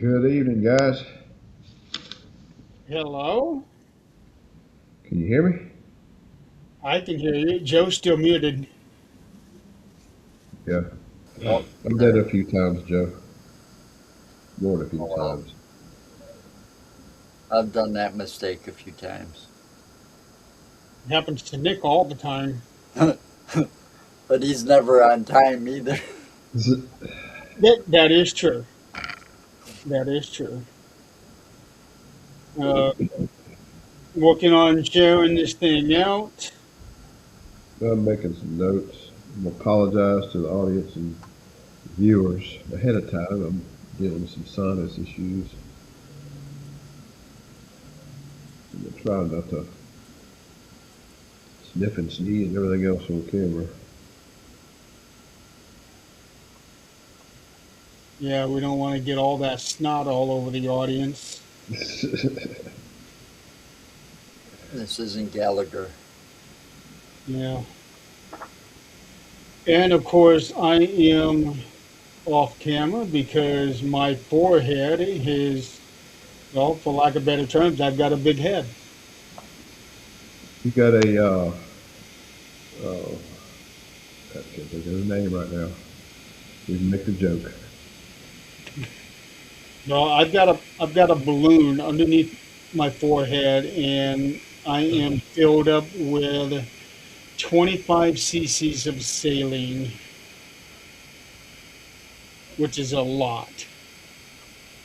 Good evening, guys. Hello? Can you hear me? I can hear you. Joe's still muted. Yeah. Oh, I've done there. it a few times, Joe. More than a few Oh, well, times. I've done that mistake a few times. Happens to Nick all the time. But he's never on time either. That is true. That is true. Uh, Working on sharing this thing out. I'm making some notes. I'm gonna apologize to the audience and viewers ahead of time. I'm dealing with some sinus issues. I'm gonna try not to sniff and sneeze and everything else on camera. Yeah, we don't want to get all that snot all over the audience. This isn't Gallagher. Yeah. And of course, I am off camera because my forehead is, well, for lack of better terms, I've got a big head. You got a uh, I can't think of his name right now. We can make the joke. No, I've got a balloon underneath my forehead, and I am filled up with 25 cc's of saline, which is a lot.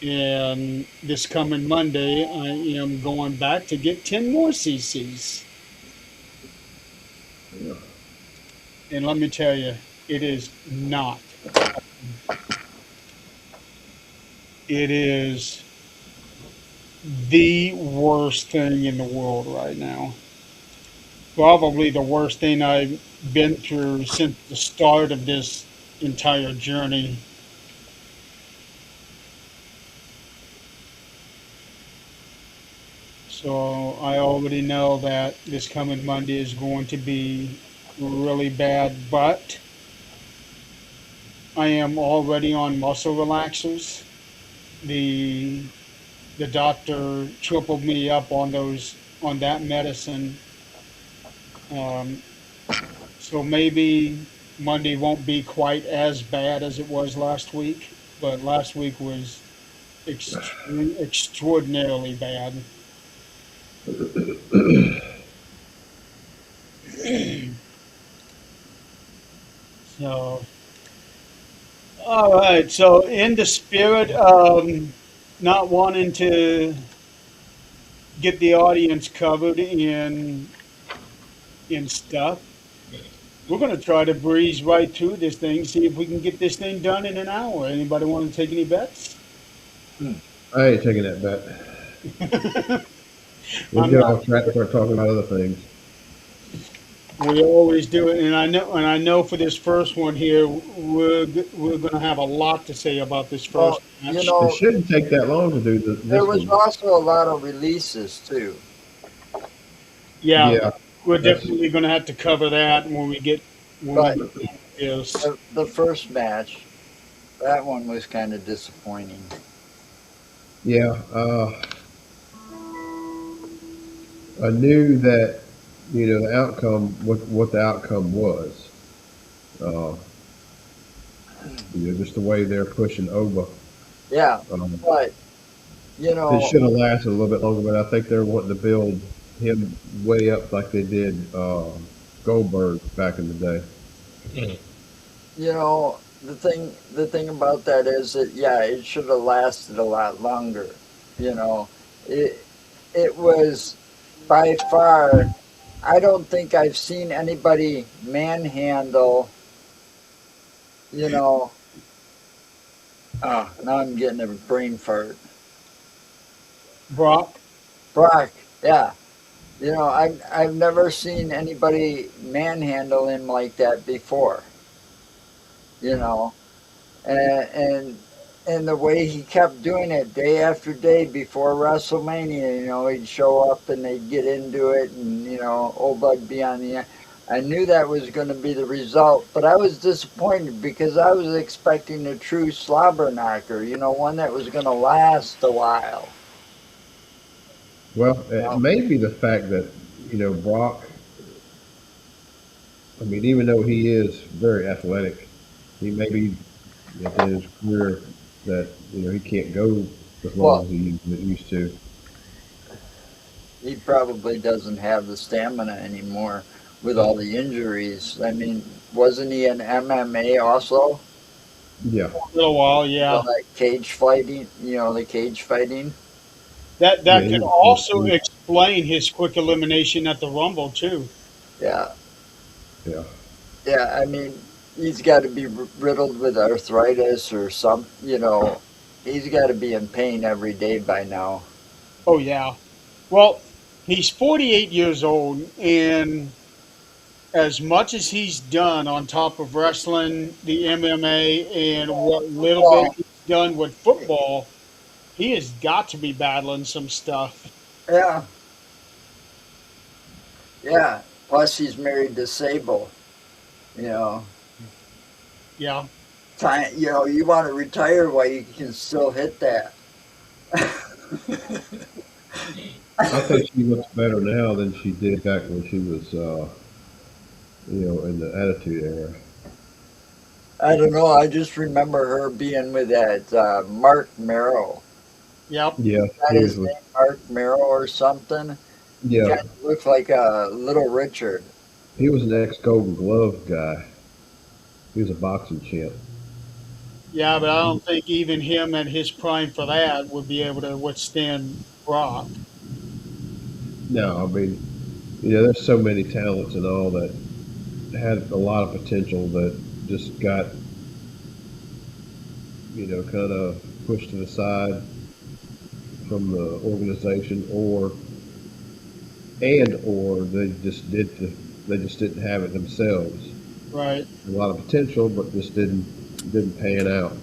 And this coming Monday, I am going back to get 10 more cc's. Yeah. And let me tell you, it is not. It is the worst thing in the world right now. Probably the worst thing I've been through since the start of this entire journey. So I already know that this coming Monday is going to be really bad, but I am already on muscle relaxers. The the doctor tripled me up on that medicine. Um, so maybe Monday won't be quite as bad as it was last week, but last week was extraordinarily bad. So, all right. So, in the spirit of not wanting to get the audience covered in stuff, we're going to try to breeze right through this thing. See if we can get this thing done in an hour. Anybody want to take any bets? I ain't taking that bet. We'll I'm get not. off track and start talking about other things. We always do it, and I know for this first one here, we're going to have a lot to say about this first Well, you match. It know, shouldn't take that long to do there this was one. also a lot of releases too. Yeah, Yeah, we're that's definitely going to have to cover that when we But get done with this. the first match, that one was kind of disappointing. yeah. I knew that the outcome, what the outcome was. Uh, just the way they're pushing over. Yeah, Um, but you it know, should have lasted a little bit longer, but I think they're wanting to build him way up like they did Goldberg back in the day. the thing about that is that yeah, it should have lasted a lot longer. You know, it it was by far. I don't think I've seen anybody manhandle. You know, now I'm getting a brain fart. Brock, Brock, yeah. I've never seen anybody manhandle him like that before. You know, and and the way he kept doing it day after day before WrestleMania. He'd show up and they'd get into it, and old Bud be on the end. I knew that was going to be the result, but I was disappointed because I was expecting a true slobber knocker, one that was going to last a while. Well, You it know? may be the fact that Brock. I mean, even though he is very athletic, he may be at his career that he can't go as long Well, as he used to. he probably doesn't have the stamina anymore with all the injuries. I mean, wasn't he in MMA also? Yeah, A little while, yeah. That cage fighting, the cage fighting. yeah, That could also explain his quick elimination at the Rumble too. Yeah, yeah. yeah. I mean, he's got to be riddled with arthritis or some. He's got to be in pain every day by now. Oh yeah. Well, he's 48 years old, and as much as he's done on top of wrestling, the MMA, and what little bit Well, he's done with football, he has got to be battling some stuff. yeah, yeah. Plus, he's married to Sable. You know, Yeah. time. You want to retire while you can still hit that. I think she looks better now than she did back when she was, in the Attitude Era. I don't know. I just remember her being with that Mark Merrow. Yep. Yeah, Is that he was his with. name, Mark Merrow or something? He Yeah, kind of looked like a Little Richard. he was an ex Golden Glove guy. He was a boxing champ. Yeah, but I don't think even him at his prime for that would be able to withstand Brock. No, I mean, there's so many talents and all that had a lot of potential that just got, kind of pushed to the side from the organization, or they just didn't have it themselves. Right. A lot of potential, but just didn't pan out.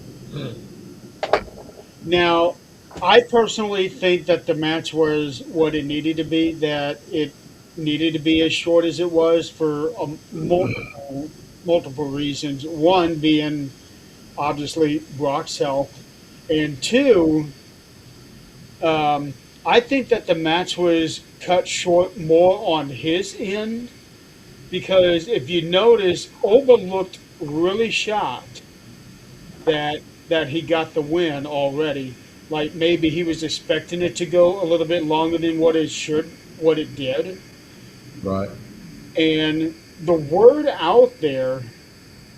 Now, I personally think that the match was what it needed to be, that it needed to be as short as it was for multiple reasons. One being obviously Brock's health, and two, I think that the match was cut short more on his end because if you notice, Oba looked really shocked that he got the win already. Like maybe he was expecting it to go a little bit longer than what it did. Right. And the word out there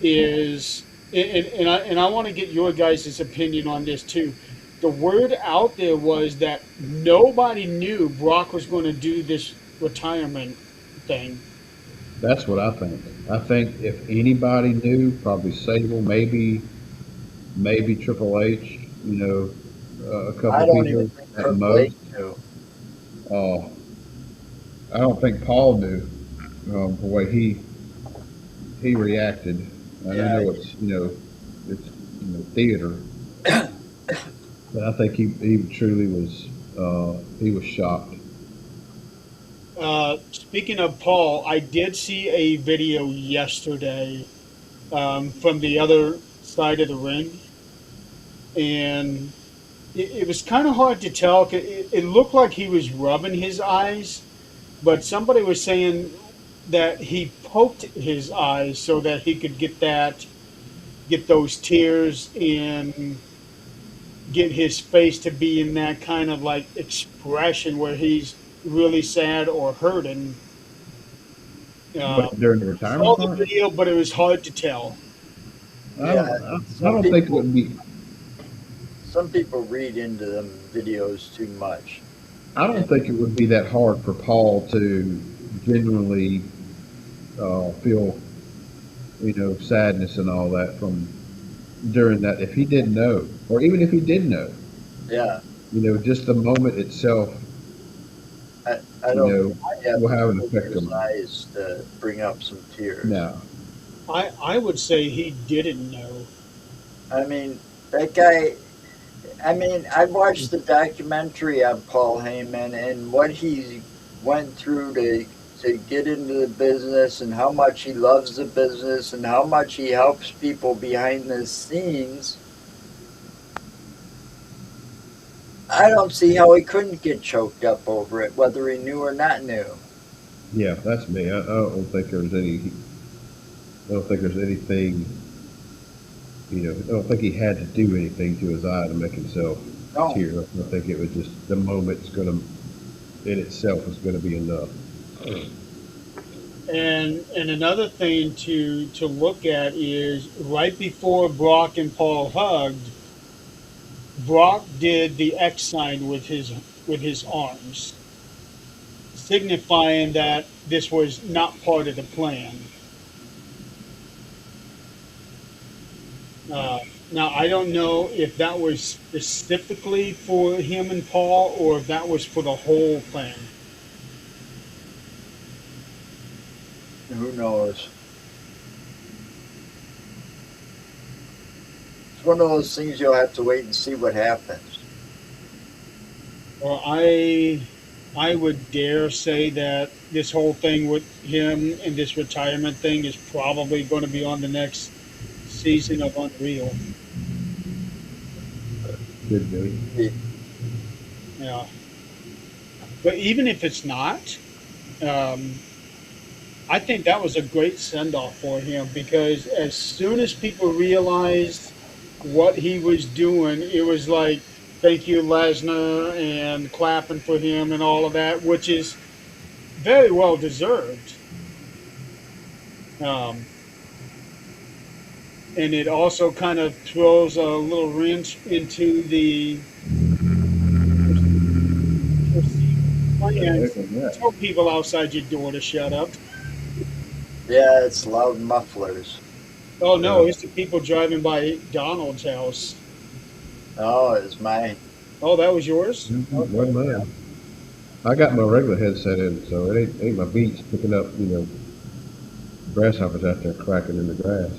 is, and I want to get your guys' opinion on this too. The word out there was that nobody knew Brock was going to do this retirement thing. That's what I think. I think if anybody knew, probably Sable, maybe Triple H, a I couple don't even people think at Triple H most. knew. Uh, I don't think Paul knew the way he reacted. And I Yeah, know it's theater, but I think he truly was he was shocked. Speaking of Paul, I did see a video yesterday from the other side of the ring, and it was kind of hard to tell. It looked like he was rubbing his eyes, but somebody was saying that he poked his eyes so that he could get those tears and get his face to be in that kind of like expression where he's really sad or hurting. Uh, But during the saw retirement the part, video, but it was hard to tell. I yeah. don't I Some don't think it people, would be. some people read into them videos too much. I And don't think it would be that hard for Paul to genuinely feel sadness and all that from during that if he didn't know, or even if he did know, yeah, just the moment itself, I don't think you have will to have an poke effect on his him. eyes to bring up some tears. Now, I would say he didn't know. I mean, that guy. I mean, I watched the documentary on Paul Heyman and what he went through to to get into the business and how much he loves the business and how much he helps people behind the scenes, I don't see how he couldn't get choked up over it, whether he knew or not knew. Yeah, that's me. I don't think there's any. I don't think there's anything. I don't think he had to do anything to his eye to make himself No. tear. I think it was just the moment's going to, in itself, is going to be enough. And another thing to look at is right before Brock and Paul hugged, Brock did the X sign with his arms, signifying that this was not part of the plan. Uh, Now I don't know if that was specifically for him and Paul or if that was for the whole plan. Who knows? It's one of those things you'll have to wait and see what happens. Well, I would dare say that this whole thing with him and this retirement thing is probably going to be on the next season of Unreal. Good dude. Yeah. But even if it's not, um, I think that was a great send off for him because as soon as people realized what he was doing, it was like, thank you, Lesnar, and clapping for him and all of that, which is very well deserved. Um, and it also kind of throws a little wrench into the perceived plans. Yeah. Tell people outside your door to shut up. Yeah, it's loud mufflers. Oh Yeah. no, it's the people driving by Donald's house. Oh, it's mine. Oh, that was yours? One man. I got my regular headset in, so it ain't my beats picking up, grasshoppers out there cracking in the grass.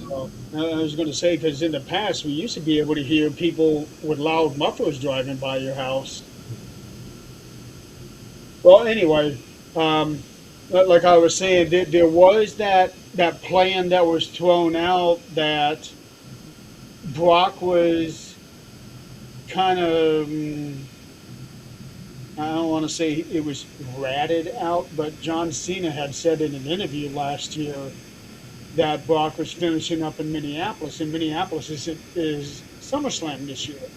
I was going to say because in the past we used to be able to hear people with loud mufflers driving by your house. Well, anyway, like I was saying, there was that plan that was thrown out that Brock was kind of. I don't want to say it was ratted out, but John Cena had said in an interview last year that Brock was finishing up in Minneapolis, and Minneapolis is SummerSlam this year.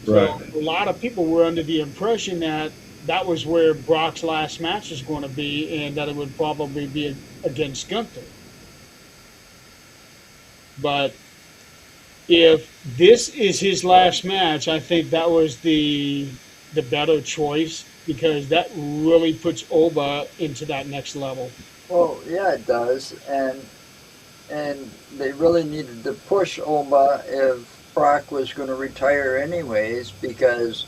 Right. So a lot of people were under the impression that that was where Brock's last match is going to be, and that it would probably be against Gunther. But if this is his last match, I think that was the better choice because that really puts Oba into that next level. Well, yeah, it does, and they really needed to push Oma if Brock was going to retire anyways because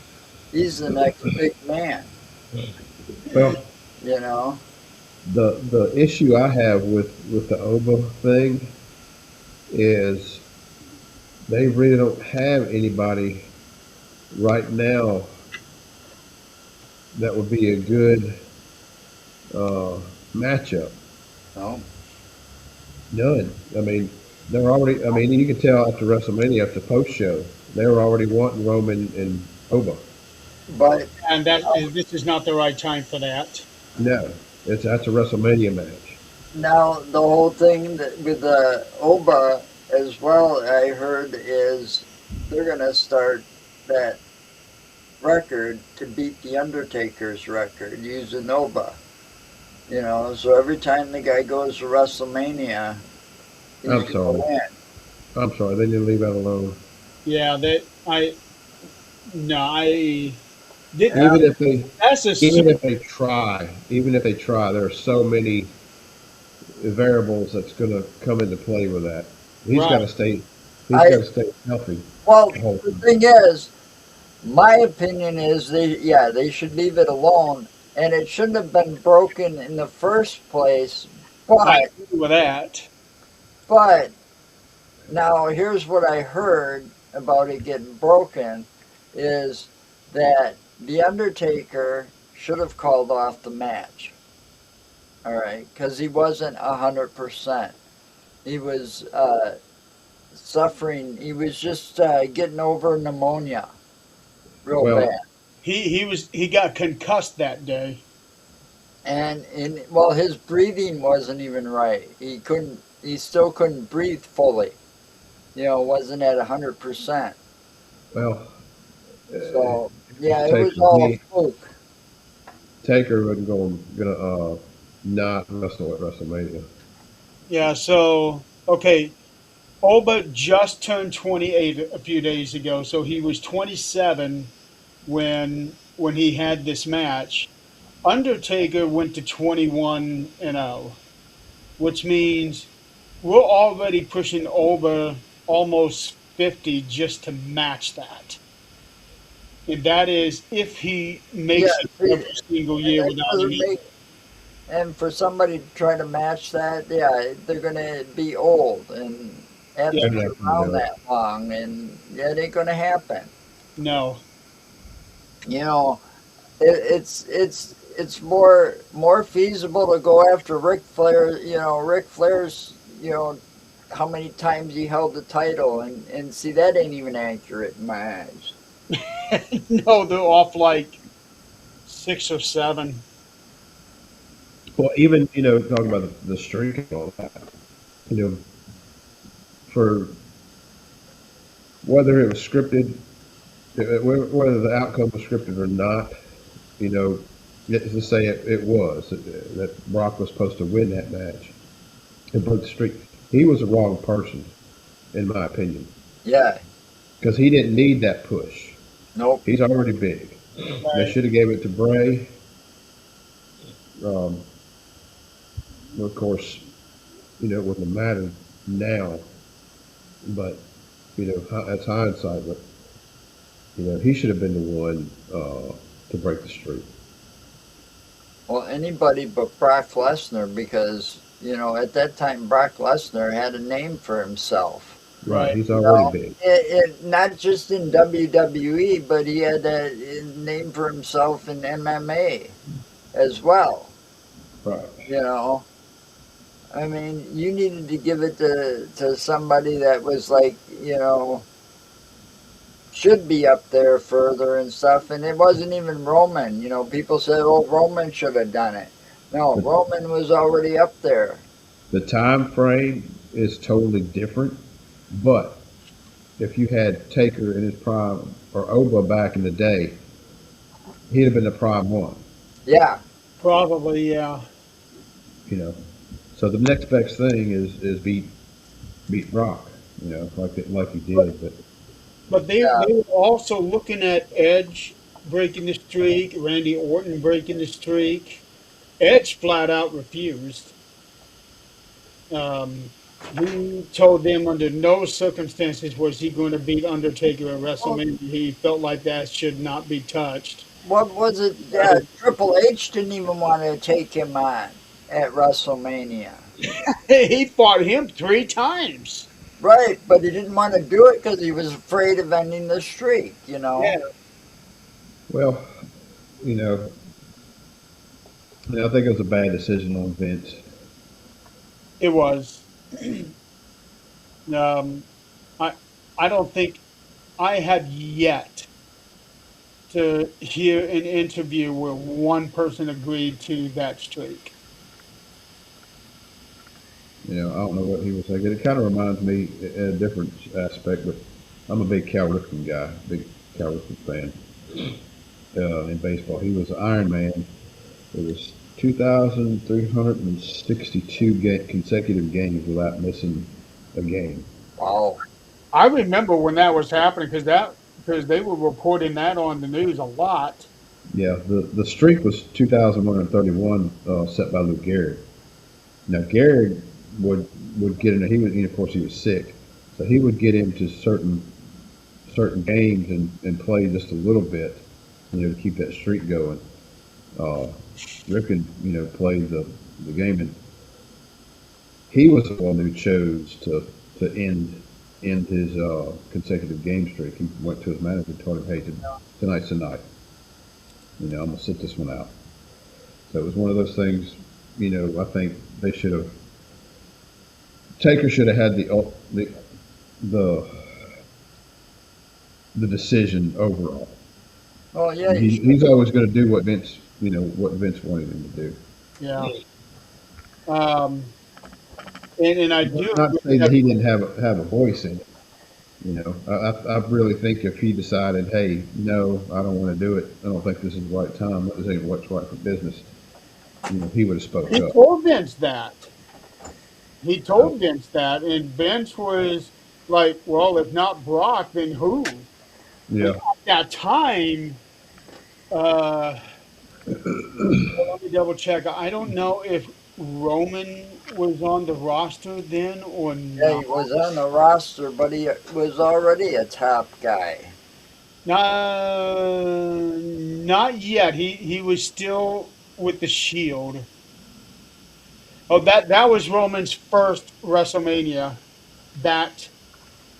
he's the next big man. Well, You know. the issue I have with the Oba thing is they really don't have anybody right now that would be a good uh, matchup. No. None. I mean, they're already. I mean, you can tell after WrestleMania, after post show, they were already wanting Roman and Oba. But And this is not the right time for that. No, that's a WrestleMania match. now the whole thing with the Oba as well, I heard is they're going to start that record to beat the Undertaker's record using Oba. So every time the guy goes to WrestleMania, he's I'm going to sorry. win. I'm sorry. They didn't leave that alone. Yeah, that I no I did. Yeah. Even if they, That's a even if they try, there are so many variables that's going to come into play with that. He's got right. to stay. He's I got to stay healthy Well, the whole the time. thing is, my opinion is they should leave it alone, and it shouldn't have been broken in the first place. I But agree with that. but now here's what I heard about it getting broken is that the Undertaker should have called off the match. all right, because he wasn't 100%. He was suffering. He was just getting over pneumonia real Well, bad. He got concussed that day. And well, his breathing wasn't even right. He still couldn't breathe fully. Wasn't at 100%. well, So it's yeah, it was Taker. all fluke. Taker wasn't gonna not wrestle at WrestleMania. Yeah, so okay, Oba just turned 28 a few days ago, so he was 27 when he had this match. Undertaker went to 21-0, which means we're already pushing Oba almost 50 just to match that. And that is if he Yeah, makes it see, every single and year that without doesn't any. make. And for somebody to try to match that, yeah, they're gonna be old and Yeah, haven't They're been not gonna around do it. that long, and yeah, it ain't gonna happen. no. You know, it's more feasible to go after Ric Flair. Ric Flair's. How many times he held the title, and see that ain't even accurate in my eyes. No, they're off like 6 or 7. Well, even talking about the streak and all that, you know, for whether it was scripted, whether the outcome was scripted or not, you know, let's just say it was that Brock was supposed to win that match and broke the streak. He was the wrong person, in my opinion, Yeah, because he didn't need that push. nope. He's already big. They Right. should have gave it to Bray. Um, well, of course, it wouldn't have mattered now, but that's hindsight. But he should have been the one to break the streak. Well, anybody but Brock Lesnar, because at that time Brock Lesnar had a name for himself. Right, Right. he's You already know, big. not just in WWE, but he had a name for himself in MMA as well. Right. You know, I mean, you needed to give it to somebody that was like, should be up there further and stuff. And it wasn't even Roman. People said, "Oh, Roman should have done it." No, The, Roman was already up there. the time frame is totally different, but if you had Taker in his prime or Oba back in the day, he'd have been the prime one. Yeah, Probably, yeah. You know, so the next best thing is beat Brock. Like he did, but But yeah. they were also looking at Edge breaking the streak, Randy Orton breaking the streak. Edge flat out refused. Um, he told them under no circumstances was he going to beat Undertaker at Well, WrestleMania. He felt like that should not be touched. what was it? Yeah, Triple H didn't even want to take him on at WrestleMania. He fought him 3 times. Right, but he didn't want to do it because he was afraid of ending the streak. Yeah, well, you know, I think it was a bad decision on Vince. it was. Um, I I don't think I have yet to hear an interview where one person agreed to that streak. I don't know what he was thinking. It kind of reminds me in a different aspect, but I'm a big Cal Ripken guy, big Cal Ripken fan in baseball. He was Iron Man. It was 2,362 consecutive games without missing a game. Wow. I remember when that was happening because they were reporting that on the news a lot. Yeah, the streak was 2,131 set by Lou Gehrig. Now Gehrig would get in. He was, of course, he was sick, so he would get into certain games and play just a little bit, to keep that streak going. Uh, Ripken, played the game, and he was the one who chose to end his consecutive game streak. He went to his manager and told him, "Hey, tonight's the night. I'm gonna sit this one out." So it was one of those things. I think they should have Taker should have had the the decision overall. Oh yeah, you should. He's always going to do what Vince wanted him to do. Yeah. Um, and I do Not to agree say that that he didn't have a voice in it. I really think if he decided, hey, no, I don't want to do it. I don't think this is the right time. This ain't what's right for business. He would have spoke he up. told Vince that. He Uh, told Vince that, and Vince was like, "Well, if not Brock, then who?" And yeah. at that time, uh, let me double check. I don't know if Roman was on the roster then or Yeah, not. he was on the roster, but he was already a top guy. Not yet. He was still with the Shield. Oh, that was Roman's first WrestleMania. That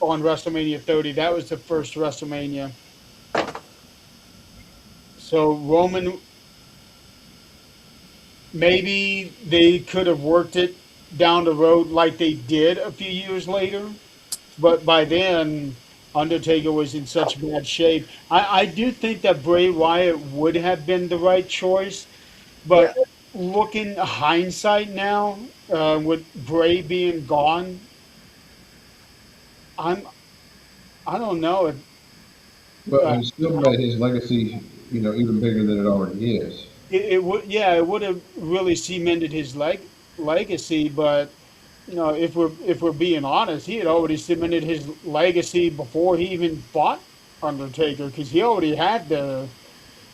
on WrestleMania 30. That was the first WrestleMania. So Roman, maybe they could have worked it down the road like they did a few years later, but by then Undertaker was in such bad shape. I do think that Bray Wyatt would have been the right choice, Yeah, but looking hindsight now, with Bray being gone, I'm I don't know if But uh, he still made his legacy, even bigger than it already is. it would, yeah, it would have really cemented his legacy. But if we're being honest, he had already cemented his legacy before he even fought Undertaker, because he already had the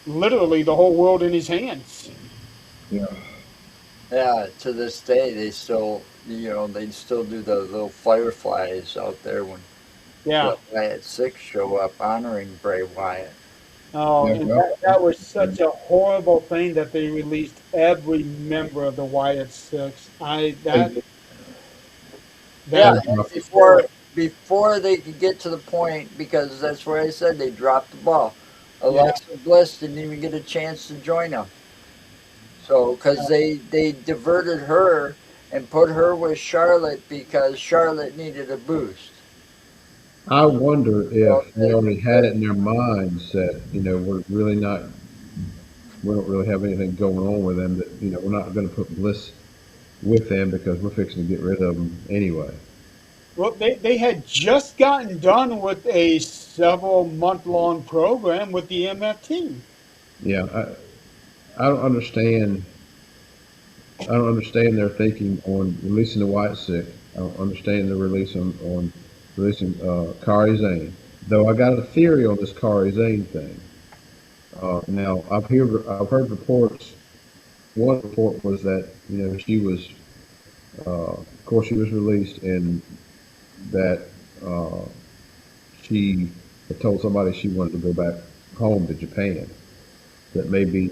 literally the whole world in his hands. Yeah. yeah. To this day, they still, they still do the little fireflies out there when Yeah. the Wyatt Six show up honoring Bray Wyatt. Oh, Yeah. and Well. that was such a horrible thing that they released every member of the Wyatt Six. I that Hey, Yeah, that hey, and Josh, was horrible. before they could get to the point, because that's where I said they dropped the ball. Yeah. Alexa Bliss didn't even get a chance to join them. So, because they diverted her and put her with Charlotte because Charlotte needed a boost. I wonder So if they already had it in their minds that we don't really have anything going on with them. That we're not going to put Bliss with them because we're fixing to get rid of them anyway. Well, they had just gotten done with a several month long program with the MFT. Yeah. I don't understand. I don't understand their thinking on releasing the White Sick. I don't understand the release on releasing Kari Zane. Though I got a theory on this Kari Zane thing. Now I've heard reports. One report was that she was, of course, she was released and that uh, she had told somebody she wanted to go back home to Japan. That may be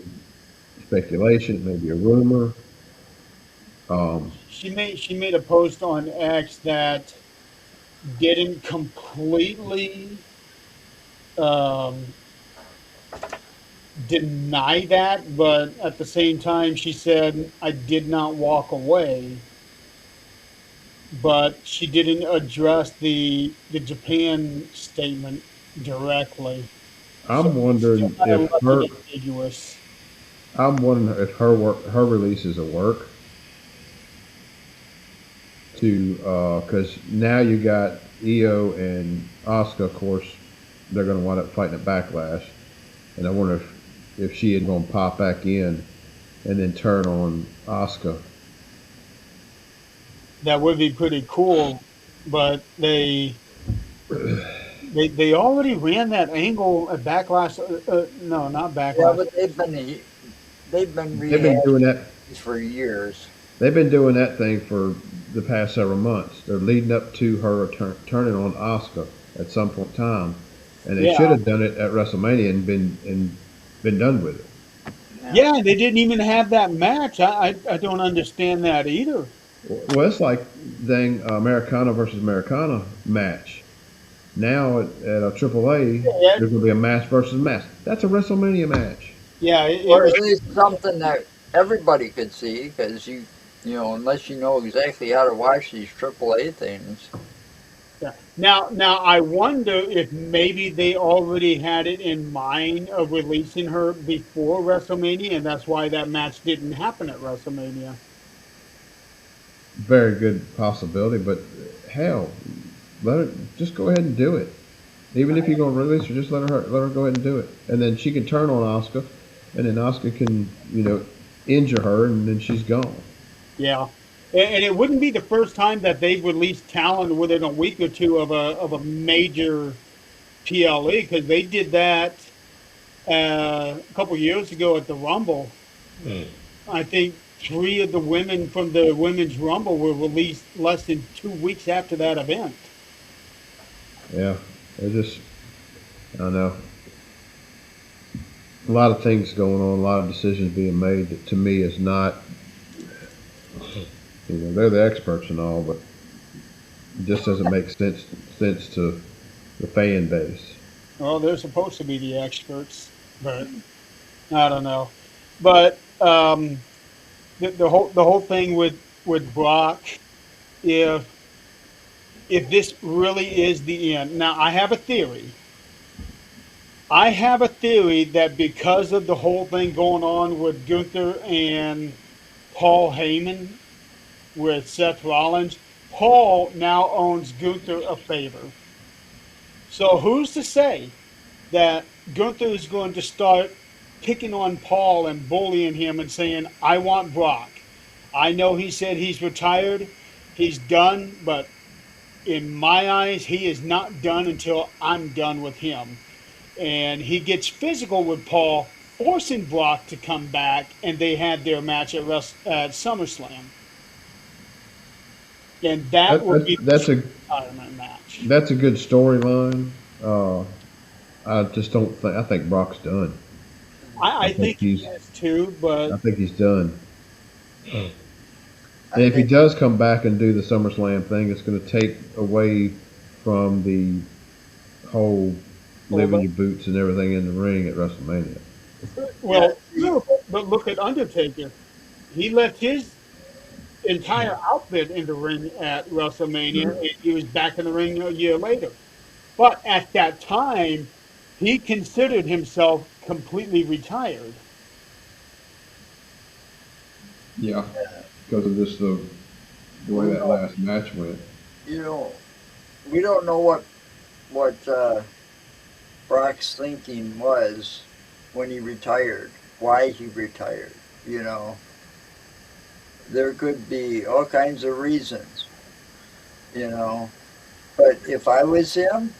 speculation. It may be a rumor. Um, She made a post on X that didn't completely um, deny that, but at the same time, she said, "I did not walk away," but she didn't address the Japan statement directly. So I'm still wondering kind of if left her it ambiguous. I'm wondering if her release is a work to because now you got Io and Asuka. Of course, they're going to wind up fighting at Backlash, and I wonder if she had going to pop back in and then turn on Asuka. That would be pretty cool, but they already ran that angle at Backlash. No, not yeah, Backlash. but they've been They've been rehashing doing that. these for years. They've been doing that thing for the past several months. They're leading up to her turning on Asuka at some point in time, and they Yeah, should have done it at WrestleMania and been done with it. Yeah, yeah. They didn't even have that match. I don't understand that either. Well, it's like dang Americana versus Americana match. Now at a AAA, Yeah, there's going to be a match versus match. That's a WrestleMania match. yeah. It or was at least something that everybody could see because unless you know exactly how to watch these AAA things. Yeah. Now I wonder if maybe they already had it in mind of releasing her before WrestleMania, and that's why that match didn't happen at WrestleMania. Very good possibility, but hell, let her just go ahead and do it. Even if you're going to release her, just let her go ahead and do it, and then she can turn on Oscar, and then Oscar can injure her, and then she's gone. Yeah, and it wouldn't be the first time that they've released talent within a week or two of a major PLE because they did that a couple years ago at the Rumble. I think three of the women from the Women's Rumble were released less than 2 weeks after that event. Yeah, they're just I don't know, a lot of things going on, a lot of decisions being made that to me is not. They're the experts and all, but it just doesn't make sense to the fan base. Well, they're supposed to be the experts, but I don't know. But the whole thing with Brock, if if this really is the end. Now, I have a theory. I have a theory that because of the whole thing going on with Gunther and Paul Heyman with Seth Rollins, Paul now owns Gunther a favor. So who's to say that Gunther is going to start picking on Paul and bullying him and saying, I want Brock. I know he said he's retired, he's done, but in my eyes, he is not done until I'm done with him. And he gets physical with Paul, forcing Brock to come back, and they had their match at SummerSlam. And that That, will that's be that's the a retirement match. that's a good storyline. I just don't think I think Brock's done. I I think think he he's is too, but I think he's done. I And if he think, does come back and do the SummerSlam thing, it's going to take away from the whole well, leaving your boots and everything in the ring at WrestleMania. yeah, well, see, no, but look at Undertaker. He left his entire outfit in the ring at WrestleMania, Sure. and he was back in the ring a year later. But at that time, he considered himself completely retired. Yeah, because of just the way who that knows? last match went. You know, we don't know what Brock's thinking was when he retired, why he retired. You know, there could be all kinds of reasons. You know, but if I was him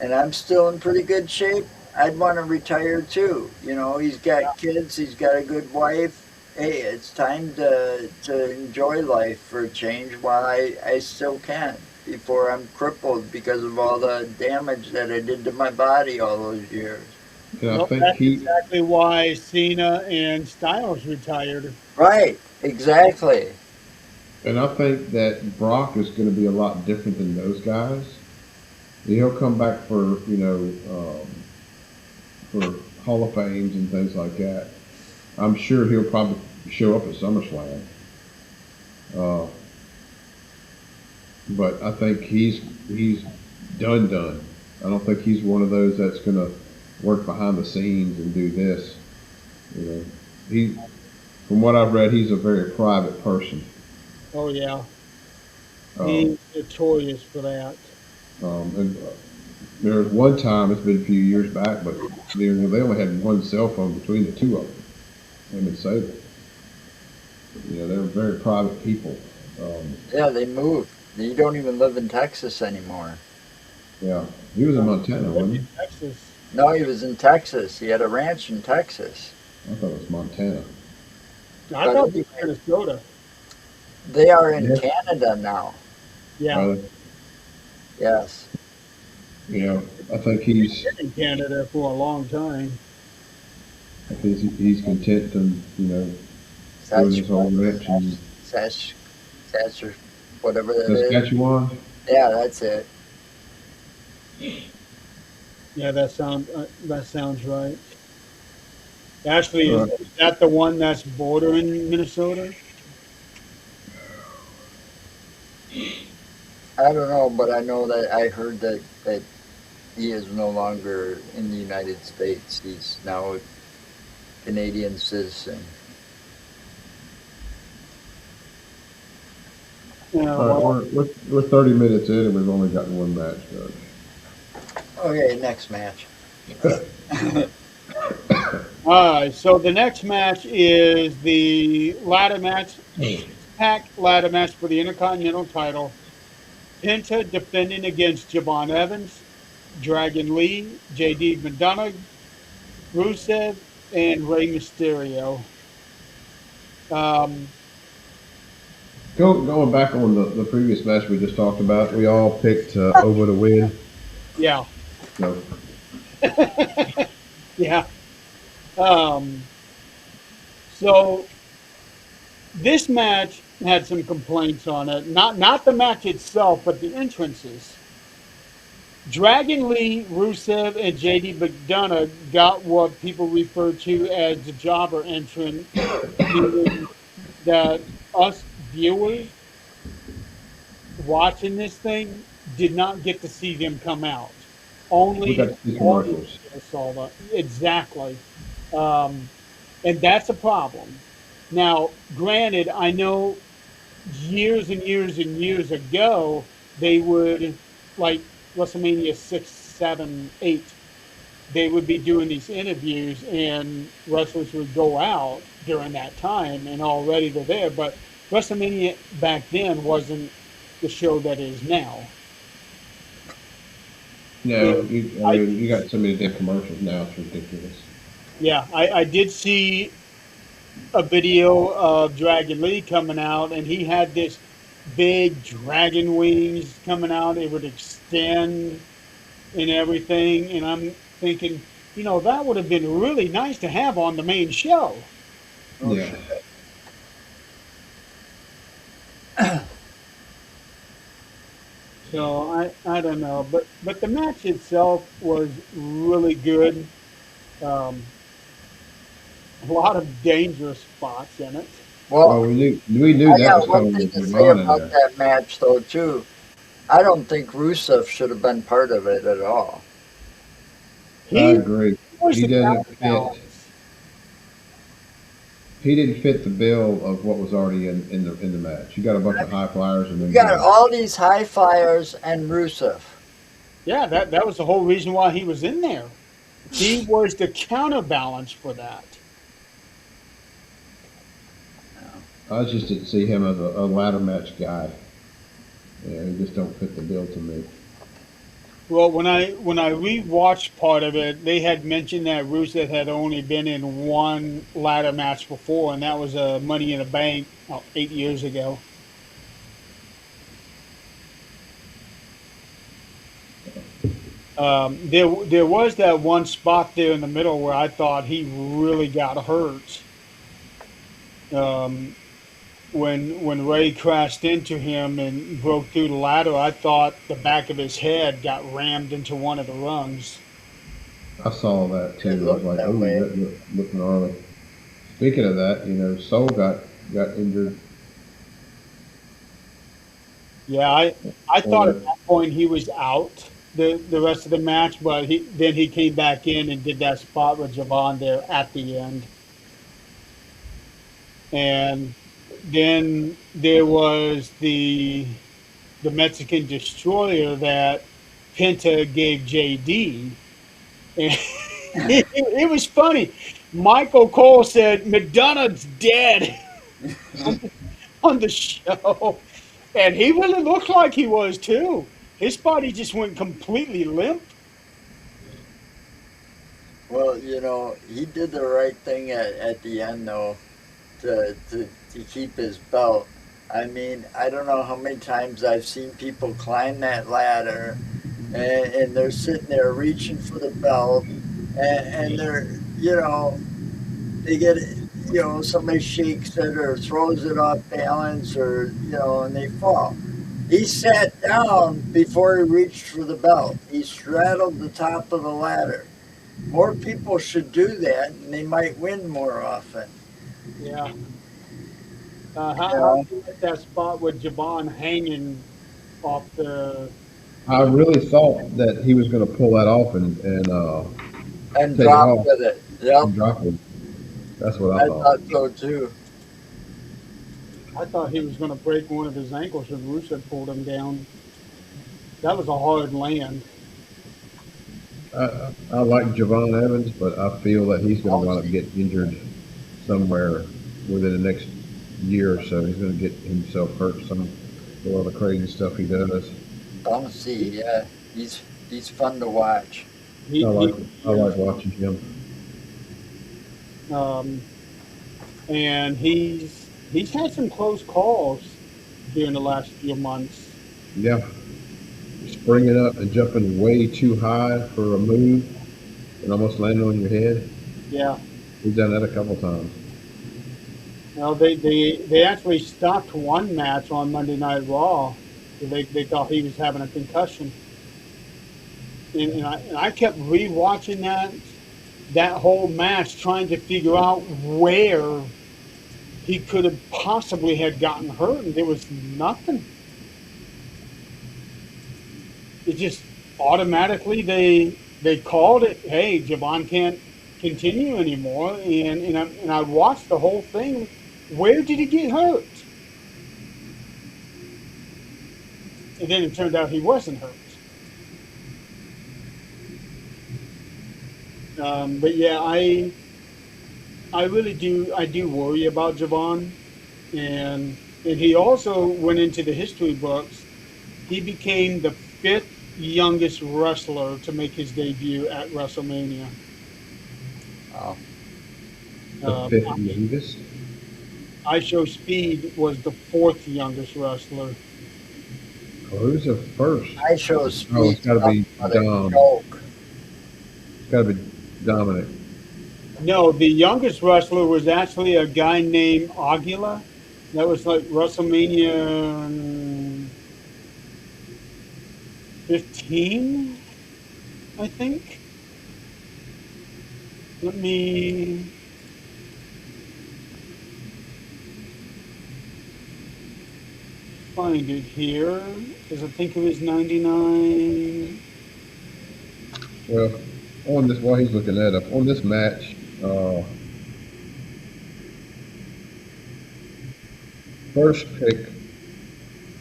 and I'm still in pretty good shape, I'd want to retire too. He's got kids, he's got a good wife. Hey, it's time to enjoy life for a change while I still can before I'm crippled because of all the damage that I did to my body all those years. And I Well, think that's he exactly why Cena and Styles retired. Right, exactly. and I think that Brock is going to be a lot different than those guys. He'll come back for for Hall of Fames and things like that. I'm sure he'll probably show up at SummerSlam. Uh, but I think he's done. I don't think he's one of those that's going to work behind the scenes and do this. You know, he from what I've read, he's a very private person. Oh yeah, Um, he's notorious for that. and there was one time, it's been a few years back, but they only had one cell phone between the two of them, him and Sable. They were very private people. Um, Yeah, they moved. You don't even live in Texas anymore. yeah, he was in Montana, Lived wasn't in Texas. No, he was in Texas. He had a ranch in Texas. he? I thought it was Montana. I But thought it was anyway, Minnesota. they are in Yeah, Canada now. Yeah, rather, Yes. I think he's he's been in Canada for a long time. I think he's content and doing his whole Saskatchewan. ranch in Sask, Sask, whatever that is. Saskatchewan. Yeah, that's it. Yeah, that sounds right. Ashley, All is right. that the one that's bordering Minnesota? I don't know, but I know that I heard that he is no longer in the United States. He's now a Canadian citizen. Yeah, All right. well, We're 30 minutes in, and we've only gotten one match done. Okay, next match. all right. So the next match is the ladder match, pack ladder match for the Intercontinental title. Penta defending against Javon Evans, Dragon Lee, JD McDonough, Rusev, and Rey Mysterio. Um, Going back on the previous match we just talked about, we all picked over to win. yeah, So yeah. Um, so this match had some complaints on it. Not the match itself, but the entrances. Dragon Lee, Rusev, and JD McDonough got what people refer to as the jobber entrance, meaning that us viewers watching this thing did not get to see them come out. we got Only to see audience commercials. saw that. Exactly. Um, and that's a problem. Now, granted, I know years and years and years ago, they would, like WrestleMania 6, 7, 8, they would be doing these interviews and wrestlers would go out during that time and already they're there. But WrestleMania back then wasn't the show that is now. No, And I I mean, you got so many damn commercials now. It's ridiculous. yeah, I did see a video of Dragon Lee coming out, and he had this big dragon wings coming out. It would extend and everything, and I'm thinking, that would have been really nice to have on the main show. Oh Yeah. shit. So I don't know, but the match itself was really good. Um, a lot of dangerous spots in it. Well, Well, we knew I that got was one coming thing with to say Devon in about there. that match, though, too. I don't think Rusev should have been part of it at all. I He agree. was He the doesn't fit. counterbalance. He didn't fit the bill of what was already in the match. You got a bunch of high flyers and You then got boom. all these high flyers and Rusev. Yeah, that was the whole reason why he was in there. He was the counterbalance for that. I just didn't see him as a ladder match guy. Yeah, he just don't fit the bill to me. Well, when I rewatched part of it, they had mentioned that Rusev had only been in one ladder match before, and that was a Money in the Bank 8 years ago. There was that one spot there in the middle where I thought he really got hurt. Um, when Ray crashed into him and broke through the ladder, I thought the back of his head got rammed into one of the rungs. I saw that It too. I was looked like, that oh, way. that look gnarly. Speaking of that, Soul got injured Yeah, I on thought at that. that point he was out the rest of the match, but he came back in and did that spot with Javon there at the end. And then there was the Mexican destroyer that Penta gave JD. And it was funny. Michael Cole said McDonough's dead on the show. And he really looked like he was too. His body just went completely limp. Well, he did the right thing at the end, though, to keep his belt. I mean, I don't know how many times I've seen people climb that ladder and they're sitting there reaching for the belt and they're, they get, somebody shakes it or throws it off balance or, and they fall. He sat down before he reached for the belt. He straddled the top of the ladder. More people should do that, and they might win more often. Yeah. You How know, do you like that spot with Javon hanging off the? I really thought that he was going to pull that off and and take it drop off with it. Yep, and drop it. That's what I I thought. thought so too. I thought he was going to break one of his ankles when Rusev pulled him down. That was a hard land. I like Javon Evans, but I feel that he's going to wind up getting injured somewhere within the next year or so. He's going to get himself hurt some with all the crazy stuff he does. Bouncy, yeah, he's fun to watch. He, I like he I like is, watching him. um, and he's had some close calls during the last few months. Yeah, springing up and jumping way too high for a move and almost landing on your head. Yeah. He's done that a couple times. Well, they actually stopped one match on Monday Night Raw. They thought he was having a concussion, and I kept rewatching that whole match, trying to figure out where he could have possibly had gotten hurt, and there was nothing. It just automatically they called it. Hey, Javon can't continue anymore, and I watched the whole thing. Where did he get hurt? And then it turned out he wasn't hurt. But yeah, I really do worry about Javon, and he also went into the history books. He became the fifth youngest wrestler to make his debut at WrestleMania. Oh, The Uh, fifth youngest. IShow Speed was the fourth youngest wrestler. Oh, who's the first? I show Oh, it's speed got to be but a Dom. joke. It's got to be Dominic. No, the youngest wrestler was actually a guy named Aguila. That was like WrestleMania 15, I think. Let me find it here because I think it was 99. Well, on this while he's looking that up on this match, first pick,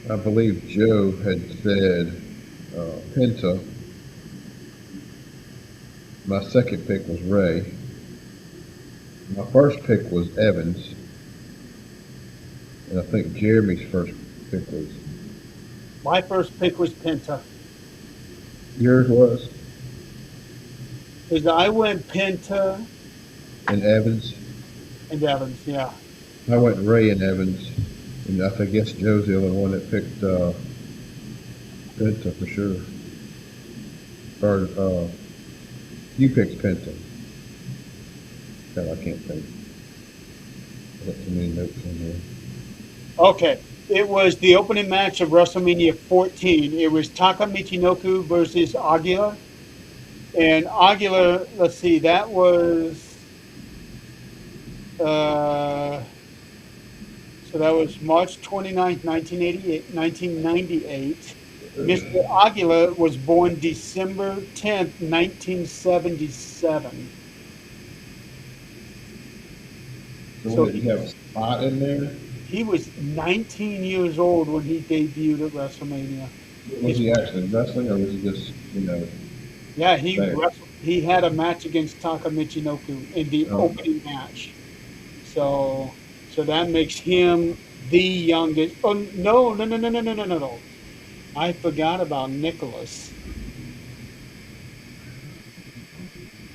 I believe Joe had said Penta. My second pick was Ray. My first pick was Evans, and I think Jeremy's first pick was My first pick was Penta. yours was Because I went Penta and Evans. and Evans, yeah. I went Ray and Evans, and I guess Joe's the only one that picked Penta for sure. Or you picked Penta. God, I can't think. I got too many notes on there. Okay. It was the opening match of WrestleMania 14. It was Taka Michinoku versus Aguila. And Aguila, let's see, that was uh, so that was March 29th, 1998. Mr. Aguila was born December 10th, 1977. So So what, did you have a spot in there? he was 19 years old when he debuted at WrestleMania. Was he actually wrestling, or was he just, Yeah, there? he had a match against Taka Michinoku in the Oh, opening match. So that makes him the youngest. Oh no! I forgot about Nicholas.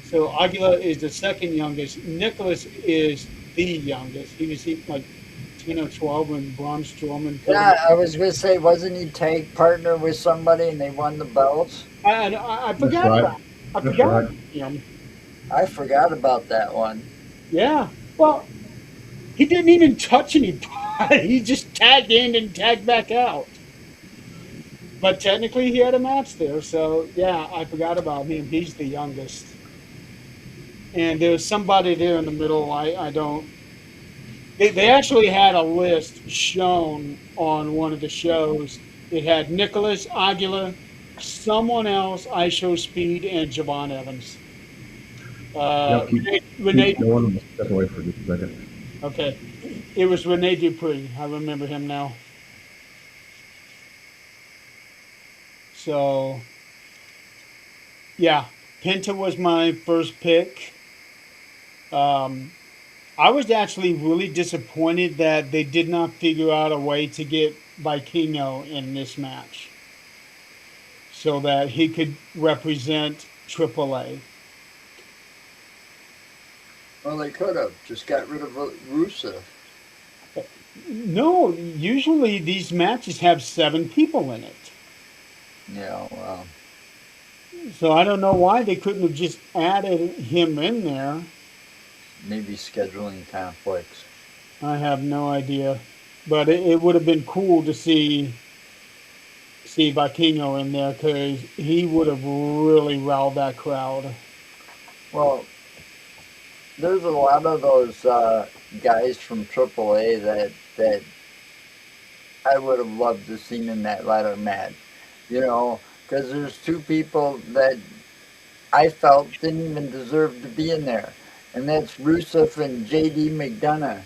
So Aguila is the second youngest. Nicholas is the youngest. He was like 10 or 12 when Braun Strowman put him. Yeah, I was gonna say, wasn't he tag partner with somebody and they won the belts? I that's forgot right. about. I That's forgot right. about him. I forgot about that one. Yeah. Well, he didn't even touch anybody. He just tagged in and tagged back out. But technically, he had a match there. So yeah, I forgot about him. He's the youngest. and there was somebody there in the middle. I don't. They actually had a list shown on one of the shows. It had Nicholas Aguilar, someone else, ISO Speed, and Javon Evans. Yep, Renee keep going. I'm gonna step away for just a second. Okay, it was Rene Dupree. I remember him now. So yeah, Penta was my first pick. Um, I was actually really disappointed that they did not figure out a way to get Vikingo in this match so that he could represent AAA. Well, they could have just got rid of Rusev. No, usually these matches have 7 people in it. Yeah, well, So I don't know why they couldn't have just added him in there. maybe scheduling conflicts. I have no idea, but it would have been cool to see Vikingo in there because he would have really riled that crowd. Well, there's a lot of those guys from AAA that I would have loved to seen in that ladder match. You know, because there's two people that I felt didn't even deserve to be in there, and that's Rusev and JD McDonough.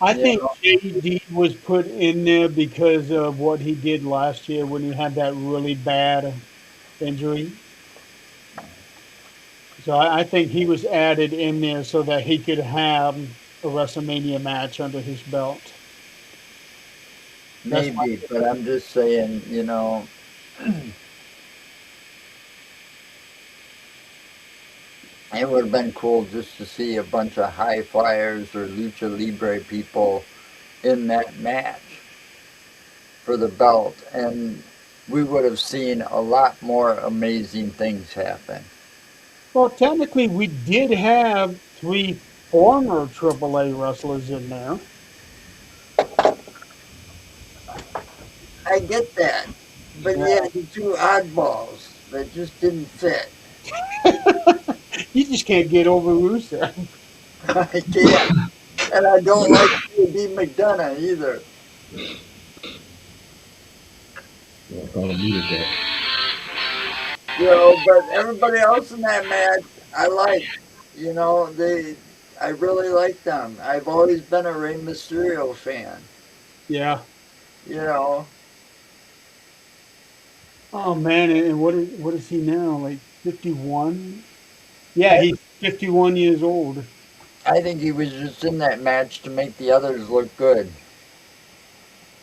I You think know, JD was put in there because of what he did last year when he had that really bad injury. So I think he was added in there so that he could have a WrestleMania match under his belt. That's my maybe, but I'm just saying, it would have been cool just to see a bunch of high flyers or lucha libre people in that match for the belt, and we would have seen a lot more amazing things happen. Well, technically, we did have 3 former AAA wrestlers in there. I get that, but Yeah. yeah, the two oddballs that just didn't fit. You just can't get over Rusev. I can't, and I don't like D McDonough either. Well, I thought I muted that. But everybody else in that match, I like. I really like them. I've always been a Rey Mysterio fan. Yeah. You know, Oh man, and what is he now? Like 51? Yeah, I he's 51 years old. I think he was just in that match to make the others look good.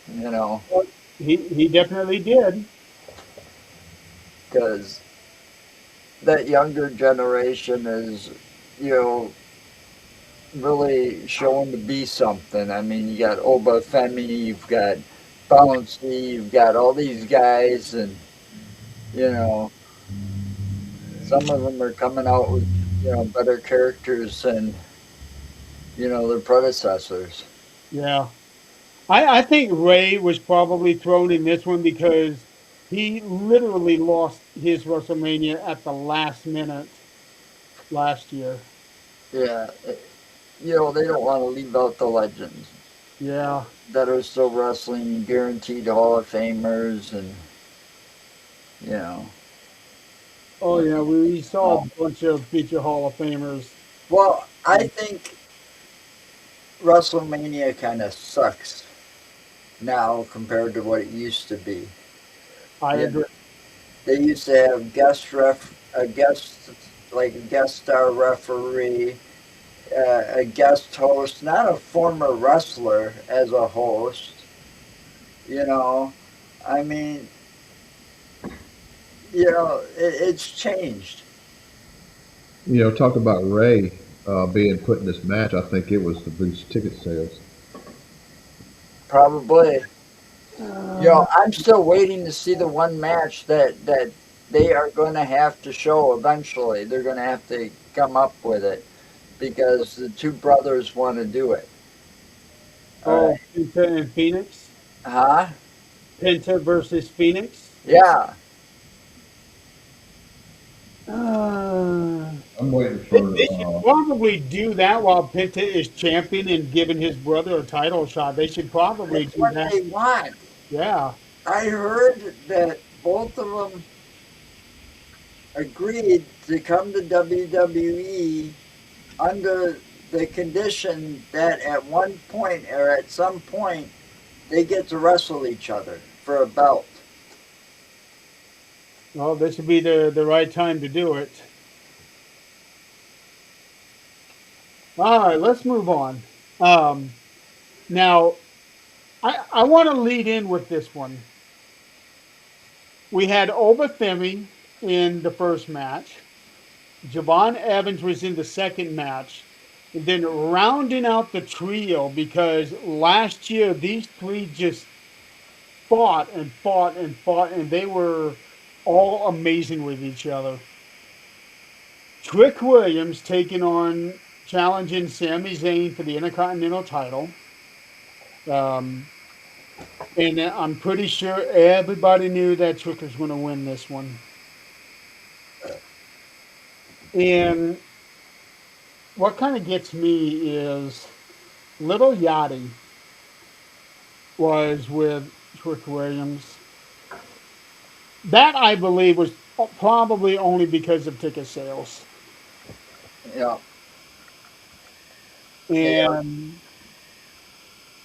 You know, He definitely did. because that younger generation is, you know, really showing to be something. I mean, you got Oba Femi, you've got Bouncy, you've got all these guys, and you know, some of them are coming out with better characters than their predecessors. Yeah. I think Ray was probably thrown in this one because he literally lost his WrestleMania at the last minute last year. Yeah, they don't want to leave out the legends Yeah. that are still wrestling, guaranteed Hall of Famers, and you know. Oh yeah, we saw Um, a bunch of future Hall of Famers. well, I think WrestleMania kind of sucks now compared to what it used to be. I Yeah, agree. they used to have a guest star referee, a guest host, not a former wrestler as a host. You know, I mean, it's changed. Talk about Ray being put in this match. I think it was to boost ticket sales. Probably. Uh, I'm still waiting to see the one match that they are going to have to show eventually. They're going to have to come up with it because the two brothers want to do it. All oh, right. Penta and Phoenix. Huh? Penta versus Phoenix. Yeah. Uh, I'm waiting They for. should probably do that while Penta is champion and giving his brother a title shot. They should probably That's do what that. they want. Yeah. I heard that both of them agreed to come to WWE under the condition that at one point or at some point they get to wrestle each other for a belt. Well, this would be the right time to do it. All right, let's move on. Um, now, I want to lead in with this one. We had Obafemi in the first match. Javon Evans was in the second match. And then rounding out the trio because last year these three just fought and fought and fought, and they were all amazing with each other. Trick Williams taking on challenging Sami Zayn for the Intercontinental title. Um, and I'm pretty sure everybody knew that Trick was going to win this one. And what kind of gets me is Little Yachty was with Trick Williams. That I believe was probably only because of ticket sales. Yeah, yeah. And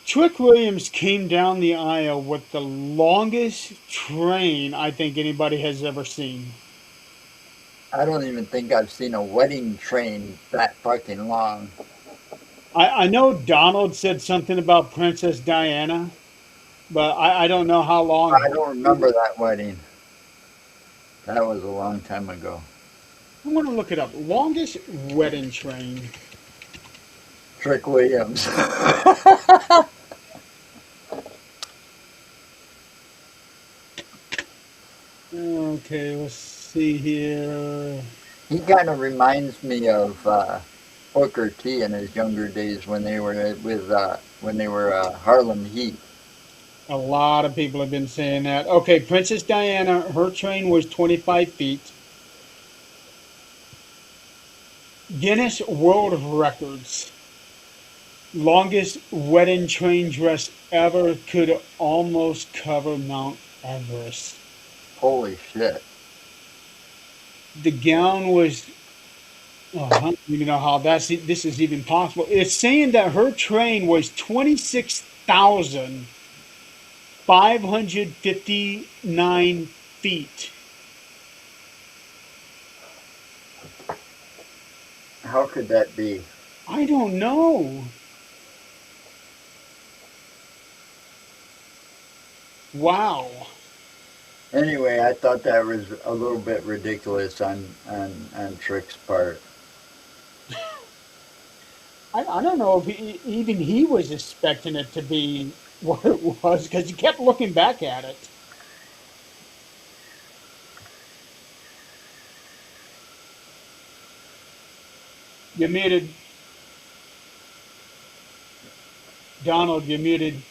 Trick Williams came down the aisle with the longest train I think anybody has ever seen. I don't even think I've seen a wedding train that fucking long. I know Donald said something about Princess Diana, but I don't know how long. I don't remember that wedding. That was a long time ago. I want to look it up. Longest wedding train. Trick Williams. Okay, let's see here. He kind of reminds me of Booker T in his younger days when they were Harlem Heat. A lot of people have been saying that. Okay, Princess Diana, her train was 25 feet. Guinness World Records. Longest wedding train dress ever could almost cover Mount Everest. Holy shit! The gown was, oh, I don't even know how this is even possible. It's saying that her train was 26,559 feet. How could that be? I don't know. Wow. Anyway, I thought that was a little bit ridiculous on Trick's part. I don't know if even he was expecting it to be what it was because he kept looking back at it. You're muted. Donald, you're muted.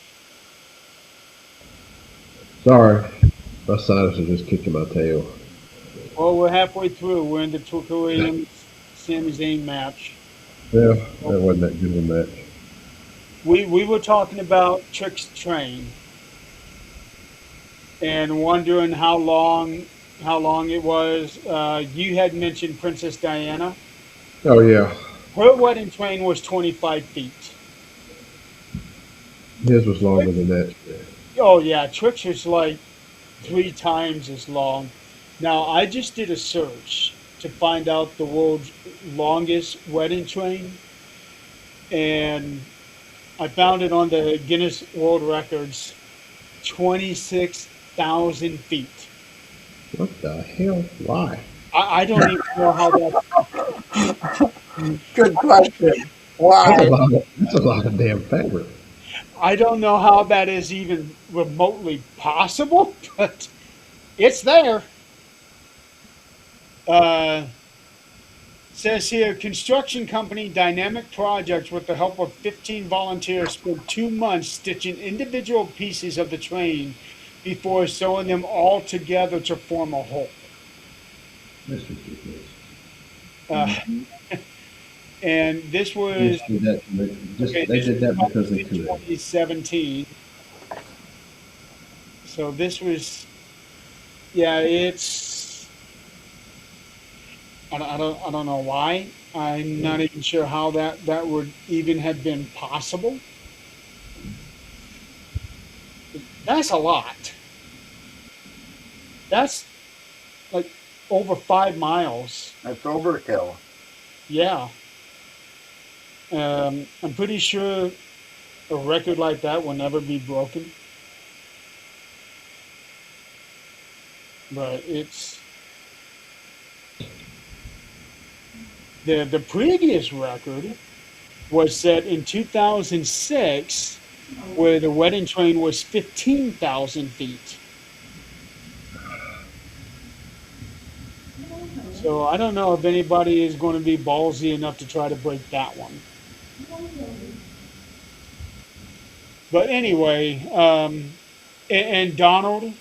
Sorry, my sinus is just kicking my tail. Well, we're halfway through. We're in the Trick Williams Sami Zayn match. Yeah, that wasn't that good of a match. We were talking about Trick's train and wondering how long it was. You had mentioned Princess Diana. Oh yeah, Her wedding train was 25 feet. his was longer than that. Oh yeah, Trick's was like 3 times as long. Now I just did a search to find out the world's longest wedding train, and I found it on the Guinness World Records, 26,000 feet. What the hell? Why? I don't even know how that. Good question. That's a Why? lot. That's a lot of damn fabric. I don't know how that is even remotely possible, but it's there. Uh, Says here, construction company Dynamic Projects, with the help of 15 volunteers, spent 2 months stitching individual pieces of the train before sewing them all together to form a whole. That's ridiculous. uh, and this was Just did that. okay. They This did was that because published they in could. 2017. So this was, yeah. I don't know why. I'm not even sure how that would even have been possible. That's a lot. That's like over 5 miles. That's overkill. Yeah. I'm pretty sure a record like that will never be broken. But it's the previous record was set in 2006, where the wedding train was 15,000 feet. So I don't know if anybody is going to be ballsy enough to try to break that one. But anyway, and Donald,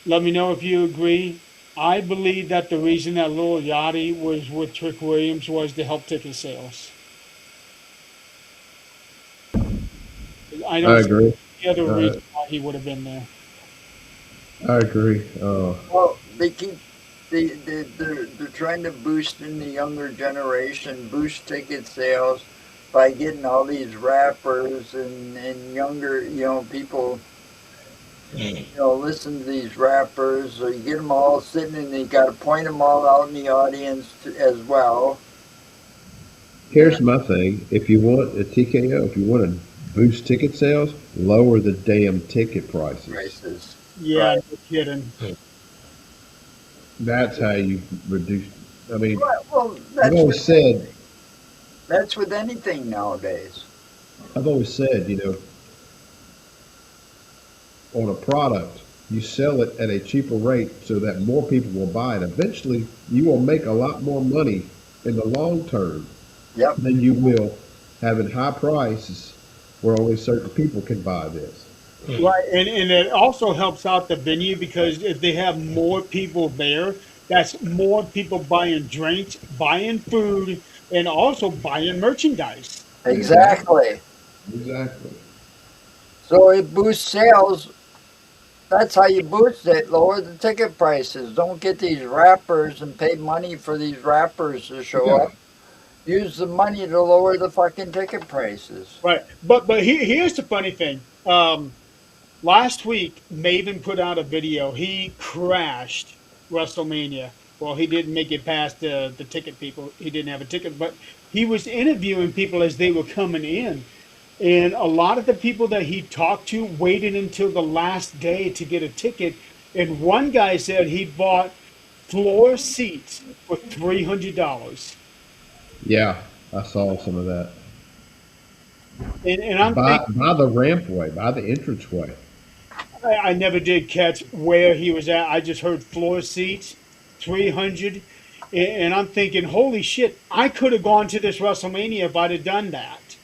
let me know if you agree. I believe that the reason that Lil Yachty was with Trick Williams was to help ticket sales. I I don't see agree. any other Uh, reason why he would have been there. I agree. Well, they're trying to boost in the younger generation, boost ticket sales by getting all these rappers and younger, people, listen to these rappers. So you get them all sitting and you got to point them all out in the audience as well. And Here's my thing. If you want a TKO, if you want to boost ticket sales, lower the damn ticket prices. prices. Yeah, Right. no kidding. That's how you reduce. I mean, Well, I've always said, that's with anything nowadays. I've always said, on a product, you sell it at a cheaper rate so that more people will buy it. Eventually, you will make a lot more money in the long term Yep. than you will having high prices where only certain people can buy this. Right, and it also helps out the venue because if they have more people there, that's more people buying drinks, buying food, and also buying merchandise. Exactly. Exactly. Exactly. So it boosts sales. That's how you boost it. Lower the ticket prices. Don't get these rappers and pay money for these rappers to show Yeah. up. Use the money to lower the fucking ticket prices. Right, but here's the funny thing. Last week, Maven put out a video. He crashed WrestleMania. Well, he didn't make it past the ticket people. He didn't have a ticket, but he was interviewing people as they were coming in. And a lot of the people that he talked to waited until the last day to get a ticket. And one guy said he bought floor seats for $300. Yeah. I saw some of that. And I'm By thinking, the rampway, by the entranceway. I never did catch where he was at. I just heard floor seats, 300. And I'm thinking, holy shit, I could have gone to this WrestleMania if I'd have done that.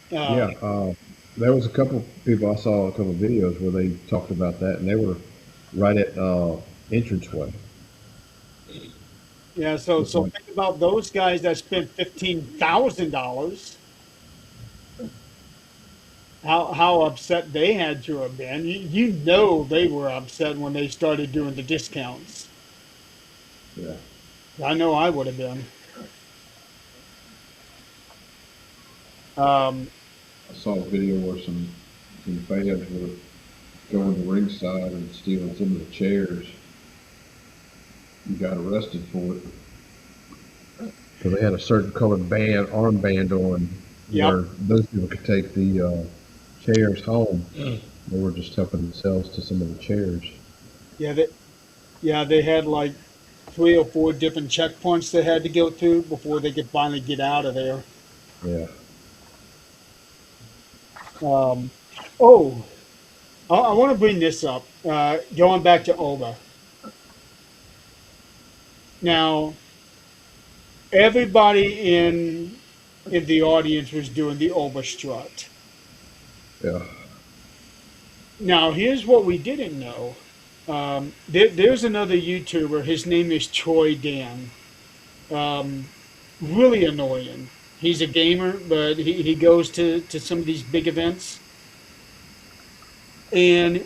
Yeah. Um, There was a couple people I saw a couple videos where they talked about that, and they were right at entranceway. yeah, so It's like, think about those guys that spent $15,000. How upset they had to have been. You know they were upset when they started doing the discounts. yeah. I know I would have been. Um, I saw a video where some fans were going to ringside and stealing some of the chairs. You got arrested for it because they had a certain colored armband on, yep. where those people could take the chairs home. They were just helping themselves to some of the chairs. Yeah, they had like 3 or 4 different checkpoints they had to go through before they could finally get out of there. Yeah. Um, oh, I want to bring this up. Going back to Oba. Now, everybody in the audience was doing the Oba strut. Yeah. Now, here's what we didn't know. There's another YouTuber. His name is Choi Dan. Um, really annoying. He's a gamer, but he goes to some of these big events, and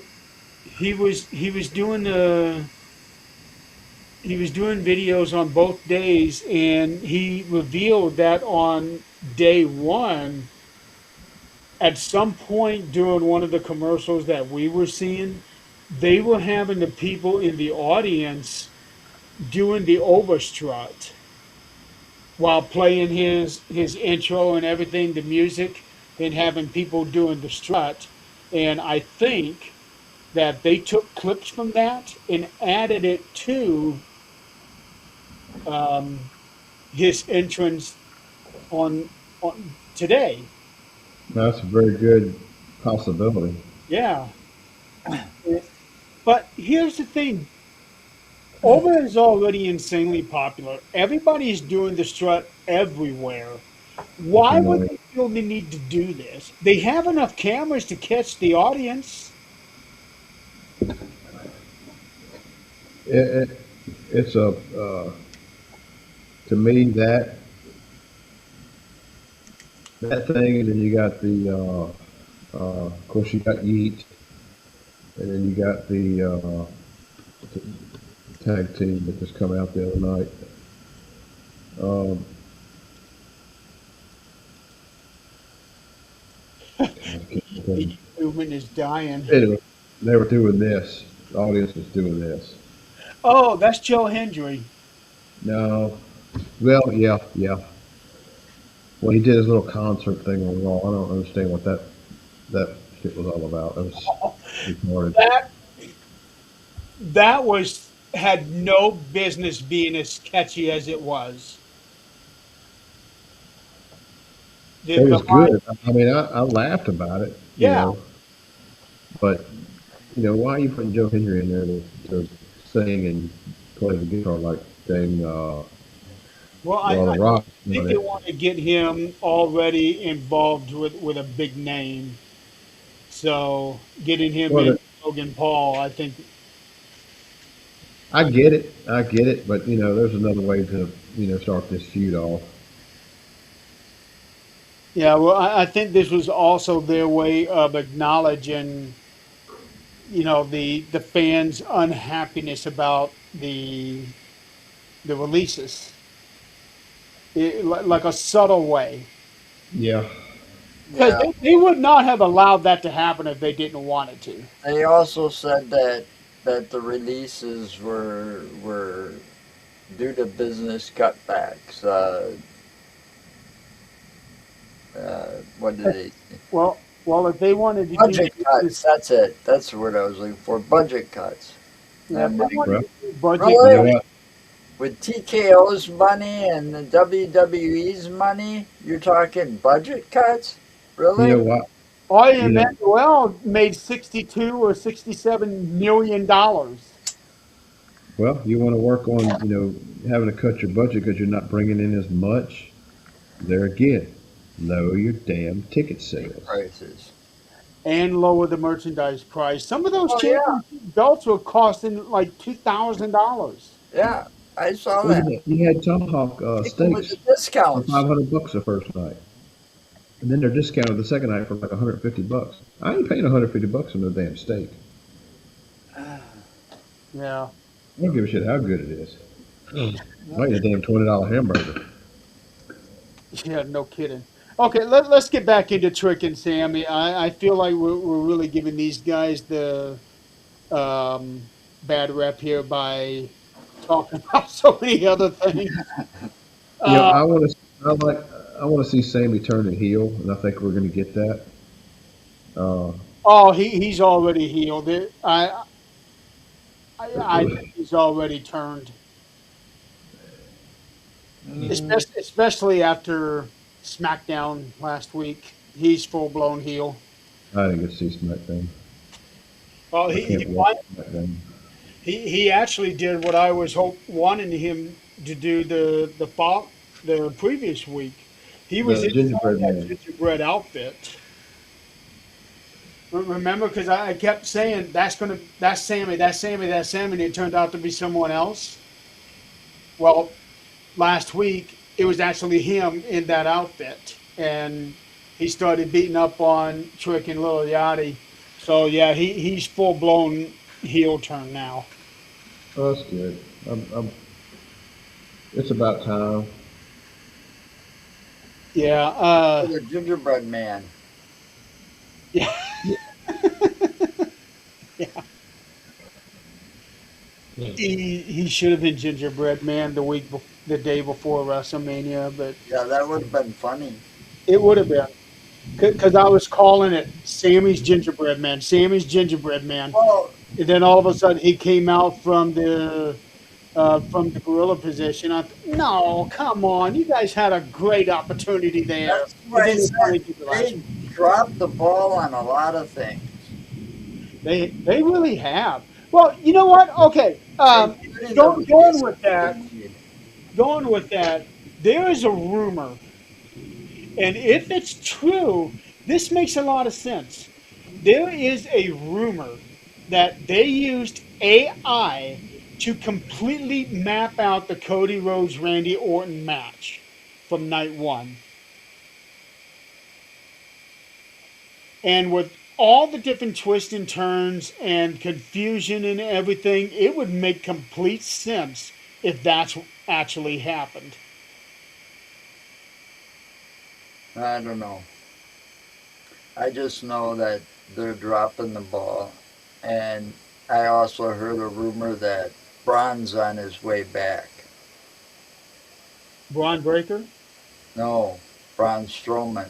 he was doing videos on both days, and he revealed that on day one, at some point during one of the commercials that we were seeing, they were having the people in the audience doing the overstrut while playing his intro and everything, the music, and having people doing the strut. And I think that they took clips from that and added it to um, his entrance on today. That's a very good possibility. Yeah, but here's the thing: Over is already insanely popular. Everybody's doing the strut everywhere. It's Why would annoying. they feel the need to do this? They have enough cameras to catch the audience. It, it, it's a to me that thing, and then you got the of course you got Yeet, and then you got the tag team that just come out the other night. Um, God, I can't The think. movement is dying. Anyway, they were doing this. The audience was doing this. Oh, that's Joe Hendry. No, well, yeah, yeah. Well, he did his little concert thing on Raw. I don't understand what that shit was all about. It was retarded. That that was had no business being as catchy as it was. It The was line, good. I mean, I laughed about it, yeah. but why are you putting Joe Henry in there to sing and play the guitar like dang, Well, well, I The Rock think on they it? want to get him already involved with a big name. So getting him Well, in Logan Paul, I think. I get it, but there's another way to start this feud off. Yeah, well, I think this was also their way of acknowledging, the fans' unhappiness about the releases, like a subtle way, Yeah, because Yeah. they would not have allowed that to happen if they didn't want it to. They also said that the releases were due to business cutbacks. What did they? Well, if they wanted to do Budget cuts. business, That's it. That's the word I was looking for. Budget cuts. And yeah, if I'm they like, wanted well, to do budget you really? know cuts, what? With TKO's money and the WWE's money, you're talking budget cuts? You know Really? what? Oya You know, Emanuel made 62 or 67 million dollars. well, you want to work on having to cut your budget because you're not bringing in as much. There again, lower your damn ticket sales. Prices. And lower the merchandise price. Some of those Oh yeah, championship belts were costing like $2,000. yeah. I saw Well, that. you had Tomahawk Even with steaks the for discounts. $500 the first night, and then they're discounted the second night for like $150. I ain't paying $150 for no damn steak. Yeah, I don't give a shit how good it is. I eat a damn $20 hamburger. yeah, no kidding. Okay, let's get back into Trick and Sammy. I feel like we're really giving these guys the bad rep here by talking about so many other things. You know, Uh, I want to see Sammy turn and heel, and I think we're going to get that. Uh, oh, he's already healed it. I think he's already turned, Mm, especially after SmackDown last week. He's full blown heel. I didn't get to see SmackDown. Well, I he he, can't watch fin- SmackDown. he actually did what I was wanting him to do the previous week. He was The inside Gingerbread that Man. gingerbread outfit. Remember, because I kept saying that's Sammy, that's Sammy, that's Sammy, and it turned out to be someone else. Well, last week it was actually him in that outfit, and he started beating up on Trick and Lil Yachty. So yeah, he's full blown heel turn now. Oh, that's good. It's about time. Yeah, The gingerbread man. yeah, Yeah. yeah. He should have been gingerbread man the day before WrestleMania, but Yeah, that would have been funny. it would have been because I was calling it Sammy's gingerbread man, Sammy's gingerbread man, Well, and then all of a sudden he came out from the gorilla position. No, come on, you guys had a great opportunity there, that's and what I then they said. finally did the last They one. dropped the ball on a lot of things, They really have. Well, you know what? Okay, including the going with releases they that, made. there is a rumor, and if it's true, this makes a lot of sense. There is a rumor that they used AI to completely map out the Cody Rhodes Randy Orton match from night one. And with all the different twists and turns and confusion and everything, it would make complete sense if that's actually happened. I don't know. I just know that they're dropping the ball, and I also heard a rumor that Braun's on his way back. Braun Breaker? No, Braun Strowman.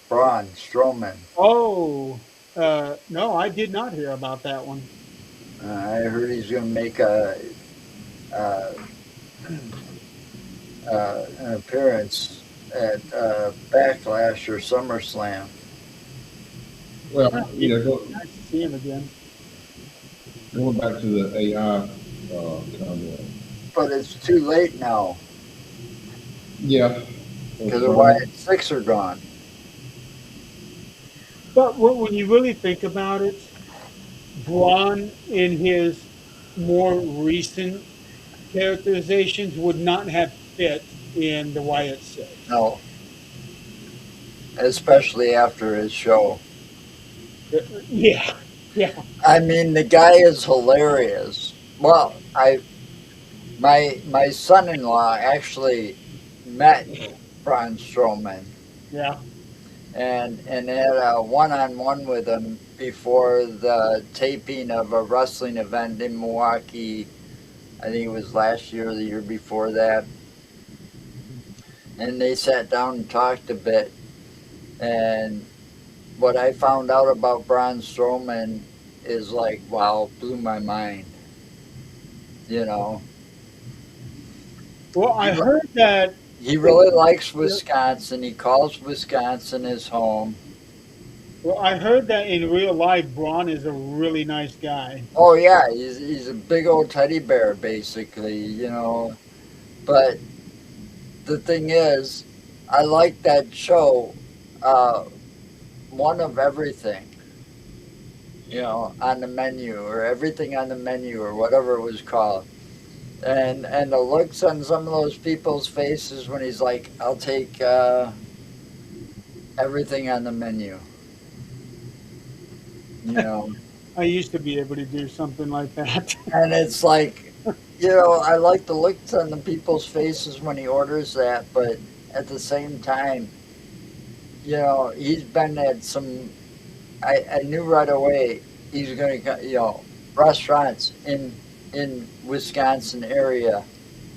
Braun Strowman. Oh, no, I did not hear about that one. I heard he's going to make uh, an appearance at Backlash or SummerSlam. Well, Yeah, it'd be nice to see him again. going back to the AI comment. But it's too late now Yeah, because that's the right. Wyatt Six are gone. But when you really think about it, Braun in his more recent characterizations would not have fit in the Wyatt Six. No, especially after his show. Yeah, yeah. I mean, the guy is hilarious. Well, I my son-in-law actually met Braun Strowman Yeah. and had a one-on-one with him before the taping of a wrestling event in Milwaukee. I think it was last year or the year before that. And they sat down and talked a bit. And what I found out about Braun Strowman is like, wow, blew my mind. You know, Well, he, I heard that. he really likes Wisconsin. He calls Wisconsin his home. Well, I heard that in real life, Braun is a really nice guy. Oh yeah, he's a big old teddy bear basically, you know. But the thing is, I like that show, uh, one of everything, you know, on the menu or everything on the menu or whatever it was called. And the looks on some of those people's faces when he's like, "I'll take everything on the menu," you know. I used to be able to do something like that. And it's like, you know, I like the looks on the people's faces when he orders that, but at the same time, you know, he's been at some. I knew right away he's going to, you know, restaurants in Wisconsin area.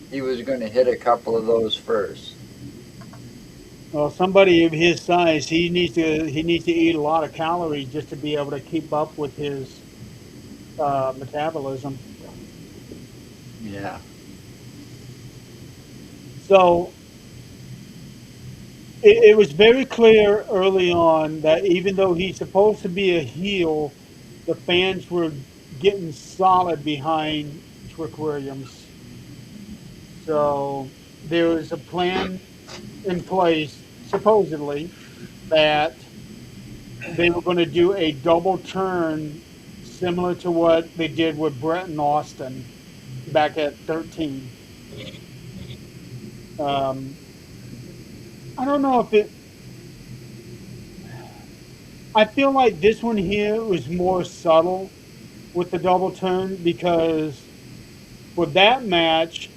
He was going to hit a couple of those first. Well, somebody of his size, he needs to eat a lot of calories just to be able to keep up with his metabolism. Yeah. So it was very clear early on that even though he's supposed to be a heel, the fans were getting solid behind Trick Williams. So there was a plan in place, supposedly, that they were going to do a double turn similar to what they did with Brett and Austin back at 13. Um, I don't know if it. I feel like this one here was more subtle with the double turn because for that match,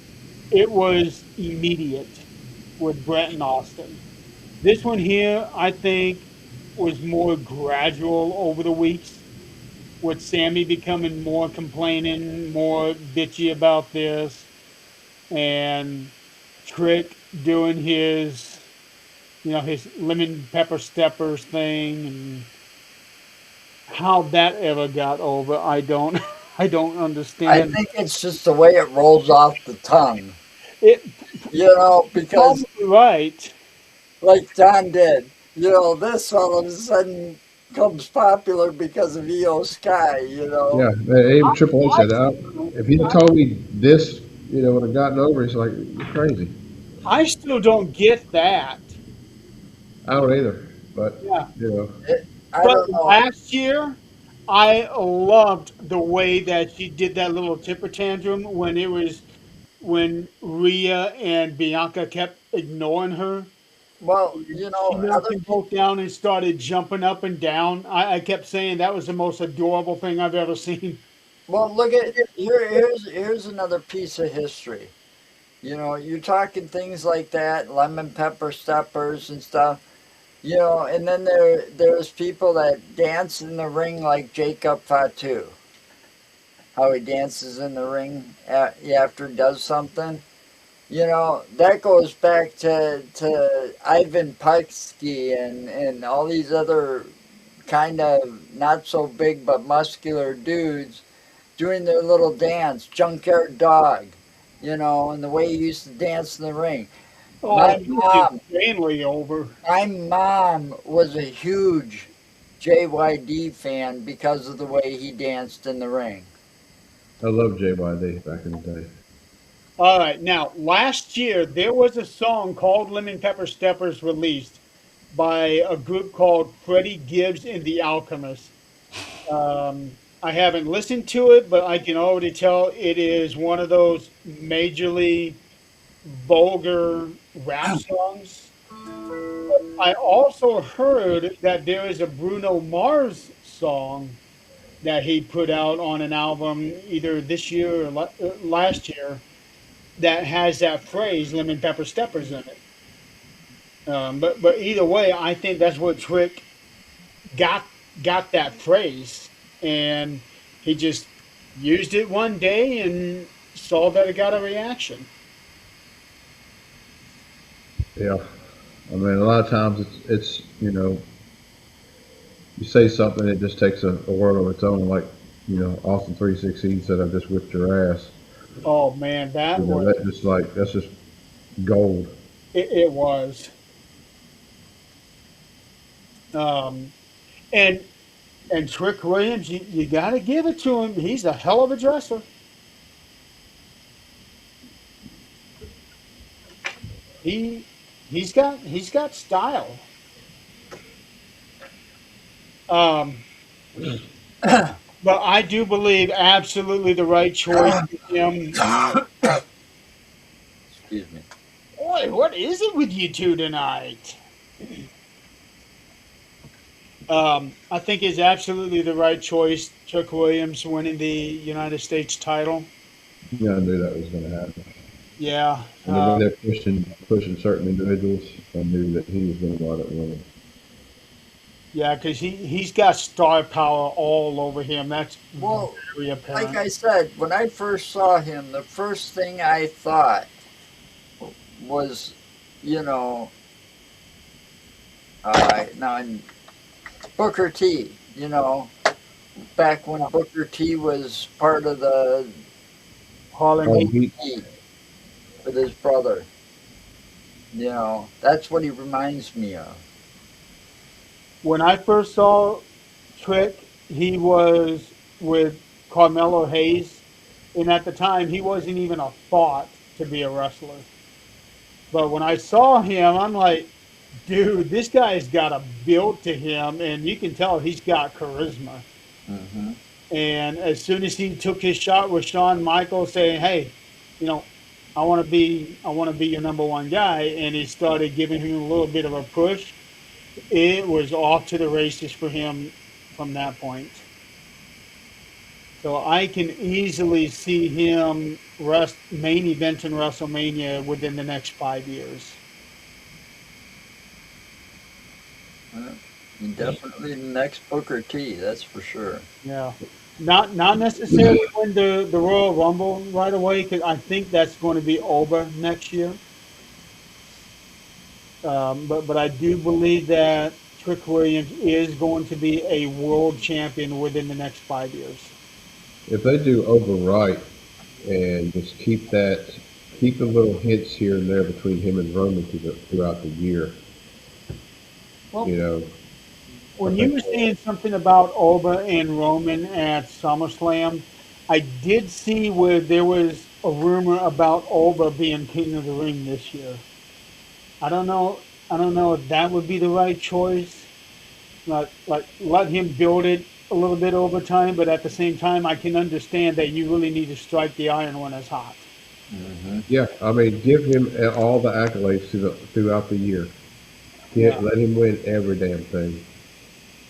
it was immediate with Brett and Austin. This one here, I think, was more gradual over the weeks, with Sammy becoming more complaining, more bitchy about this, and Trick doing his lemon pepper steppers thing, and how that ever got over, I don't, I don't I understand. think it's just the way it rolls off the tongue, It because probably right. like John did, this all of a sudden comes popular because of EO Sky, Yeah, even I, Triple H I, said, if you'd have told me this, would have gotten over, it's like, you're crazy. I still don't get that. I don't either. But, Yeah. you know, I But don't know. last year, I loved the way that she did that little temper tantrum when Rhea and Bianca kept ignoring her. Well, She knocked other them people. both down and started jumping up and down. I kept saying that was the most adorable thing I've ever seen. Well, look at here's another piece of history. You're talking things like that, lemon pepper steppers and stuff. And then there's people that dance in the ring like Jacob Fatu. How he dances in the ring after he does something. That goes back to Ivan Putski and all these other kind of not so big but muscular dudes doing their little dance, Junkyard Dog, and the way he used to dance in the ring. Oh, My he was mom, insanely over. my mom was a huge JYD fan because of the way he danced in the ring. I loved JYD back in the day. All right, now last year there was a song called "Lemon Pepper Steppers" released by a group called Freddie Gibbs and the Alchemists. I haven't listened to it, but I can already tell it is one of those majorly vulgar rap songs. I also heard that there is a Bruno Mars song that he put out on an album either this year or last year that has that phrase "lemon pepper steppers" in it. But either way, I think that's what Trick got got that phrase, and he just used it one day and saw that it got a reaction. Yeah. I mean, a lot of times it's you say something, it just takes a word of its own, like, Austin 316 said, I just whipped your ass. Oh man, That's just gold. it was. Um, and and Trick Williams, you got to give it to him. He's a hell of a dresser. He's got style. Um, but I do believe absolutely the right choice with him. Excuse me. Boy, what is it with you two tonight? I think is absolutely the right choice. Chuck Williams winning the United States title. I knew that was going to happen. Yeah, And the way they're pushing certain individuals, I knew that he was going to wind up winning. yeah, because he's got star power all over him. That's Well, very like apparent. I said, when I first saw him, the first thing I thought was, you know, now in Booker T. Back when Booker T was part of the Harlem Oh, Heat. he, Heat with his brother. That's what he reminds me of. When I first saw Trick, he was with Carmelo Hayes, and at the time he wasn't even a thought to be a wrestler. But when I saw him, I'm like, Dude, this guy's got a build to him, and you can tell he's got charisma. Hmm. And as soon as he took his shot with Shawn Michaels, saying, "Hey, you know, I want to be your number one guy," and he started giving him a little bit of a push, it was off to the races for him from that point. So I can easily see him main event in WrestleMania within the next 5 years. Definitely the next Booker T, that's for sure. Yeah. Not necessarily win the Royal Rumble right away, because I think that's going to be over next year. But I do believe that Trick Williams is going to be a world champion within the next 5 years. If they do overright and just keep the little hints here and there between him and Roman throughout the year, Well, you know, I when you think were saying something about Oba and Roman at SummerSlam, I did see where there was a rumor about Oba being King of the Ring this year. I don't know. I don't know if that would be the right choice. Like let him build it a little bit over time, but at the same time, I can understand that you really need to strike the iron when it's hot. Hmm. yeah, I mean, give him all the accolades throughout the year. Yeah. Let him win every damn thing,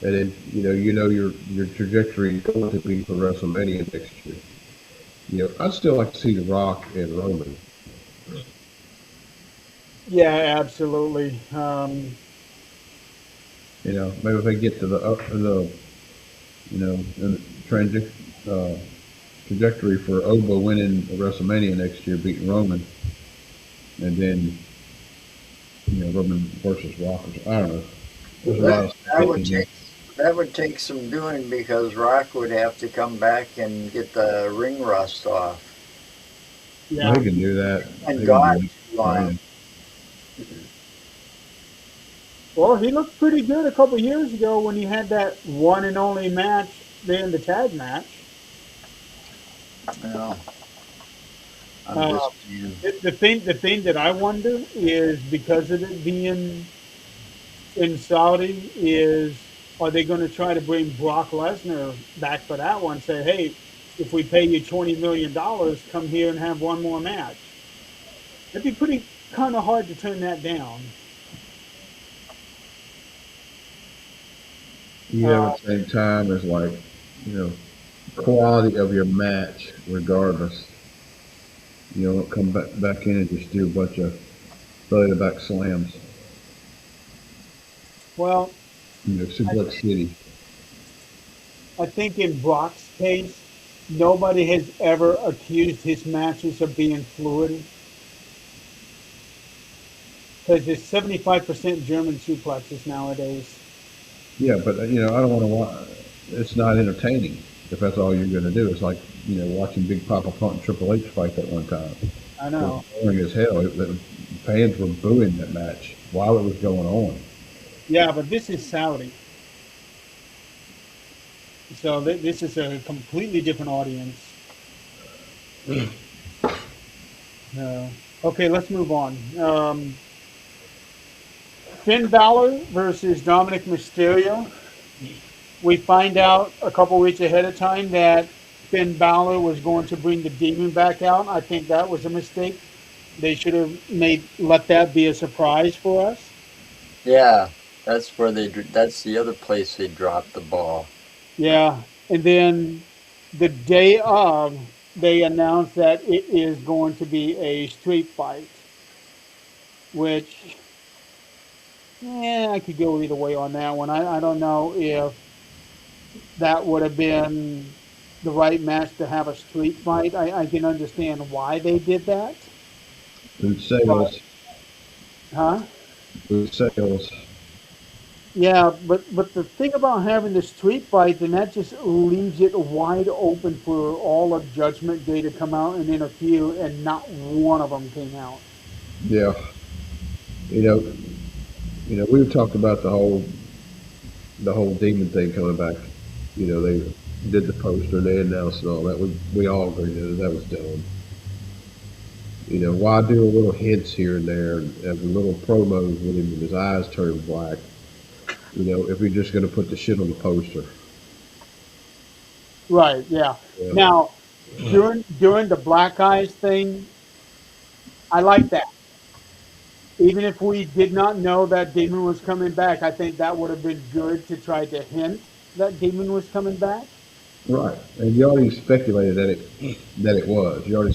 and then your trajectory is going to be for WrestleMania next year. I'd still like to see The Rock and Roman. Yeah, absolutely. Maybe if they get to the in the uh, trajectory for Oba winning WrestleMania next year, beating Roman, and then Roman versus Rock. I don't know. There's a lot That, of that would speculation. take that would take some doing because Rock would have to come back and get the ring rust off. Well, Yeah. he can do that. And He can gone do it. too long. Training. Well, he looked pretty good a couple years ago when he had that one and only match there in the tag match. You know, I'm Uh, just saying. the thing that I wonder is because of it being in Saudi, is are they going to try to bring Brock Lesnar back for that one? Say, hey, if we pay you $20 million, come here and have one more match. It'd be pretty kind of hard to turn that down. Yeah, but Uh, at the same time, it's like you know quality of your match, regardless. Don't come back in and just do a bunch of belly to back slams. well, I Suplex City. I think in Brock's case, nobody has ever accused his matches of being fluid because it's 75% German suplexes nowadays. Yeah, but I don't want to watch. It's not entertaining if that's all you're going to do. It's like watching Big Papa Pump and Triple H fight that one time. I It was know. boring as hell. The fans were booing that match while it was going on. Yeah, but this is Saudi. So this is a completely different audience. Okay, let's move on. Finn Balor versus Dominic Mysterio. We find out a couple weeks ahead of time that Finn Balor was going to bring the demon back out. I think that was a mistake. They should have made let that be a surprise for us. Yeah, that's the other place they dropped the ball. Yeah, and then the day of, they announced that it is going to be a street fight, which I could go either way on that one. I don't know if that would have been the right match to have a street fight. I can understand why they did that, Food but sales, huh? food sales. Yeah, but the thing about having the street fight, then that just leaves it wide open for all of Judgment Day to come out and interfere, and not one of them came out. Yeah, you know, we've talked about the whole demon thing coming back. They did the poster, they announced it all that. We all agreed that was dumb. Why do a little hints here and there and a little promos with him with his eyes turned black? If we're just going to put the shit on the poster. Right, yeah. Yeah. Now, during the Black Eyes thing, I like that. Even if we did not know that Demon was coming back, I think that would have been good to try to hint that Demon was coming back. Right. And you already speculated that it was. You already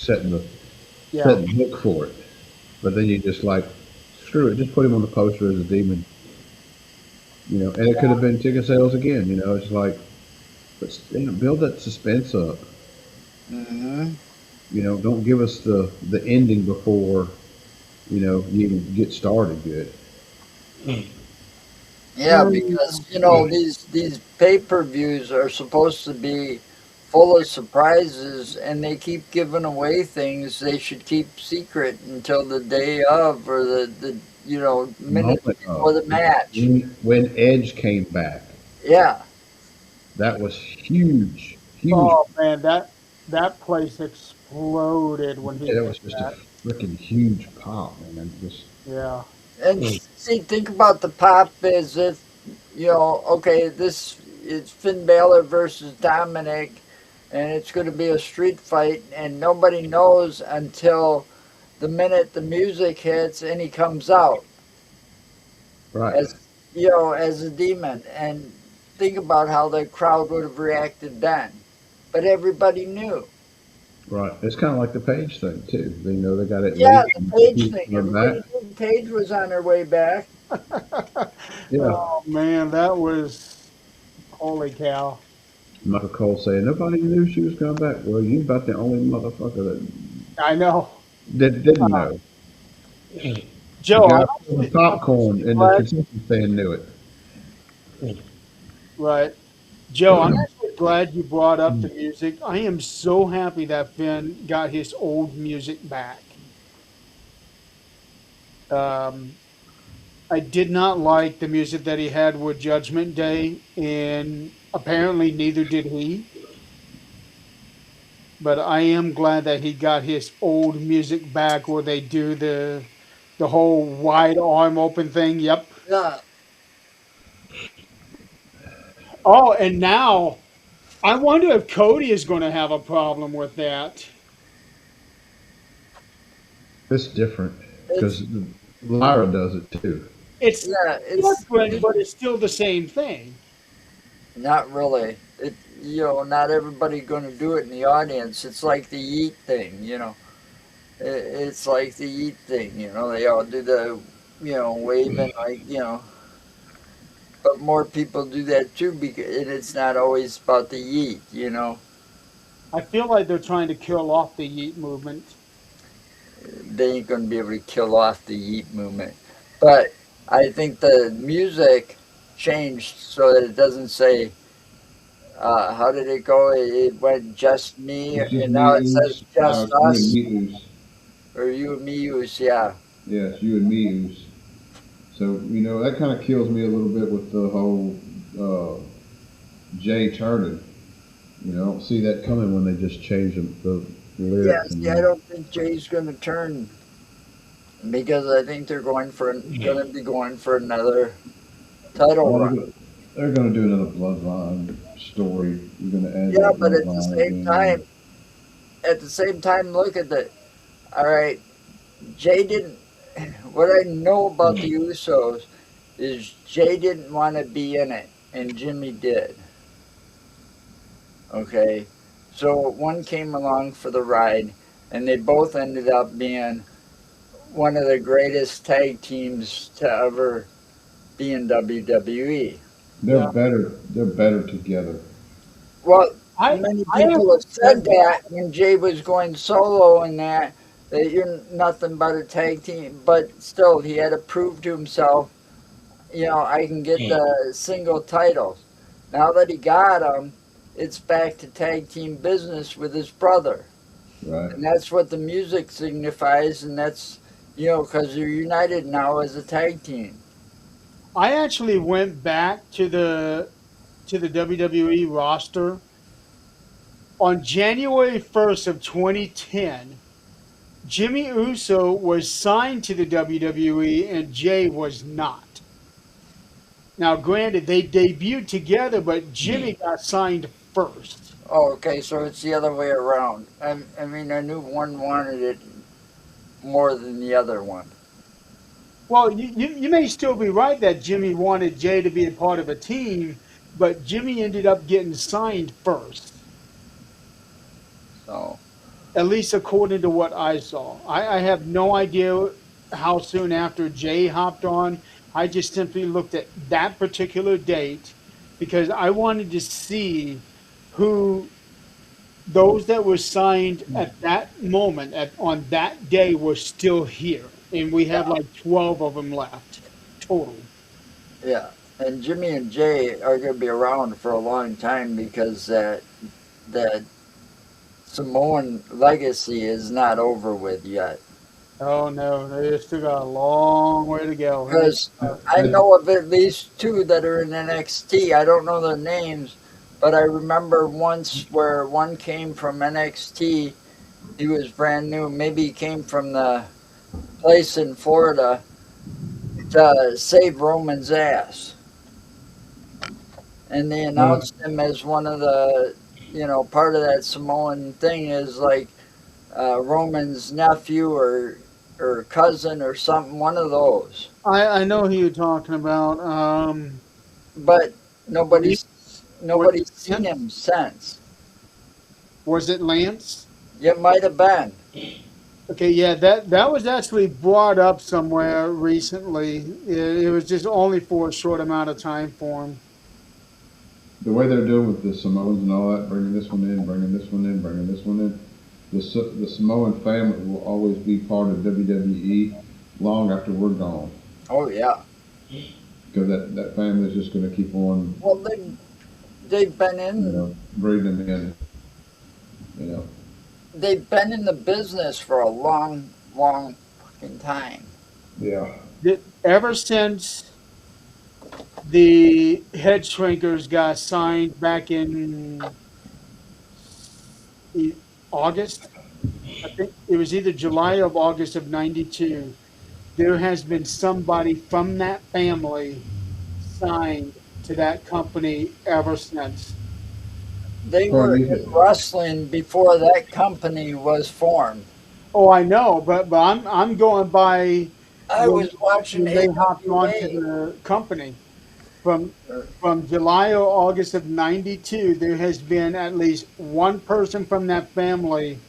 Yeah, setting the hook for it. But then you just like screw it, just put him on the poster as a demon. And it could have been ticket sales again. It's like, but build that suspense up. Hmm. Don't give us the ending before you even get started good. Yeah, because these pay-per-views are supposed to be full of surprises, and they keep giving away things they should keep secret until the day of, or the minutes Moment before of the match. when Edge came back, Yeah, that was huge, huge. oh man, that place exploded when he Yeah, that did was just a that. freaking huge pop, man. Just Yeah. and see, think about the pop as if okay, this it's Finn Balor versus Dominic, and it's going to be a street fight, and nobody knows until the minute the music hits and he comes out right, as as a demon. And think about how the crowd would have reacted then. But everybody knew. right. It's kind of like the Page thing too. They got it Yeah, leaked. the And Page people thing. coming Everybody back. knew Paige was on her way back. Yeah, Oh man, that was holy cow. Michael Cole saying nobody knew she was coming back. Well, you about the only motherfucker I know. that didn't know. The Joe, guy I'm selling actually, I'm popcorn actually and the glad. concession stand knew it. Right. Joe, I'm actually glad you brought up the music. I am so happy that Finn got his old music back. Um, I did not like the music that he had with Judgment Day, and apparently neither did he. But I am glad that he got his old music back where they do the whole wide arm open thing. Yep. Yeah, Oh, and now I wonder if Cody is going to have a problem with that. It's different it's because Lyra does it too. It's yeah, different, but it's still the same thing. not really. Not everybody going to do it in the audience. It's like the yeet thing. It's like the yeet thing. They all do the waving like. But more people do that too, because and it's not always about the yeet. I feel like they're trying to kill off the Yeet movement. They ain't going to be able to kill off the yeet movement. But I think the music changed so that it doesn't say, how did it go? It went just me, It's just and me now it says ooze. Now just it's you and us, me ooze. or you and me use, yeah. Yeah, it's you and me ooze. So that kind of kills me a little bit with the whole uh, Jay turning. I don't see that coming when they just change the Yeah, lyrics see, I and don't think Jay's going to turn because I think they're going to be going for another title well, run. they're going to do another bloodline story. You're going to add Yeah, that but at the bloodline same again. time, look at the. All right, Jay didn't. What I know about the Usos is Jay didn't want to be in it, and Jimmy did. Okay, so one came along for the ride, and they both ended up being one of the greatest tag teams to ever be in WWE. They're Yeah, better. They're better together. Well, I many I people have actually said said that. that when Jay was going solo and that you're nothing but a tag team, but still he had to prove to himself, I can get the single titles. Now that he got them, it's back to tag team business with his brother. Right. And that's what the music signifies, and that's, because you're united now as a tag team. I actually went back to the WWE roster on January 1st of 2010. Jimmy Uso was signed to the WWE and Jay was not. Now, granted, they debuted together, but Jimmy got signed first. Oh, okay, so it's the other way around. I mean, I knew one wanted it more than the other one. Well, you may still be right that Jimmy wanted Jay to be a part of a team, but Jimmy ended up getting signed first, So, at least according to what I saw. I have no idea how soon after Jay hopped on. I just simply looked at that particular date because I wanted to see who those that were signed at that moment on that day were still here, and we have yeah, like 12 of them left total. yeah. And Jimmy and Jay are going to be around for a long time because that Samoan legacy is not over with yet. Oh no, they still got a long way to go. And Because I know of at least two that are in NXT. I don't know their names, but I remember once where one came from NXT. He was brand new. Maybe he came from the place in Florida to save Roman's ass. And they Uh, announced him as one of the, part of that Samoan thing is like Roman's nephew or cousin or something, one of those. I know who you're talking about. But Lance, was it nobody's seen Lance? him since. Was it Lance? It might have been. Okay, yeah, that was actually brought up somewhere recently. It was just only for a short amount of time for him. the way they're doing with the Samoans and all that, bringing this one in, bringing this one in, bringing this one in, the Samoan family will always be part of WWE long after we're gone. Oh yeah. Because that family is just going to keep on, Well, they've been in breeding them in. You know, they've been in the business for a long, long fucking time. yeah. Ever since the head shrinkers got signed back in August, I think it was either July or August of '92. There has been somebody from that family signed to that company ever since. They were Pardon in me. wrestling before that company was formed. Oh, I know, but I'm going by I when was watching they hopped onto AWA. the company from Uh, July or August of '92. There has been at least one person from that family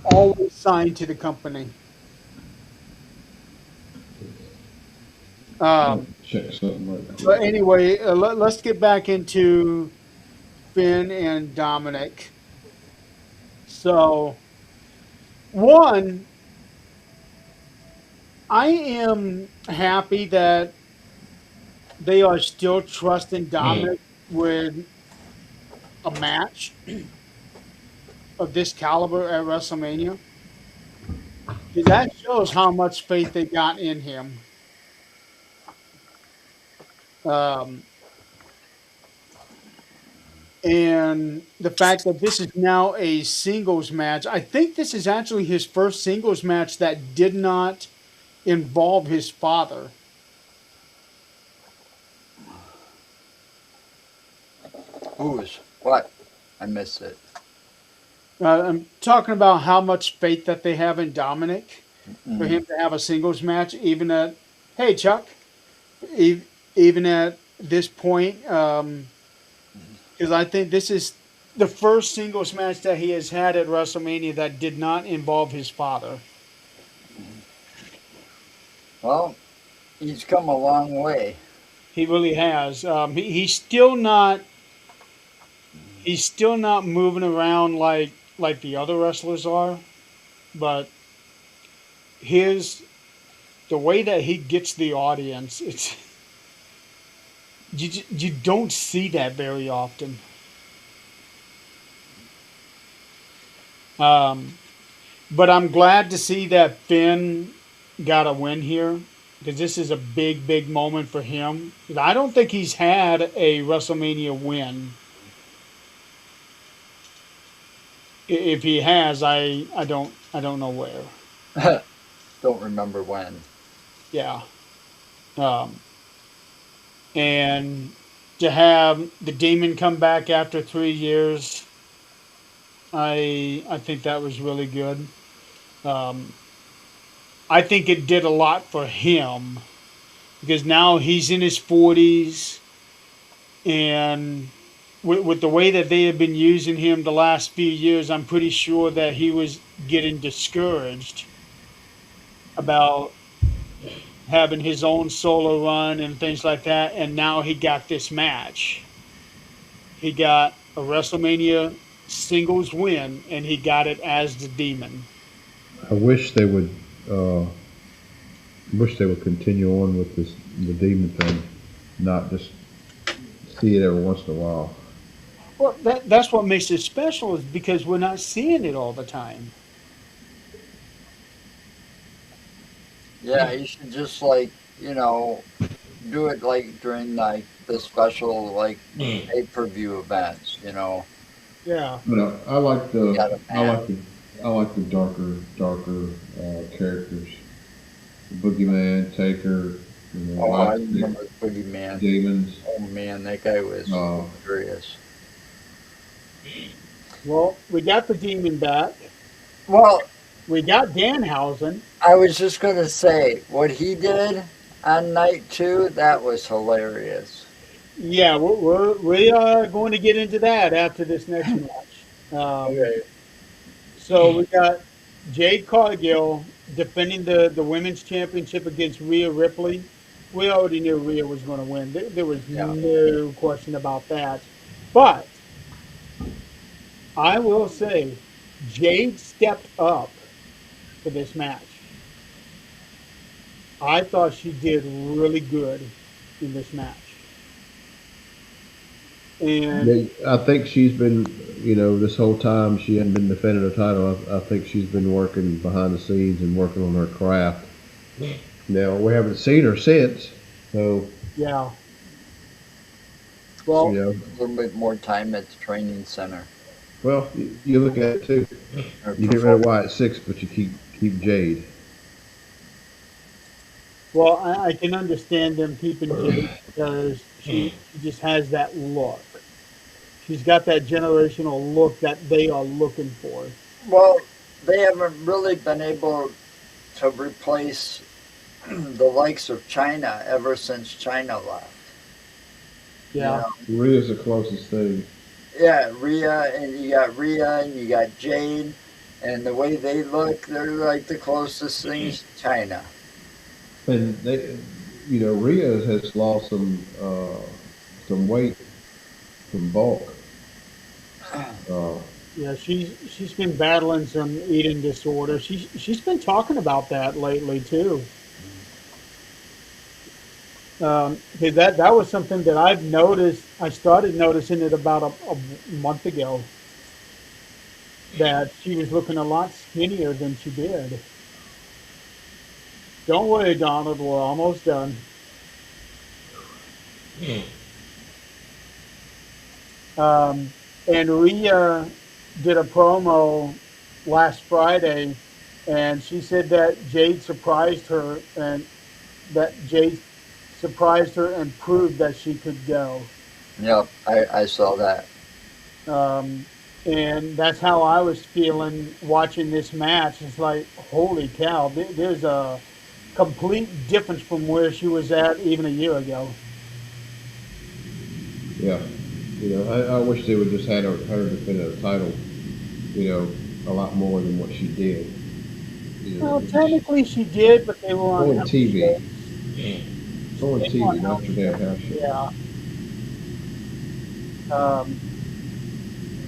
always signed to the company. I'll Um, check something right but quick. anyway, let's get back into Finn and Dominic. So, one, I am happy that they are still trusting Dominic with a match of this caliber at WrestleMania. Because that shows how much faith they got in him. Um, and the fact that this is now a singles match, I think this is actually his first singles match that did not involve his father. who's what? I missed it. I'm talking about how much faith that they have in Dominic for Mm. him to have a singles match, even at, hey, Chuck, e- even at this point, because I think this is the first singles match that he has had at WrestleMania that did not involve his father. Well, he's come a long way. He really has. He's still not moving around like the other wrestlers are, but his the way that he gets the audience, it's you don't see that very often. Um, but I'm glad to see that Finn got a win here because this is a big moment for him. I don't think he's had a WrestleMania win If he has, I don't know where. Don't remember when. Yeah. Um, and to have the demon come back after 3 years, I think that was really good. Um, I think it did a lot for him because now he's in his 40s, and with the way that they have been using him the last few years, I'm pretty sure that he was getting discouraged about having his own solo run and things like that. And now he got this match. He got a WrestleMania singles win, and he got it as the Demon. I wish they would. Wish they would continue on with this the demon thing, not just see it every once in a while. Well, that's what makes it special is because we're not seeing it all the time. Yeah, you should just like, you know, do it like during like the special like pay-per-view events, you know. Yeah. But I like You the got a I match. like the I like the darker characters. Boogeyman, Taker, Oh, I White Stick, remember the Boogeyman. Demons. Oh man, that guy was Uh, hilarious. Well, we got the Demon back. Well, We got Danhausen. I was just gonna say what he did on night two. That was hilarious. Yeah, we are going to get into that after this next match. Okay. So we got Jade Cargill defending the women's championship against Rhea Ripley. We already knew Rhea was going to win. There was Yeah. no question about that. But I will say, Jade stepped up for this match. I thought she did really good in this match. And I think she's been, this whole time she hadn't been defending her title. I think she's been working behind the scenes and working on her craft. Now we haven't seen her since, so yeah, She well, you know. a little bit more time at the training center. Well, you look at it too. Or You get rid of perform. Wyatt Six, but you keep Jade. well, I can understand them keeping Jade because she just has that look. She's got that generational look that they are looking for. Well, they haven't really been able to replace the likes of China ever since China left. You Yeah, know, Rhea's the closest thing, yeah, Rhea and you got Jade, and the way they look, they're like the closest things to China. and Rhea has lost some weight, some bulk. Uh, yeah, she's been battling some eating disorder. She's been talking about that lately too. 'Cause that was something that I've noticed. I started noticing it about a month ago that she was looking a lot skinnier than she did. Don't worry, Donald, we're almost done. Um, and Rhea did a promo last Friday, and she said that Jade surprised her, and that Jade surprised her and proved that she could go. Yep, I saw that. Um, and that's how I was feeling watching this match. It's like, holy cow, there's a complete difference from where she was at even a year ago. yeah, I wish they would just had her defend a title, a lot more than what she did. Well, Just technically she did, but they were on go on house TV, shows. go on They were on TV, not house your damn shows. house show. Yeah. Um,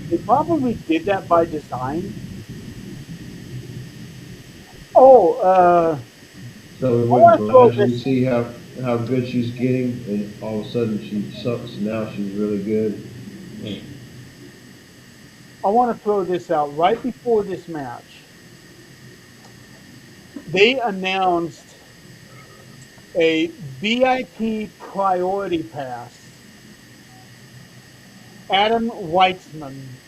they probably did that by design. Oh, So we I wouldn't want to throw gradually this. see how good she's getting, and all of a sudden she sucks, and now she's really good. I want to throw this out right before this match. They announced a VIP priority pass. Adam Weitzman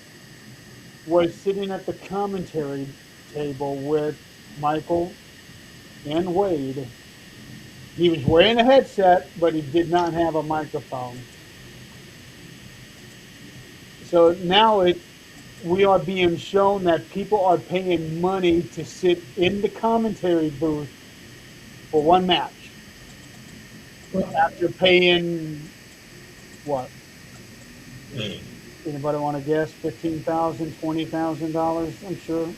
was sitting at the commentary table with Michael and Wade. He was wearing a headset, but he did not have a microphone. So now we are being shown that people are paying money to sit in the commentary booth for one match Well, after paying what? Anybody want to guess? $15,000, $20,000? I'm sure.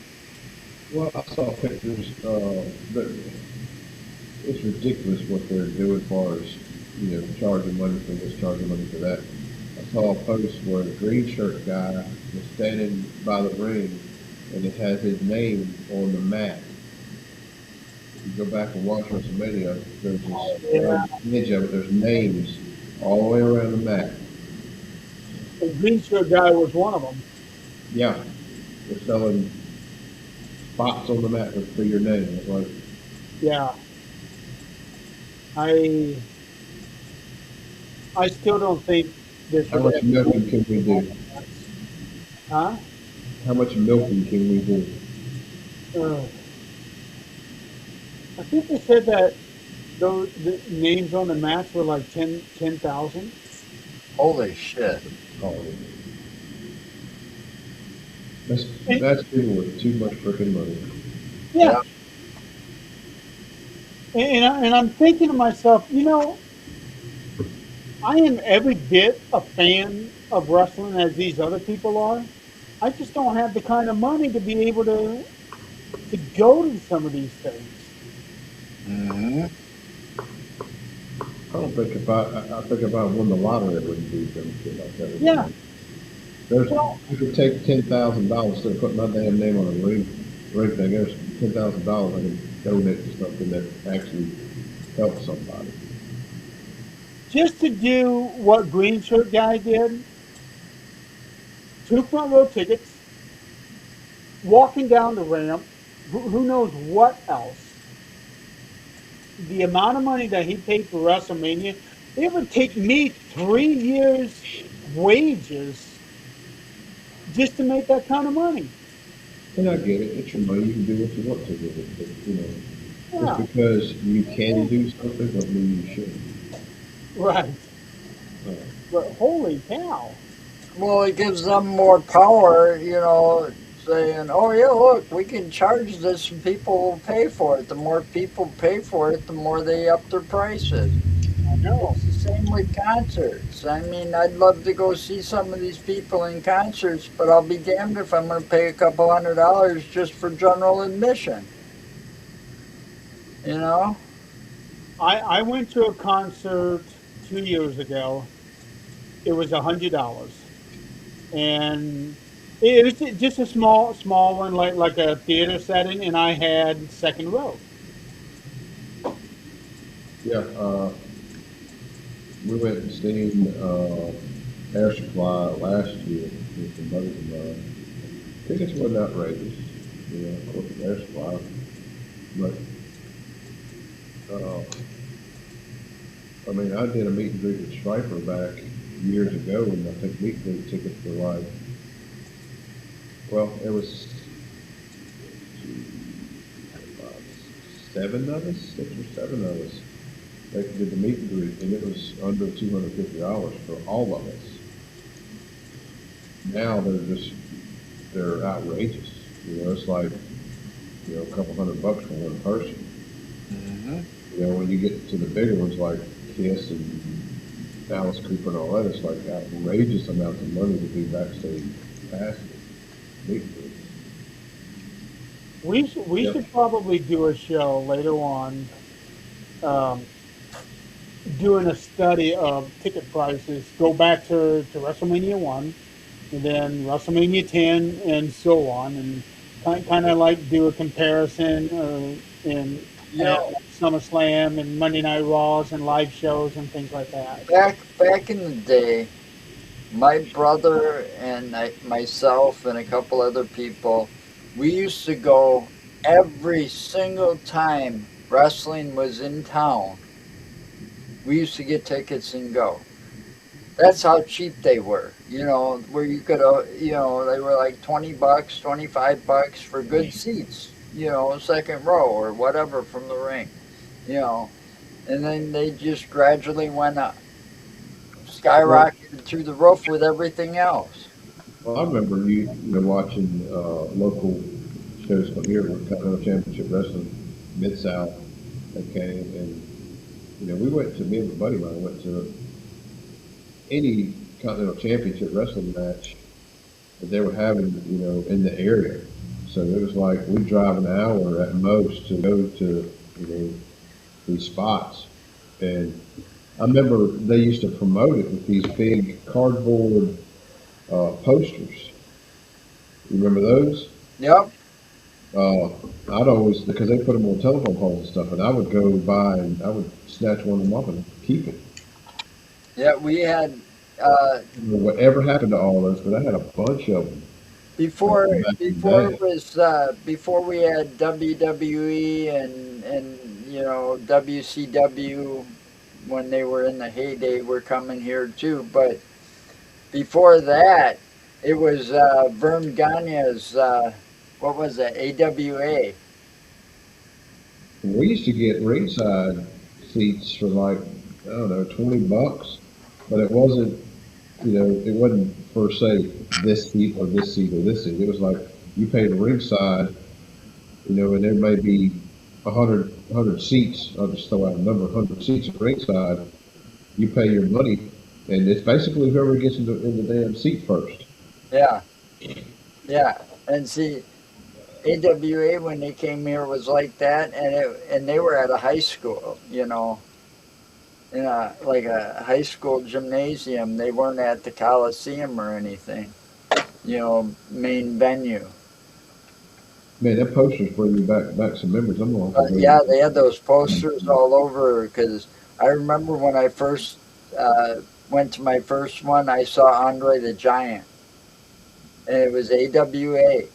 well, I saw pictures. But it's ridiculous what they're doing as far as charging money for this, charging money for that. I saw a post where the green shirt guy was standing by the ring, and it has his name on the mat. If you go back and watch WrestleMania, there's this Yeah, image of it. There's names all the way around the mat. the green shirt guy was one of them. Yeah, they're selling spots on the mat for your name. It's like, Yeah, I I still don't think there how should much ever be. milking can we do? Huh? How much milking can we do? Uh, I think they said that the names on the match were like 10,000. Holy shit. Oh, that's And, that's people with too much freaking money. yeah, Yeah. and I'm thinking to myself, I am every bit a fan of wrestling as these other people are. I just don't have the kind of money to be able to go to some of these things. Hmm. I don't think I think if I won the lottery, I wouldn't do some shit like that Yeah. anymore. There's Well, you could take $10,000 instead of putting my damn name on a ring thing. There's $10,000 I can donate to something that actually helps somebody. just to do what Green Shirt Guy did, two front row tickets, walking down the ramp, who knows what else. The amount of money that he paid for WrestleMania, it would take me 3 years' wages just to make that kind of money. And I get it. It's your money. You can do what you want to with it. But just Yeah, because you can do something doesn't mean you should. right. Uh, But holy cow. Well, it gives them more power, saying, oh, yeah, look, we can charge this and people will pay for it. The more people pay for it, the more they up their prices. I know. It's the same with concerts. I mean, I'd love to go see some of these people in concerts, but I'll be damned if I'm going to pay a couple $100 just for general admission, you know? I went to a concert 2 years ago. It was $100, and it was just a small one, like a theater setting, and I had second row. yeah. We went and seen Air Supply last year with some buddies of mine. Tickets wasn't outrageous. Of course, it's Air Supply. But, uh, I mean, I did a meet and greet with Striper back years ago, and I think meet and greet tickets were like, well, it was uh, seven of us, 6 or 7 of us. They did the meet and greet, and it was under $250 for all of us. Now they're outrageous. It's like a couple $100 for one person. Hmm. When you get to the bigger ones like Kiss and Alice Cooper and all that, it's like outrageous amounts of money to do backstage passes. Meet and greets. We Yep. should probably do a show later on, um, doing a study of ticket prices. Go back to WrestleMania 1, and then WrestleMania 10, and so on, and kind of like do a comparison in You at know, SummerSlam and Monday Night Raws and live shows and things like that. back in the day, my brother and myself and a couple other people, we used to go every single time wrestling was in town. We used to get tickets and go. That's how cheap they were. You know, where you could, they were like $20, $25 for good seats. You know, second row or whatever from the ring. You know, and then they just gradually went up, Well, skyrocketed through the roof with everything else. well, I remember watching local shows from here with Continental Championship Wrestling, Mid South. Okay, and we went to me and my buddy of mine went to any Continental Championship Wrestling match that they were having, in the area. So it was like we drive an hour at most to go to, these spots. And I remember they used to promote it with these big cardboard posters. You remember those? Yep. Uh, I'd always, because they put them on telephone poles and stuff, and I would go by and I would snatch one of them up and keep it. Yeah, we had uh, I don't know whatever happened to all those, but I had a bunch of them before back in the before it day. was before we had WWE and WCW when they were in the heyday were coming here too. But before that, it was Vern Gagne's what was it, AWA. We used to get ringside seats for like, I don't know, $20, but it wasn't for say this seat or this seat or this seat. It was like you paid ringside, and there may be a hundred seats. I'll just throw out a number, 100 seats at ringside. You pay your money, and it's basically whoever gets in the damn seat first. Yeah, yeah, and see. AWA when they came here was like that, and they were at a high school, in a high school gymnasium. They weren't at the Coliseum or anything, main venue. Man, that poster's bringing back some memories. I'm gonna have But to yeah, go. they had those posters all over because I remember when I first went to my first one, I saw Andre the Giant, and it was AWA.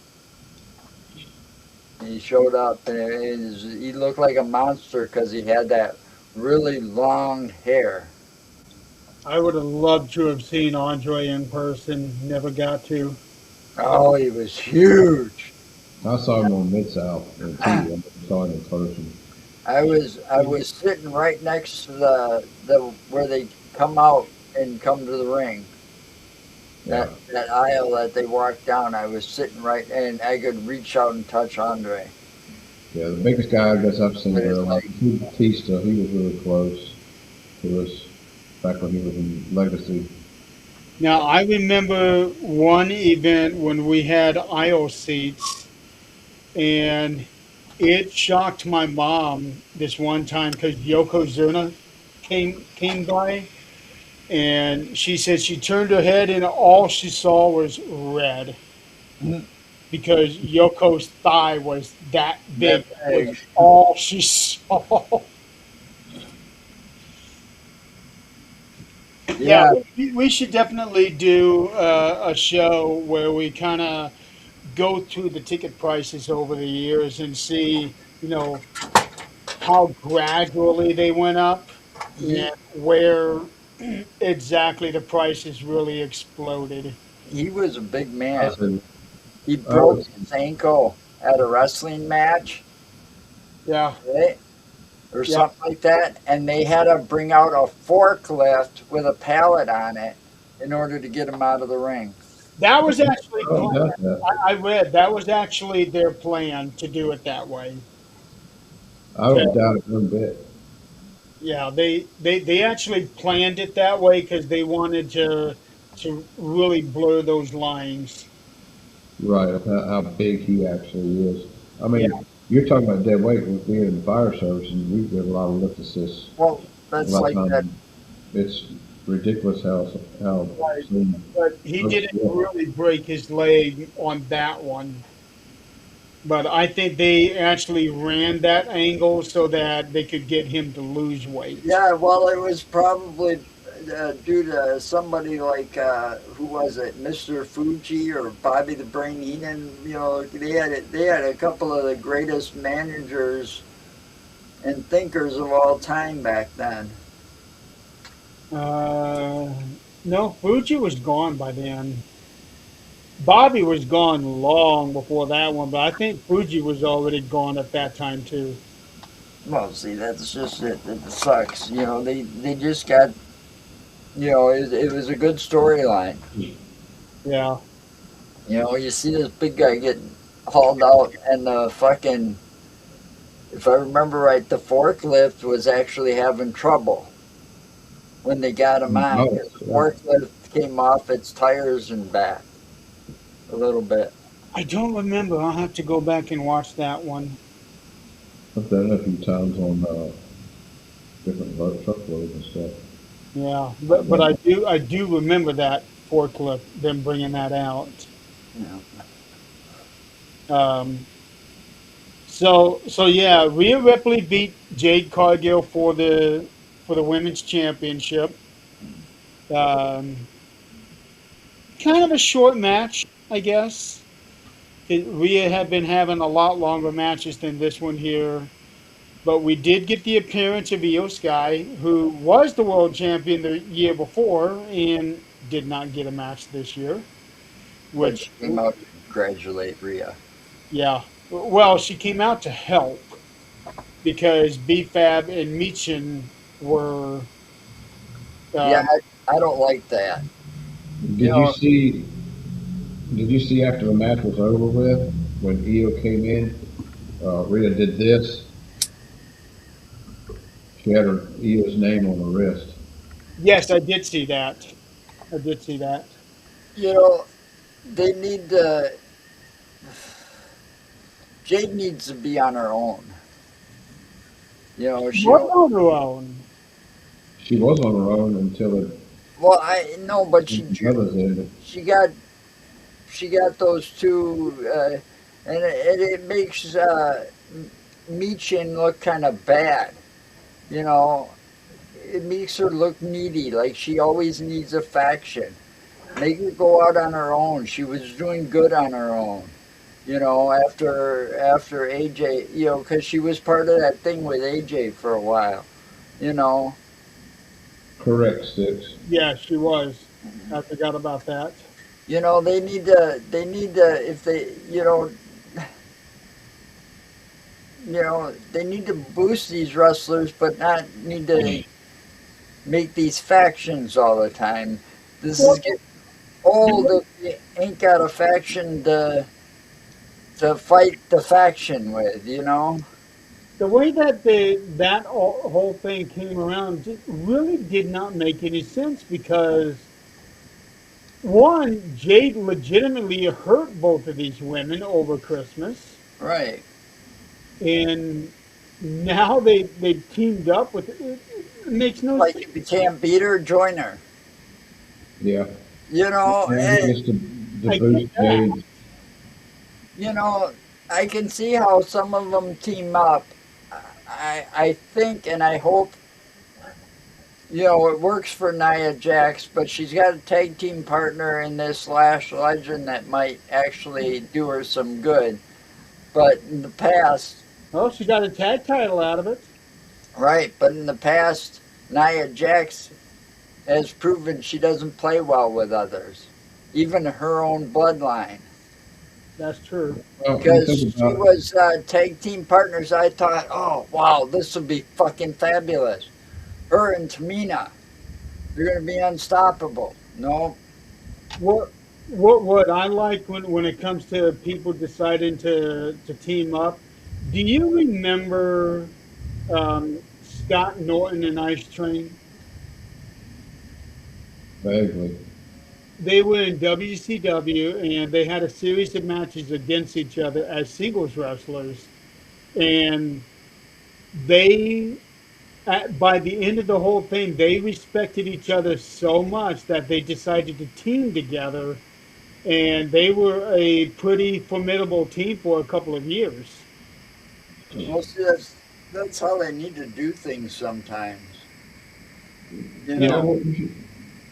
He showed up, and he looked like a monster because he had that really long hair. I would have loved to have seen Andre in person. Never got to. Oh, he was huge. I saw him on Mid South on TV. I never saw him in person. I was sitting right next to the where they come out and come to the ring. Yeah, That aisle that they walk down, I was sitting right, and I could reach out and touch Andre. yeah. The biggest guy I guess I've seen But in a it's real life, like, Batista. He was really close to us back when he was in Legacy. Now, I remember one event when we had aisle seats, and it shocked my mom this one time because Yokozuna came by, and she said she turned her head and all she saw was red because Yoko's thigh was that that big. Was big. all she saw. Yeah, Yeah, we should definitely do a show where we kind of go through the ticket prices over the years and see, how gradually they went up and he where exactly the prices really exploded. he was a big I man. said, He I broke was, his ankle at a wrestling match, Yeah, right? Or yeah. something like that, and they had to bring out a forklift with a pallet on it in order to get him out of the ring. That was actually I don't planned. doubt that. I read that was actually their plan to do it that way. I don't doubt it one bit. Yeah, they actually planned it that way because they wanted to really blur those lines. Right, of how big he actually is. I Yeah, mean, you're talking about dead weight with being in the fire service, and we did a lot of lift assists. Well, A that's lot of like that. times, it's ridiculous how right. soon But he folks didn't will. really break his leg on that one. But I think they actually ran that angle so that they could get him to lose weight. Yeah, well, it was probably due to somebody like who was it, Mr. Fuji or Bobby the Brain Heenan. They had a couple of the greatest managers and thinkers of all time back then. Uh, No, Fuji was gone by then. Bobby was gone long before that one, but I think Fuji was already gone at that time too. Well, see, that's just it. It sucks. They just got. It was a good storyline. Yeah. You see this big guy get hauled out, and the fucking, if I remember right, the forklift was actually having trouble when they got him on Oh, because the yeah. forklift came off its tires and back a little bit. I don't remember. I'll have to go back and watch that one. I've done it a few times on different truckloads and stuff. Yeah, but Yeah. I do remember that forklift, them bringing that out. You know, Um, so yeah, Rhea Ripley beat Jade Cargill for the women's championship. Um, Kind of a short match, I guess. Rhea had been having a lot longer matches than this one here. But we did get the appearance of Io Sky, who was the world champion the year before and did not get a match this year. but Which, she came out to congratulate Rhea. yeah, well, she came out to help because BFAB and Michin were, Yeah, um, I don't like that. You Did you know, see? Did you see after the match was over with when Io came in? Rhea did this. She had her Io's name on her wrist. yes, I did see that. I did see that. you know, they need to. Jade needs to be on her own. She She was don't. on her own. She was on her own until Well, I know, but the others ended. she got she got those two, and it makes Michin look kind of bad. You know, it makes her look needy, like she always needs a faction. Make her go out on her own. She was doing good on her own. After AJ, because she was part of that thing with AJ for a while. You know, Correct, Sticks. Yeah, she was. I forgot about that. they need to if they they need to boost these wrestlers, but not need to make these factions all the time. This is Well, getting the old way, if you ain't got a faction to fight the faction with. the way that whole thing came around just really did not make any sense because one, Jade legitimately hurt both of these women over Christmas, Right. and now they teamed up with it makes no Like sense. if you can't beat her, join her. Yeah. You know, Yeah, and just to I get boost that. Jade. you know, I can see how some of them team up. I think and I hope it works for Nia Jax, but she's got a tag team partner in this Lash Legend that might actually do her some good. But in the past, Well, she got a tag title out of it. right? But in the past, Nia Jax has proven she doesn't play well with others, even her own bloodline. That's true. Well, you Because think she about was tag team partners, I thought, oh wow, this would be fucking fabulous. Her and Tamina, they're gonna be unstoppable. No, What what I like when it comes to people deciding to team up? Do you remember Scott Norton and Ice Train? vaguely. They were in WCW and they had a series of matches against each other as singles wrestlers, and they by the end of the whole thing they respected each other so much that they decided to team together, and they were a pretty formidable team for a couple of years. well, see, that's how they need to do things sometimes. You You know know, what?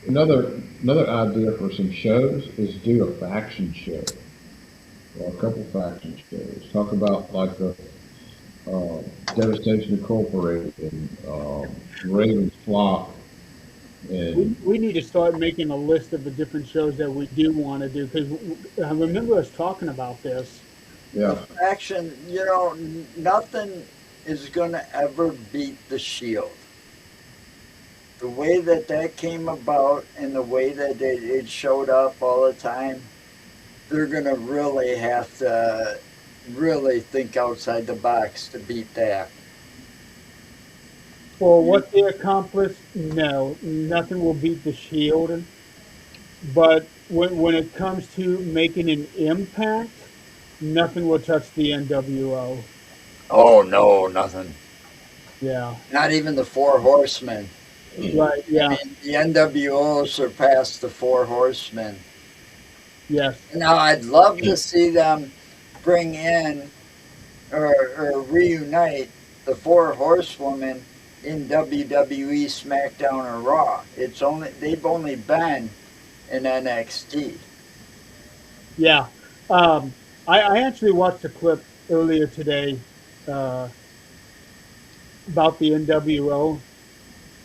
Another idea for some shows is do a faction show or a couple faction shows. Talk about like the Devastation Incorporated and Ravens Flock And We need to start making a list of the different shows that we do want to do because I remember us talking about this. The yeah, faction, nothing is going to ever beat the Shield. The way that that came about and the way that it showed up all the time, they're going to really have to really think outside the box to beat that. For You, what they accomplished, no, nothing will beat the Shield. But when it comes to making an impact, nothing will touch the NWO. oh, no, nothing. Yeah, Not even the Four Horsemen. right. I Yeah, mean, the NWO surpassed the Four Horsemen. yes. Now, I'd love to see them bring in or reunite the Four Horsewomen in WWE, SmackDown, or Raw. They've only been in NXT. Yeah. I actually watched a clip earlier today uh, about the NWO.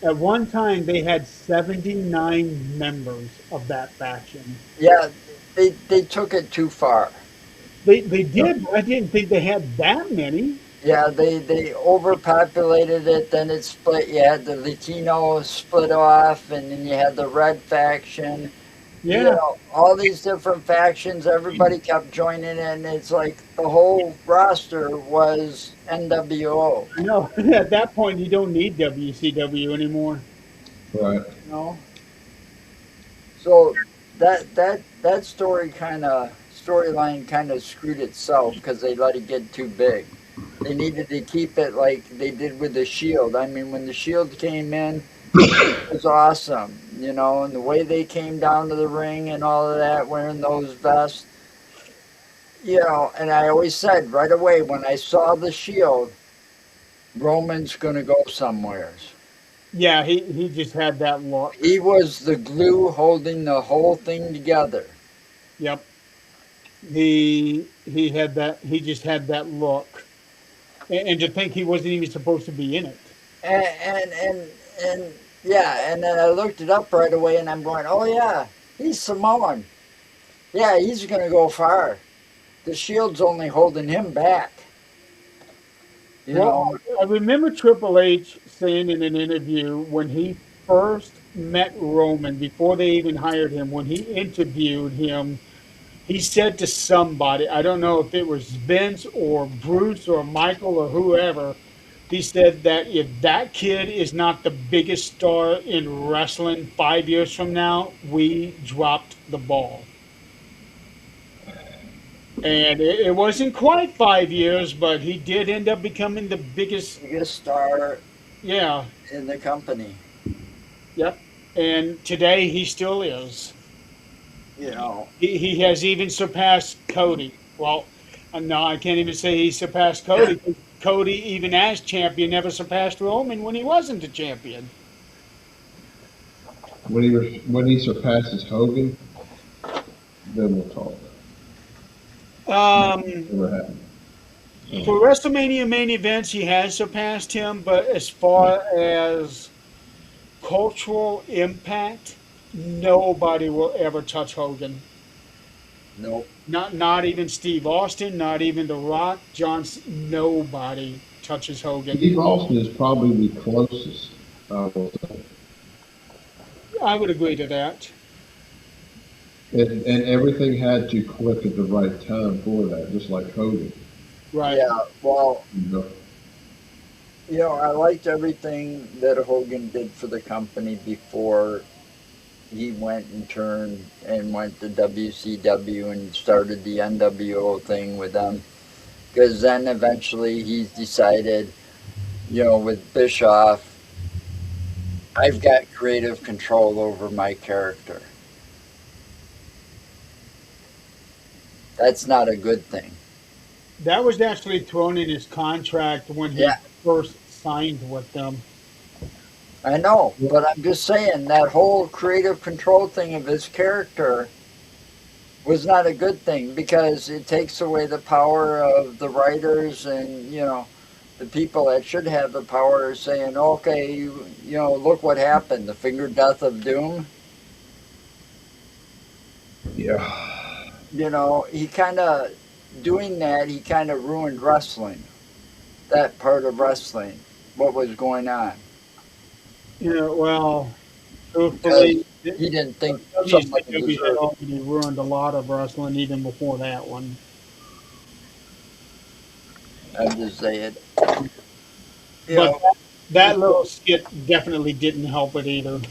At one time, they had 79 members of that faction. Yeah, they took it too far. They yeah. did, but I didn't think they had that many. Yeah, they overpopulated it. Then it split. You had the Latino split off, and then you had the Red faction. Yeah, All these different factions. Everybody kept joining in. And it's like the whole roster was NWO. I know. At that point, you don't need WCW anymore. Right. No. So that storyline kind of screwed itself because they let it get too big. They needed to keep it like they did with the Shield. I mean, when the Shield came in, it was awesome, and the way they came down to the ring and all of that, wearing those vests, And I always said right away when I saw the Shield, Roman's gonna go somewheres. Yeah, he just had that look. He was the glue holding the whole thing together. Yep. He had that. He just had that look, and to think he wasn't even supposed to be in it. And yeah, and then I looked it up right away, and I'm going, oh yeah, he's Samoan. Yeah, he's gonna go far. The Shield's only holding him back. You Well, know, I remember Triple H saying in an interview when he first met Roman before they even hired him, when he interviewed him, he said to somebody, I don't know if it was Vince or Bruce or Michael or whoever, he said that if that kid is not the biggest star in wrestling 5 years from now, we dropped the ball. And it wasn't quite 5 years, but he did end up becoming the biggest. biggest star Yeah, in the company. yep. And today he still is. You know, He has even surpassed Cody. Well, no, I can't even say he surpassed Cody. Cody, even as champion, never surpassed Roman when he wasn't a champion. When he surpasses Hogan, then we'll talk. Um, Never happened. for WrestleMania main events, he has surpassed him, but as far as cultural impact, nobody will ever touch Hogan. nope. Not even Steve Austin, not even The Rock, nobody touches Hogan. Steve Austin is probably the closest. I will say. I would agree to that. And everything had to click at the right time for that, just like Hogan. Right. Yeah, well, You know? I liked everything that Hogan did for the company before he went and turned and went to WCW and started the NWO thing with them. Because then eventually he decided, with Bischoff, I've got creative control over my character. That's not a good thing. That was actually thrown in his contract when he Yeah, first signed with them. I know, but I'm just saying that whole creative control thing of his character was not a good thing because it takes away the power of the writers and the people that should have the power are saying, okay, you know, look what happened, the finger death of doom. Yeah. You know, he kind of, doing that, he kind of ruined wrestling, that part of wrestling, what was going on. Yeah, well, Because truthfully, he didn't think somebody WCW had deserved. already ruined a lot of wrestling even before that one. I'm just saying, you But know, that little skit definitely didn't help it either.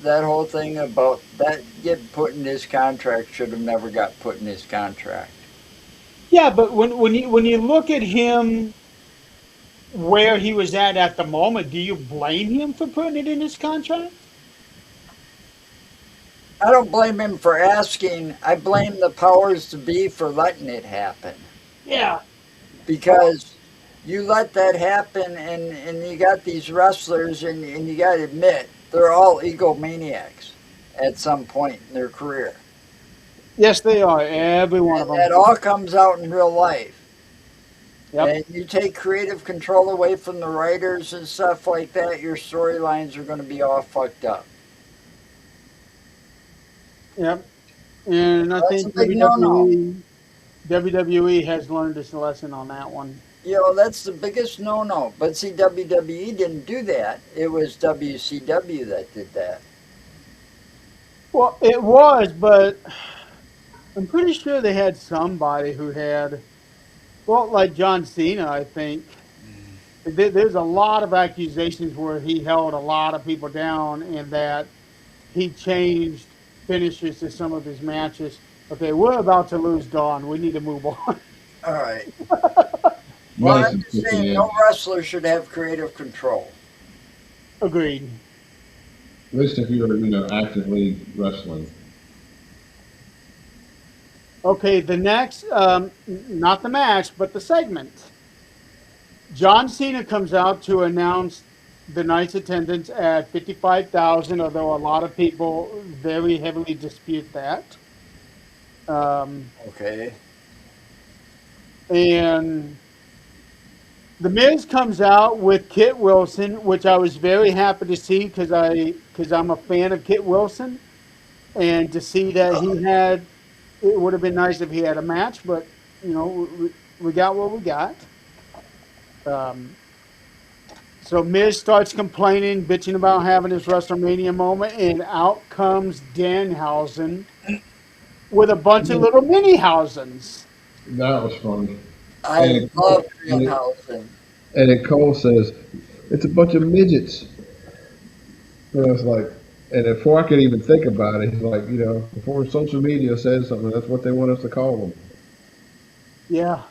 that whole thing about that get put in his contract should have never got put in his contract. Yeah, but when you look at him where he was at the moment, do you blame him for putting it in his contract? I don't blame him for asking. I blame the powers to be for letting it happen. Yeah. Because you let that happen, and you got these wrestlers, and you got to admit, they're all egomaniacs at some point in their career. Yes, they are. Every one of And them. that all comes out in real life. Yep. And you take creative control away from the writers and stuff like that, your storylines are going to be all fucked up. Yep. And I That's a think big no no. WWE has learned its lesson on that one. You know, that's the biggest no no. But see, WWE didn't do that. It was WCW that did that. Well, it was, but I'm pretty sure they had somebody who had, well, like John Cena, I think. There's a lot of accusations where he held a lot of people down and that he changed finishes to some of his matches. Okay, we're about to lose Dawn. We need to move on. All right. Well, I'm Medicine just kicking saying no in. wrestler should have creative control. Agreed. At least if you're, actively wrestling. Okay, the next, not the match, but the segment. John Cena comes out to announce the night's attendance at 55,000, although a lot of people very heavily dispute that. Um, Okay. and The Miz comes out with Kit Wilson, which I was very happy to see because I'm a fan of Kit Wilson, and to see that he had, it would have been nice if he had a match, but we got what we got. Um, so Miz starts complaining, bitching about having his WrestleMania moment, and out comes Danhausen with a bunch of little mini Housens. That was funny. I And love and it, Danhausen. and then Cole says, "It's a bunch of midgets." And it's like, and before I could even think about it, he's like, before social media says something, that's what they want us to call them. Yeah.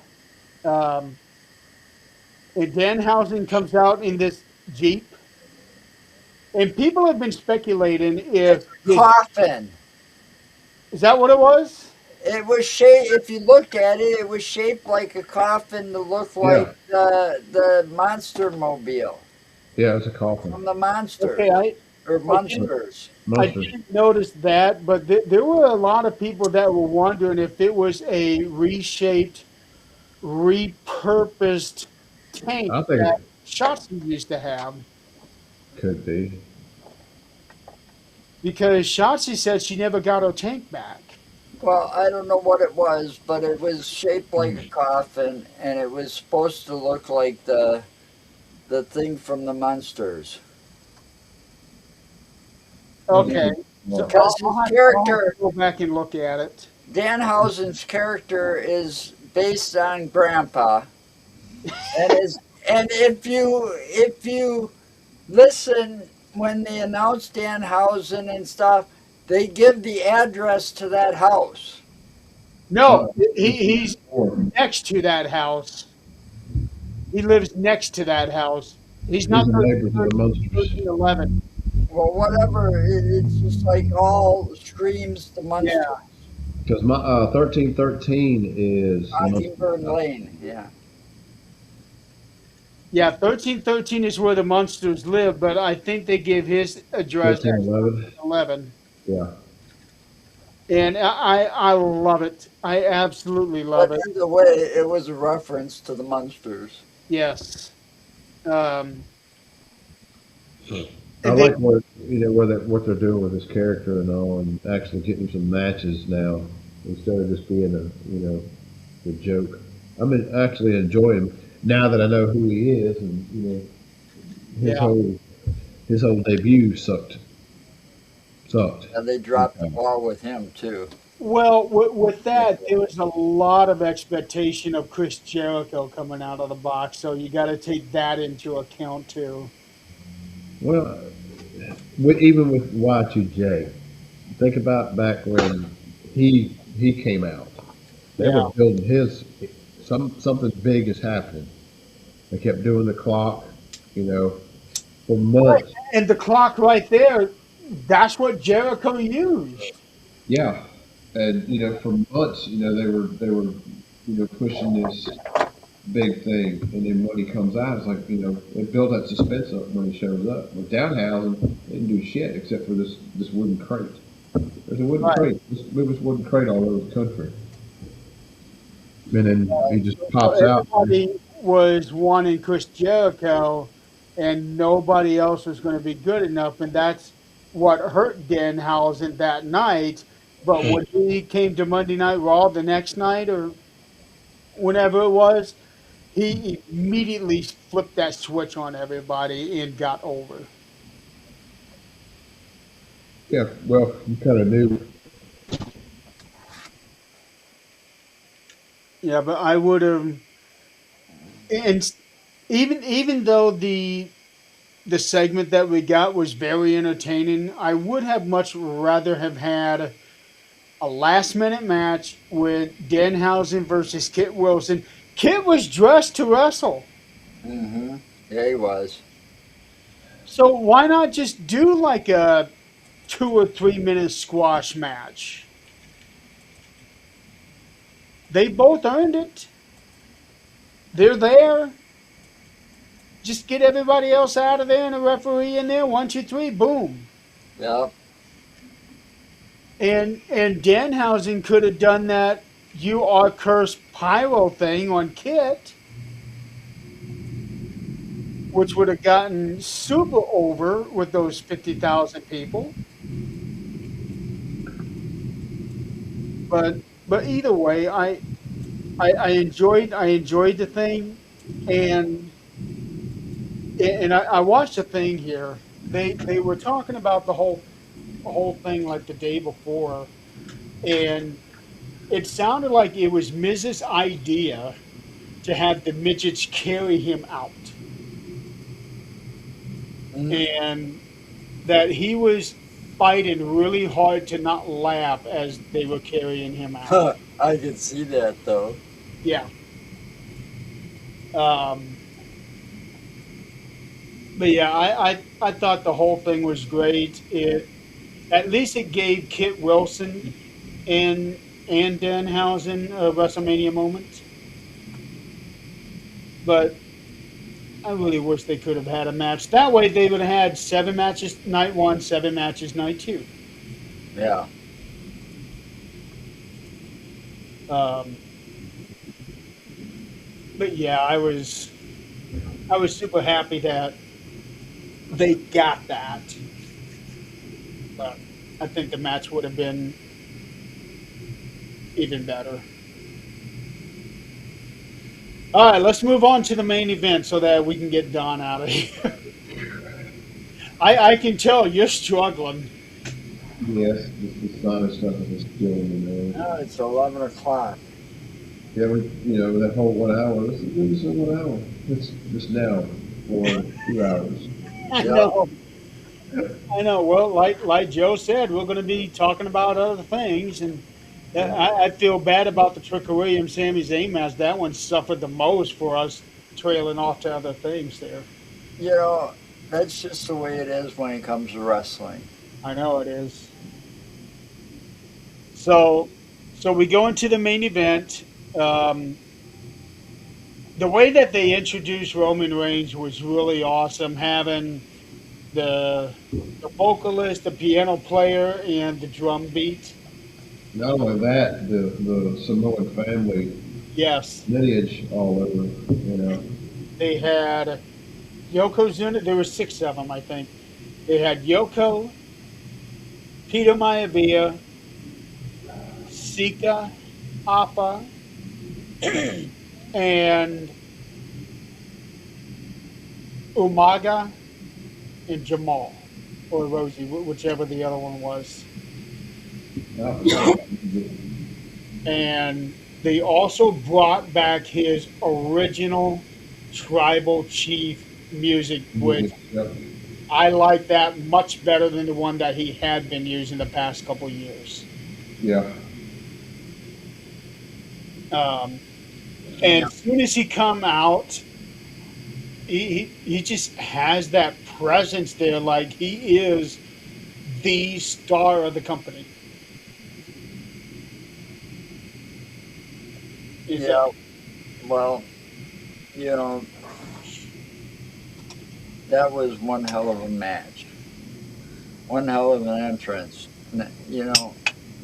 Um, and Danhausen comes out in this Jeep. And people have been speculating It's if a his, coffin. is that what it was? It was shaped. If you look at it, it was shaped like a coffin to look like Yeah, the monster mobile yeah, it's a coffin. from the monsters Okay, I or I didn't monsters. I Monsters. didn't notice that, but there were a lot of people that were wondering if it was a reshaped, repurposed tank I think that it Shotzi used to have. could be. Because Shotzi said she never got her tank back. Well, I don't know what it was, but it was shaped like a coffin, and it was supposed to look like the thing from the monsters. Okay, so Well, Because his I'll have to character, go back and look at it. Danhausen's character, is based on Grandpa, and is and if you listen when they announce Danhausen and stuff, they give the address to that house. No, it's he's four. next to that house. He lives next to that house. He's He's not a neighbor to the 1313, he's monsters. 1311. Well, whatever, it's just like all screams the Yeah. monster. Because my 1313 is the monsters' Mockingbird house. Lane, yeah. Yeah, 1313 is where the monsters live, but I think they give his address as 1311. 1311. Yeah. And I love it. I absolutely But love it. either way, it was a reference to the monsters. Yes. Um, I and like then what they're doing with his character and all, and actually getting some matches now instead of just being the joke. Actually enjoy him now that I know who he is, and his yeah. whole his whole debut sucked. And they dropped the ball with him too. Well, with Yeah. that, there was a lot of expectation of Chris Jericho coming out of the box, so you got to take that into account too. Well, even with Y2J, think about back when he came out. They Yeah. were building his something big is happening. They kept doing the clock, you know, for Right. months. And the clock right there, that's what Jericho used. Yeah, and for months, pushing this big thing, and then when he comes out, it's like they build that suspense up when he shows up. With Downhouse, they didn't do shit except for this wooden crate. There's a wooden Right. crate. Just move this wooden crate all over the country, and then he just So pops out. everybody was wanting Chris Jericho, and nobody else was going to be good enough, and that's what hurt Danhausen that night. But when he came to Monday Night Raw the next night, or whenever it was, he immediately flipped that switch on everybody and got over. Yeah, well, you kind of knew. Yeah, but I would have, and even though the segment that we got was very entertaining, I would have much rather have had a last minute match with Danhausen versus Kit Wilson. Kit was dressed to wrestle, Hmm. Yeah, he was. so why not just do like a 2 or 3 minute squash match? They both earned it. They're there. Just get everybody else out of there and a referee in there. 1, 2, 3, boom. Yep. And Danhausen could have done that "You Are Cursed" pyro thing on Kit, which would have gotten super over with those 50,000 people. But either way, I enjoyed the thing, and I watched the thing here. They were talking about the whole thing like the day before, and it sounded like it was Miz's idea to have the midgets carry him out, Mm. and that he was fighting really hard to not laugh as they were carrying him out. I could see that though. Yeah. Um, but yeah, I thought the whole thing was great. It At least it gave Kit Wilson and Danhausen a WrestleMania moment. But I really wish they could have had a match. That way they would have had 7 matches night one, 7 matches night two. Yeah. Um, but yeah, I was super happy that they got that. But I think the match would have been even better. All right, let's move on to the main event so that we can get Don out of here. I can tell you're struggling. Yes, the sinus stuff is just killing me, man. Now it's 11 o'clock. Yeah, that whole 1 hour. This is 1 hour. It's just now for 2 hours. I Yeah. know. I know. Well, like Joe said, we're going to be talking about other things, and I feel bad about the Trick William Sami Zayn match. That one suffered the most for us trailing off to other things there. You know, that's just the way it is when it comes to wrestling. I know it is. So, we go into the main event. Um, the way that they introduced Roman Reigns was really awesome. Having the vocalist, the piano player, and the drum beat. Not only that, the Samoan family Yes. lineage all over. They had Yokozuna. There were six of them, I think. They had Yoko, Peter Maivia, Sika, Appa, and Umaga and Jamal or Rosie, whichever the other one was. I forgot about music. And they also brought back his original tribal chief music, which Music, yep. I like that much better than the one that he had been using the past couple years. Yeah. Um, and Yeah, as soon as he come out, he just has that presence there, like he is the star of the company. Is that yeah. Well, you know, that was one hell of a match, one hell of an entrance. You know,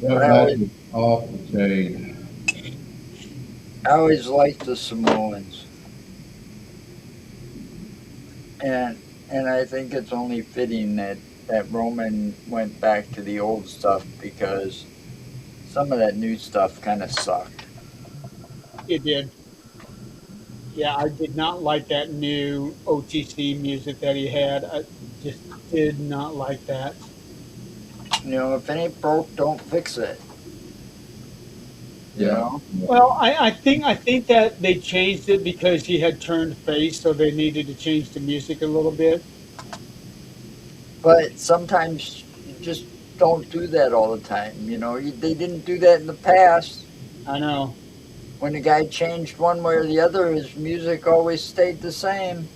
That I match always, was off the chain. I always liked the Samoans, and I think it's only fitting that Roman went back to the old stuff because some of that new stuff kind of sucked. it did? Yeah, I did not like that new OTC music that he had. I just did not like that. You know, if it ain't broke, don't fix it. You Yeah. know, Yeah. Well, I think that they changed it because he had turned face, so they needed to change the music a little bit. but sometimes you just don't do that all the time. You know, they didn't do that in the past. I know. When the guy changed one way or the other, his music always stayed the same.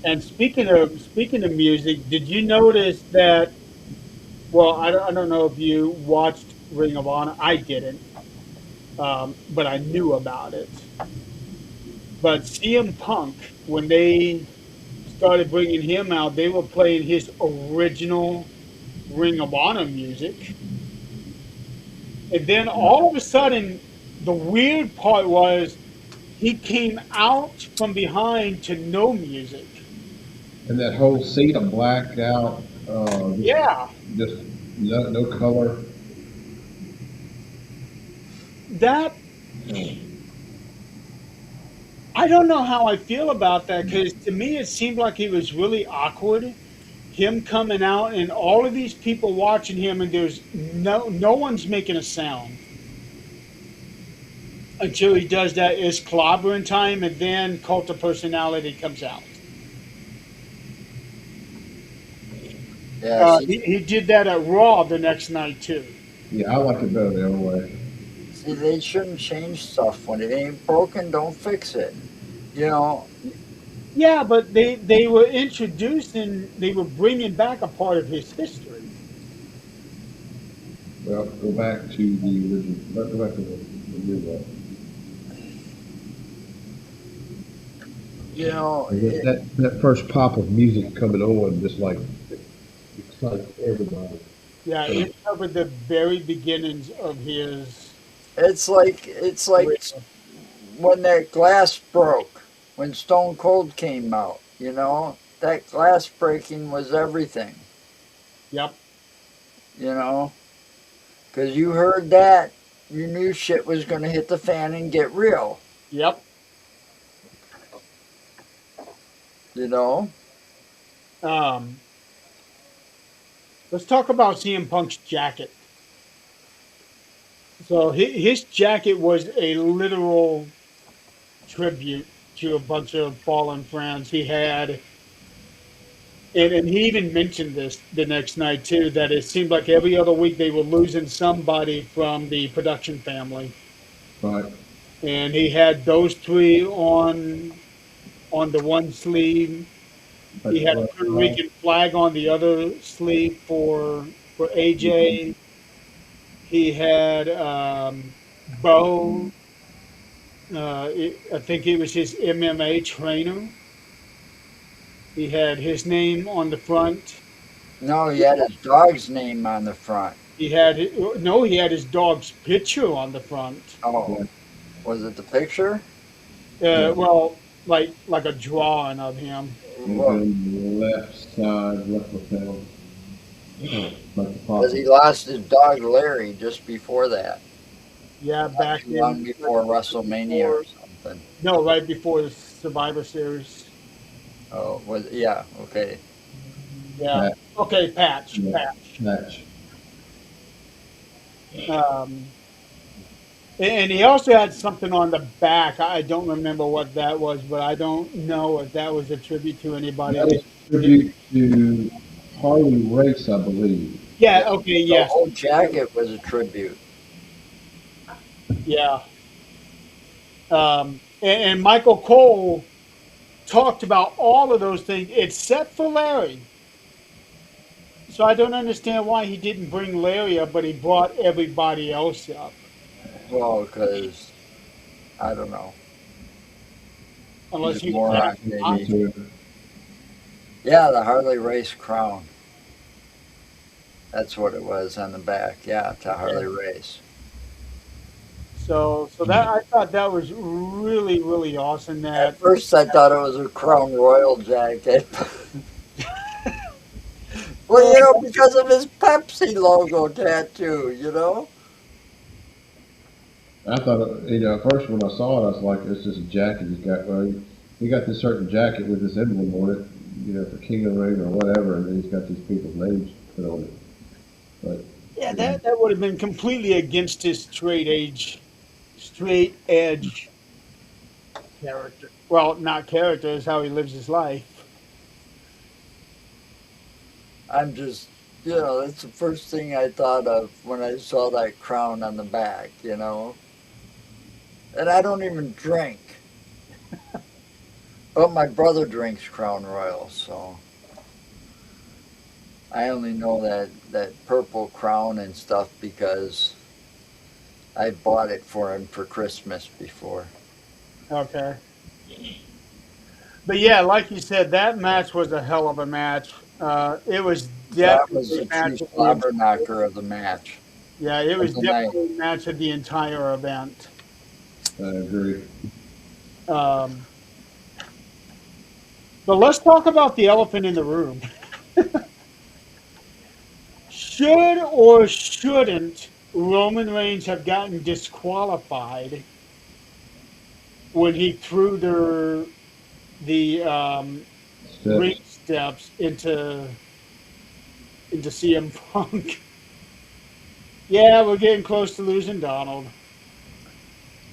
And speaking of music, did you notice that? Well, I don't know if you watched Ring of Honor. I didn't, but I knew about it. But CM Punk, when they started bringing him out, they were playing his original Ring of Honor music. And then all of a sudden, the weird part was he came out from behind to no music. And that whole seat of blacked out, Yeah, just no color. that I don't know how I feel about that because to me it seemed like he was really awkward. Him coming out and all of these people watching him, and there's no one's making a sound until he does that is clobbering time, and then Cult of Personality comes out. Yeah, see, He did that at Raw the next night too. Yeah, I like it better the other way. they shouldn't change stuff when it ain't broken. Don't fix it. You know, Yeah, but they were bringing back a part of his history. Well, go back to the original. Go back to the new one. And it, that first pop of music coming on just like excites everybody. Yeah, So it covered the very beginnings of his it's like career. when that glass broke when Stone Cold came out. You know, that glass breaking was everything. Yep, You know, because you heard that, you knew shit was going to hit the fan and get real. yep. You know, Um, let's talk about CM Punk's jacket. So his jacket was a literal tribute to a bunch of fallen friends. He had, and he even mentioned this the next night too, that it seemed like every other week they were losing somebody from the production family. right, And he had those three on the one sleeve. He that's had a right. Puerto Rican flag on the other sleeve for AJ. He had Bo. I think he was his MMA trainer. He had his name on the front. no, he had his dog's name on the front. He had no. He had his dog's picture on the front. Oh, Yeah, was it the picture? yeah, Well, like a drawing of him. And Well, then left side, left lapel, like the because he pocket. lost his dog Larry just before that, Yeah, not back too long in before WrestleMania or before something. no, right before the Survivor Series. Oh, was yeah, okay. Yeah. Patch, Okay, Patch. yeah, Patch. patch. Um, and he also had something on the back. I don't remember what that was, but I don't know if that was a tribute to anybody. That was a tribute to Harley Race, I believe. Yeah, Yeah. Okay. the Yes. whole jacket was a tribute. Yeah. And Michael Cole talked about all of those things except for Larry. So I don't understand why he didn't bring Larry up, but he brought everybody else up. Well, because I don't know, he's Unless a he was moron, actually maybe. watching. To Yeah, the Harley Race crown. That's what it was on the back. Yeah, to Harley Race. So that I thought that was really really awesome. At That first, I thought it was a Crown Royal jacket. Well, well, because of his Pepsi logo tattoo, you know? I thought, at first when I saw it, I was like, it's just a jacket he's got. Well, he got this certain jacket with this emblem on it, for King of the Ring or whatever, and then he's got these people's names put on it. But, yeah, you know, that would have been completely against his straight edge character. Well, not character is how he lives his life. I'm just, that's the first thing I thought of when I saw that crown on the back, you know? And I don't even drink. But my brother drinks Crown Royal, so I only know that purple crown and stuff because I bought it for him for Christmas before. Okay, but yeah, like you said, that match was a hell of a match. It was That was definitely the a true match of the slobber knocker of the match yeah, it of was the night. definitely a match of the entire event. I agree. Um, but let's talk about the elephant in the room. Should or shouldn't Roman Reigns have gotten disqualified when he threw the ring Steps. steps into CM Punk? Yeah, we're getting close to losing Donald.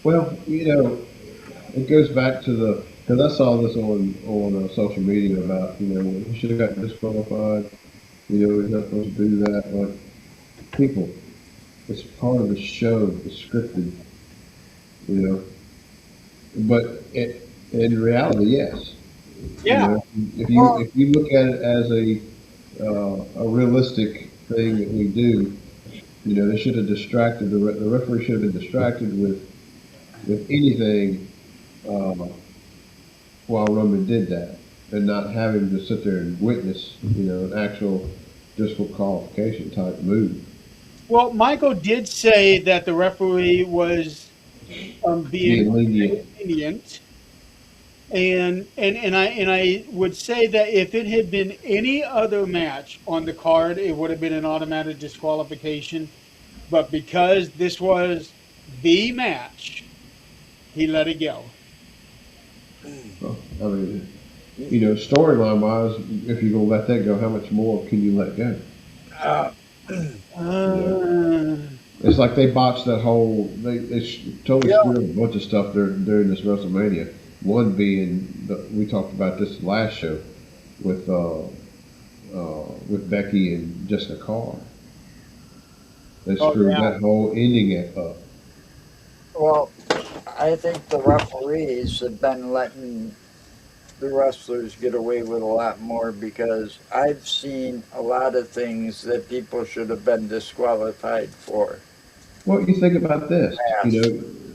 Well, it goes back to because I saw this on social media about he should have gotten disqualified. He's not supposed to do that. Like people, it's part of the show. It's scripted. You know, but in reality, yes. Yeah. If you Well, if you look at it as a realistic thing that we do, they should have distracted the referee should have been distracted with anything while Roman did that, and not having to sit there and witness an actual disqualification type move. Well, Michael did say that the referee was being Being lenient. lenient, and I would say that if it had been any other match on the card, it would have been an automatic disqualification. But because this was the match, he let it go. Well, I mean, storyline wise, if you're gonna let that go, how much more can you let go? uh, You know, Uh, it's like they botched that whole. They totally yeah, screwed up a bunch of stuff during this WrestleMania. One being we talked about this last show with with Becky and Jessica Carr. They oh screwed yeah. that whole ending up. well, I think the referees have been letting the wrestlers get away with a lot more because I've seen a lot of things that people should have been disqualified for. Well, you think about this. Past.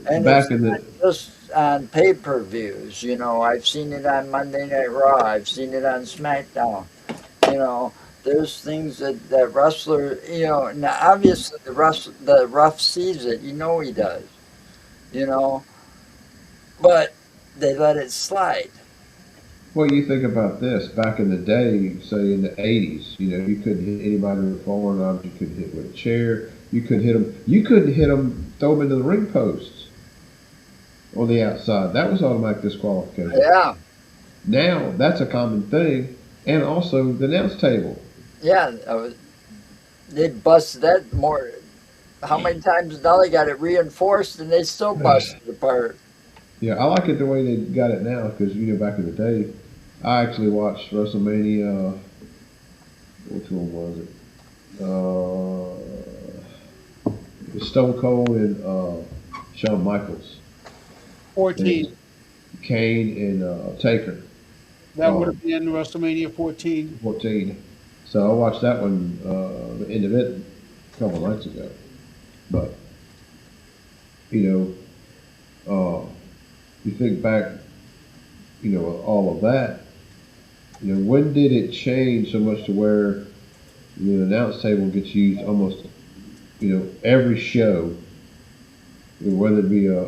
And Back it's in not the just on pay per views, I've seen it on Monday Night Raw, I've seen it on SmackDown. You know, there's things that wrestler, now obviously the ref sees it, he does, you know, but they let it slide. Well, you think about this. Back in the day, say in the '80s, you couldn't hit anybody with a foreign object. You couldn't hit with a chair. You couldn't hit them. You couldn't hit them. Throw them into the ring posts on the outside. That was automatic disqualification. Yeah, Now that's a common thing, and also the announce table. yeah. They busted that more. How many times now they got it reinforced and they still busted apart? Yeah, I like it the way they got it now because back in the day, I actually watched WrestleMania. Which one was it? It was Stone Cold and Shawn Michaels, 14. and Kane and Taker. That would Um, have been WrestleMania 14. 14. So I watched that one, the end of it, a couple nights ago. But you you think back, all of that. When did it change so much to where the announce table gets used almost, every show, whether it be a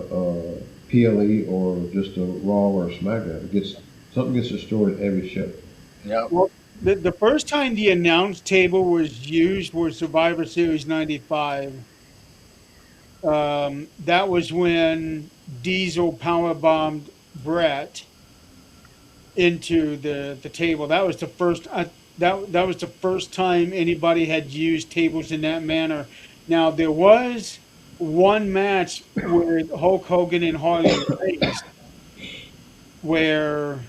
PLE or just a Raw or a SmackDown, something gets destroyed every show. Yep. Well, the first time the announce table was used was Survivor Series 95. That was when Diesel powerbombed Brett into the table. That was the first that was the first time anybody had used tables in that manner. Now there was one match with Hulk Hogan and Harley Race where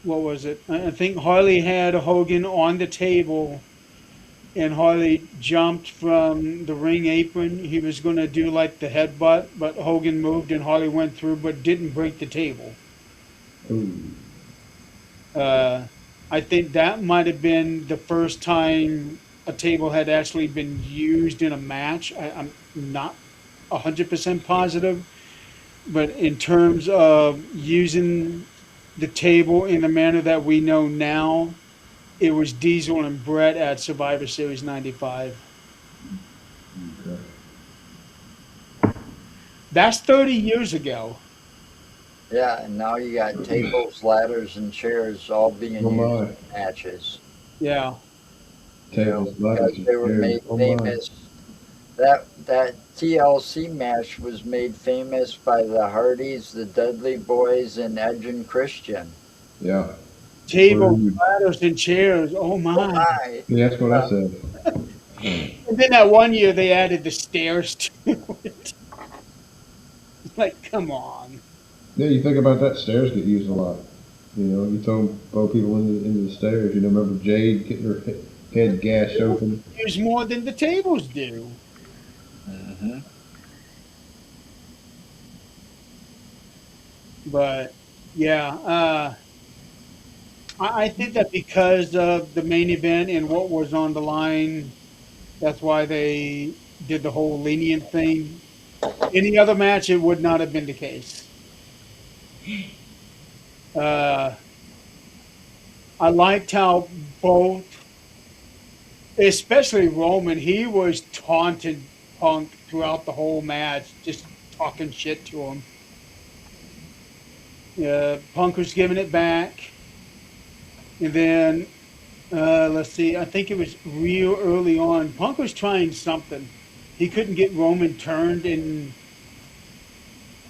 what was it? I think Harley had Hogan on the table and Harley jumped from the ring apron. He was going to do like the headbutt, but Hogan moved and Harley went through, but didn't break the table. Ooh, Uh, I think that might have been the first time a table had actually been used in a match. I'm not 100% positive, but in terms of using the table in the manner that we know now, it was Diesel and Brett at Survivor Series 95. okay. That's 30 years ago. Yeah, and now you got tables, ladders, and chairs all being Oh used my. in matches. Yeah. Tables, ladders, Because and they were chairs. made Oh my. famous. That TLC match was made famous by the Hardys, the Dudley Boys, and Edge and Christian. Yeah. Tables, Rude. ladders, and chairs. Oh Oh my. my! Yeah, that's what I Uh, said. And then that one year they added the stairs to it. Like, come on. Yeah, you think about that. Stairs get used a lot. You throw people into the stairs. Remember Jade getting her head gashed open. Use more than the tables do. mhm. But yeah, I think that because of the main event and what was on the line, that's why they did the whole lenient thing. Any other match, it would not have been the case. Uh, I liked how both, especially Roman, he was taunting Punk throughout the whole match, just talking shit to him. Punk was giving it back, and then let's see, I think it was real early on. Punk was trying something. He couldn't get Roman turned,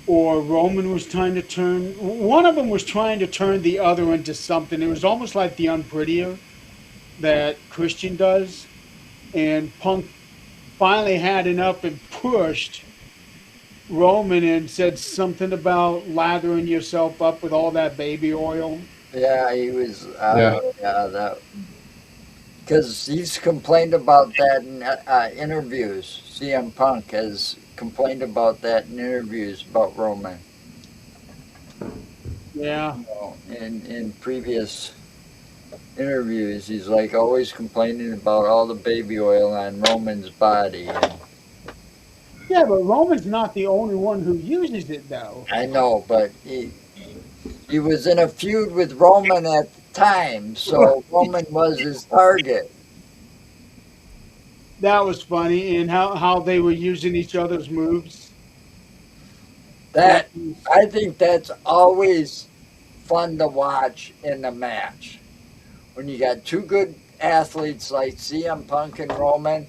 or Roman was trying to turn. One of them was trying to turn the other into something. It was almost like the Unprettier that Christian does, and Punk finally had enough and pushed Roman and said something about lathering yourself up with all that baby oil. Yeah, he was. Yeah. Yeah, that because he's complained about that in interviews. CM Punk has complained about that in interviews about Roman. Yeah, In previous interviews, he's like always complaining about all the baby oil on Roman's body. And yeah, but Roman's not the only one who uses it, though. I know, but he was in a feud with Roman at the time, so Roman was his target. That was funny, and how they were using each other's moves. That I think that's always fun to watch in the match. When you got two good athletes like CM Punk and Roman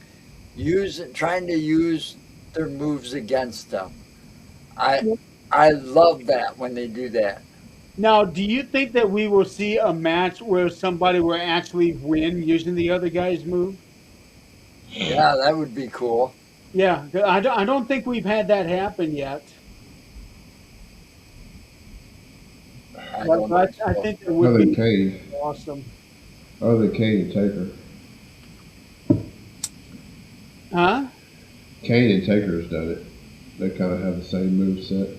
trying to use their moves against them. I I love that when they do that. Now, do you think that we will see a match where somebody will actually win using the other guy's move? Yeah, that would be cool. Yeah, I don't think we've had that happen yet. I But don't think I so. think it would Other be Cade, awesome. other Cade and Taker. Huh? Cade and Taker's done it. They kind of have the same move set.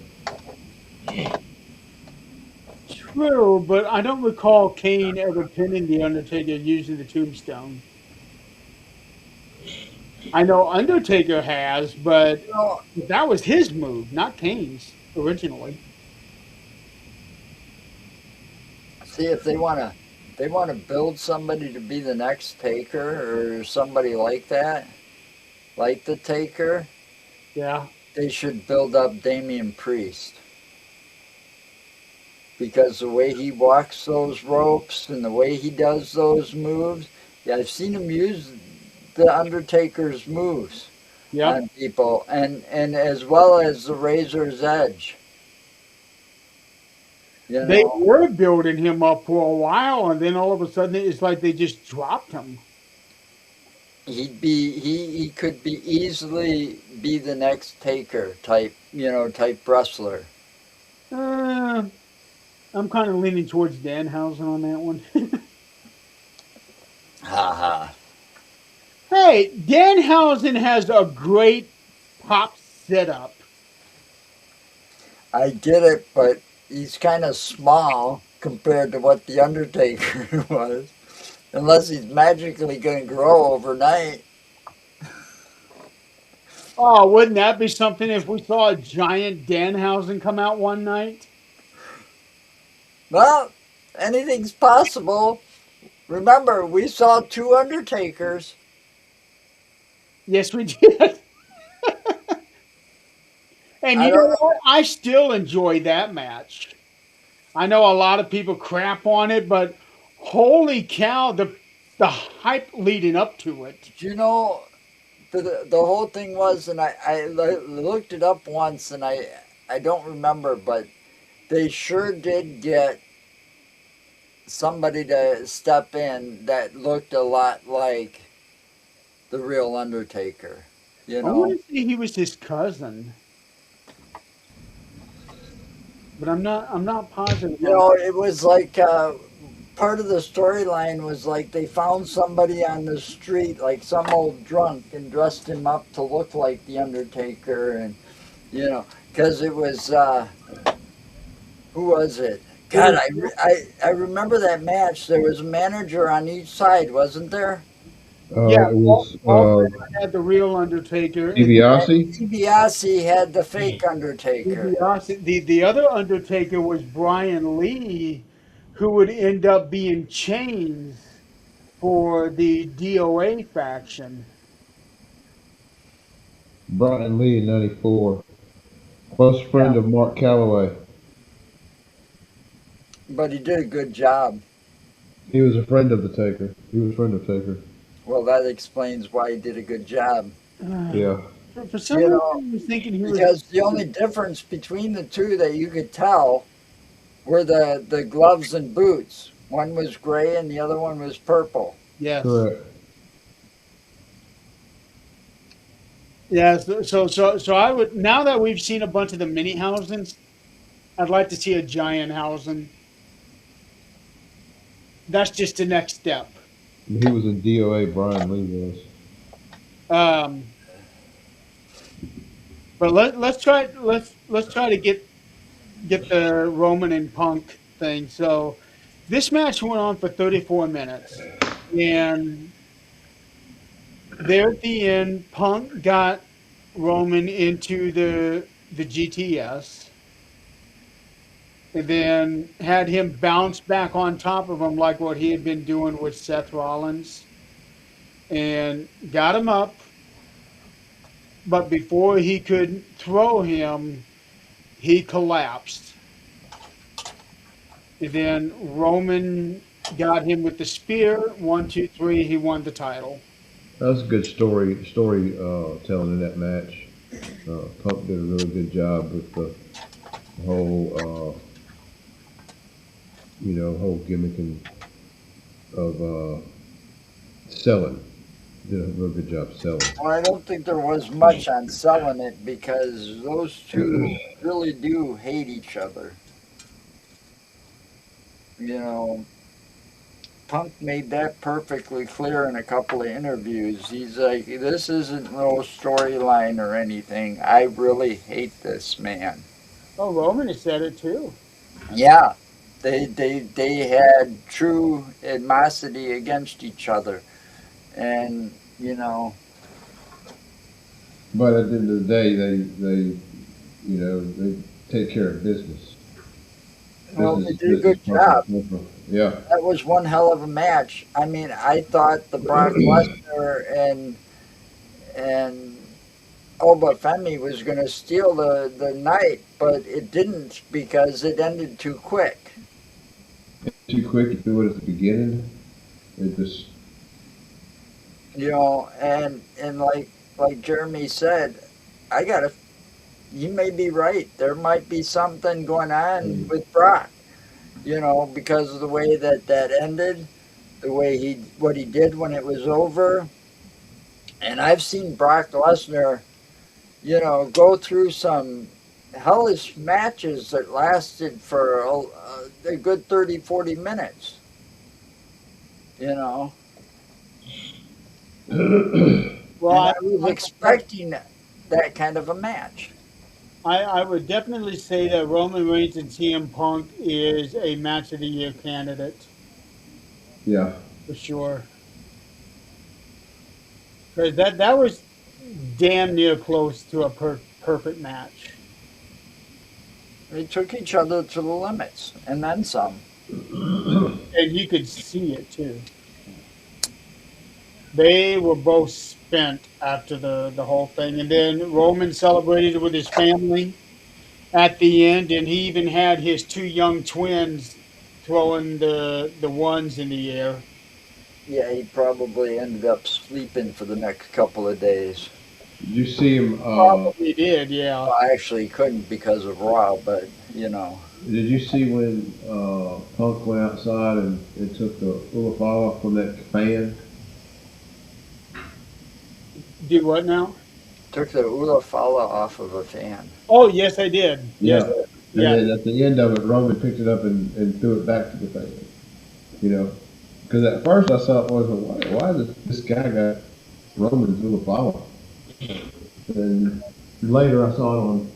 True, but I don't recall Kane ever pinning the Undertaker using the tombstone. I know Undertaker has, but You know, that was his move, not Kane's originally. see if they want to build somebody to be the next Taker or somebody like that, like the Taker. Yeah. They should build up Damian Priest because the way he walks those ropes and the way he does those moves. Yeah, I've seen him use the Undertaker's moves Yep. on people, and as well as the Razor's Edge. You They know, were building him up for a while, and then all of a sudden it's like they just dropped him. he could be easily be the next Taker type, type wrestler. Uh, I'm kind of leaning towards Danhausen on that one. Ha ha. Hey, Danhausen has a great pop setup. I get it, but he's kind of small compared to what the Undertaker was. Unless he's magically going to grow overnight. Oh, wouldn't that be something if we saw a giant Danhausen come out one night? Well, anything's possible. Remember, we saw two Undertakers. Yes, we did. And I you don't know know. what? I still enjoy that match. I know a lot of people crap on it, but holy cow, the hype leading up to it. You know, the whole thing was, and looked it up once, and I don't remember, but they sure did get somebody to step in that looked a lot like the real Undertaker. You I want know, to say he was his cousin, but I'm not positive on it was like part of the storyline was like they found somebody on the street, like some old drunk, and dressed him up to look like the Undertaker, and because it was who was it? it God, was. I remember that match. There was a manager on each side, wasn't there? Yeah, It was Walter had the real Undertaker, and DiBiase. DiBiase had the fake Undertaker. the other Undertaker was Brian Lee, who would end up being Chains for the DOA faction. Brian Lee in '94. Close Yeah. friend of Mark Calloway. But he did a good job. He was a friend of the Taker. He was a friend of Taker. Well, that explains why he did a good job. Yeah. For some You reason, know, I was thinking he was. because the only difference between the two that you could tell were the gloves and boots. One was gray and the other one was purple. Yes. Correct. Yeah. So I would, now that we've seen a bunch of the mini housings, I'd like to see a giant housing. That's just the next step. He was in DOA. Brian Lee was. Um, but let's try to get the Roman and Punk thing. So this match went on for 34 minutes, and there at the end, Punk got Roman into the GTS, and then had him bounce back on top of him like what he had been doing with Seth Rollins, and got him up. But before he could throw him, he collapsed. And then Roman got him with the spear. One, two, three. He won the title. That was a good story telling in that match. Punk did a really good job with the whole whole gimmicking of selling. Did a real good job selling. Well, I don't think there was much on selling it because those two really do hate each other. You know, Punk made that perfectly clear in a couple of interviews. He's like, "This isn't no storyline or anything. I really hate this man." Oh, Roman has said it too. Yeah, they had true animosity against each other, and But at the end of the day, they take care of business. well, they did a Business good job. Yeah. That was one hell of a match. I mean, I thought the Brock Lesnar and Oba Femi was going to steal the night, but it didn't because it ended too quick. Too quick. You do it at the beginning. It just And like Jeremy said, I gotta. You may be right. There might be something going on with Brock. Because of the way that ended, the way what he did when it was over. And I've seen Brock Lesnar, go through some hellish matches that lasted for a good 30, 40 minutes. You know, Well, and I was expecting that kind of a match. I would definitely say that Roman Reigns and CM Punk is a match of the year candidate yeah. for sure. Because that was damn near close to a perfect match. They took each other to the limits, and then some. And you could see it too. They were both spent after the whole thing. And then Roman celebrated with his family at the end, and he even had his two young twins throwing the ones in the air. Yeah, he probably ended up sleeping for the next couple of days. Did you see him? Probably did, yeah. Well, actually, he couldn't because of Raw, but Did you see when Punk went outside and took the Ulafala from that fan? Do what now? took the Ula Fala off of a fan. Oh, yes, I did. Yes, Yeah. And yeah. then at the end of it, Roman picked it up and threw it back to the fan. You know, because at first I thought, why does this guy got Roman's Ulafala? And later I saw it on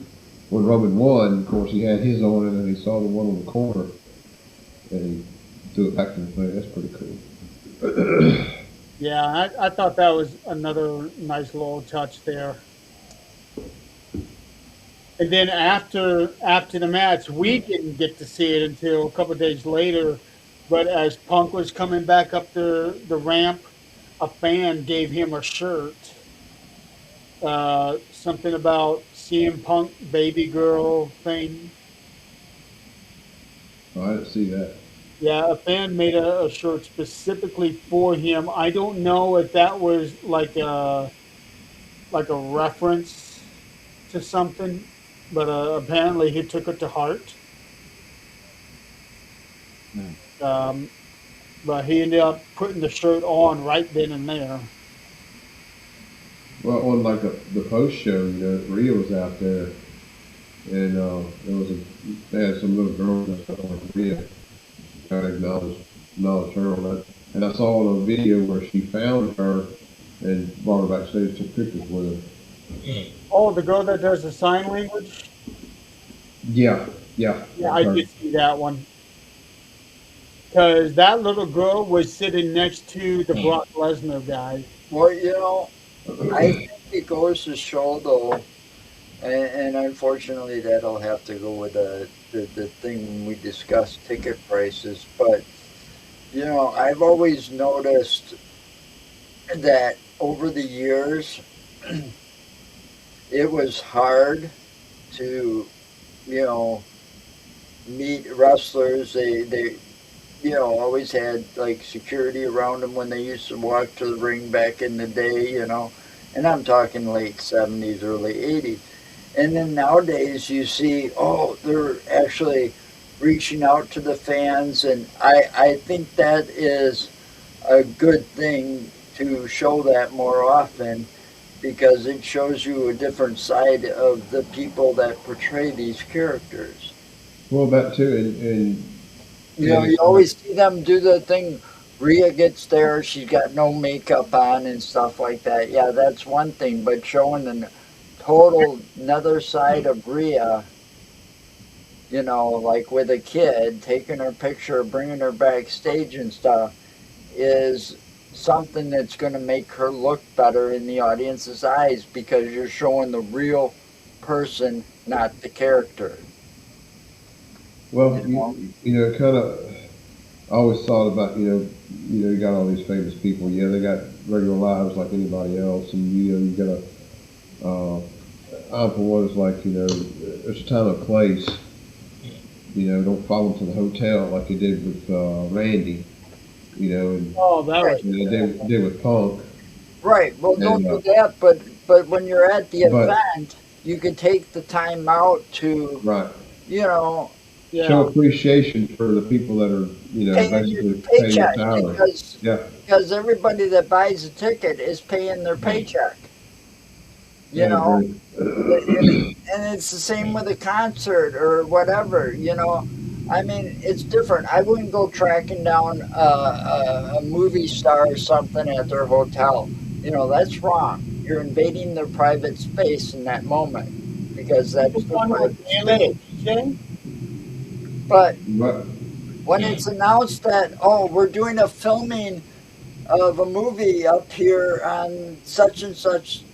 when Roman won. Of course, he had his on, and then he saw the one on the corner, and he threw it back to the fan. That's pretty cool. Yeah, I thought that was another nice little touch there. And then after the match, we didn't get to see it until a couple of days later. But as Punk was coming back up the ramp, a fan gave him a shirt. Something about CM Punk baby girl thing. Oh, I didn't see that. Yeah, a fan made a shirt specifically for him. I don't know if that was like a reference to something, but apparently he took it to heart. Hmm. Um, but he ended up putting the shirt on right then and there. Well, on like the post show, Rhea was out there, and there was they had some little girl that was on Rhea, kind of acknowledge her on that. And I saw on a video where she found her and brought her backstage, took pictures with her. Oh, the girl that does the sign language? Yeah, yeah, Yeah, that's I her. did see that one. Because that little girl was sitting next to the Brock Lesnar guy. Well, I think it goes to show though, and unfortunately that'll have to go with the thing when we discuss ticket prices. But I've always noticed that over the years, it was hard to you know, meet wrestlers. They always had like security around them when they used to walk to the ring back in the day, and I'm talking late 70s, early 80s. And then nowadays you see, oh, they're actually reaching out to the fans, and I think that is a good thing to show that more often because it shows you a different side of the people that portray these characters. Well, that too, and You it's like, always see them do the thing. Rhea gets there, she's got no makeup on and stuff like that. Yeah, that's one thing, but showing the total another side of Rhea, like with a kid, taking her picture, bringing her backstage and stuff, is something that's going to make her look better in the audience's eyes because you're showing the real person, not the character. well, You know? kind of. I always thought about, you got all these famous people. Yeah, they got regular lives like anybody else, and you got a. I for one is like, there's a time and place. Don't follow them to the hotel like they did with Randy. And Oh, that Right. was they did with Punk. Right. Well, don't And do that. But when you're at the but event, you can take the time out to, right, you know, show yeah. appreciation for the people that are paying your basically paying your paycheck salary. Yeah, because everybody that buys a ticket is paying their paycheck. I You know, agree. and it's the same with a concert or whatever. I mean, it's different. I wouldn't go tracking down a movie star or something at their hotel. That's wrong. You're invading their private space in that moment because The that's their one with private Bailey space. and BJ? But But when it's announced that, oh, we're doing a filming of a movie up here on such and such,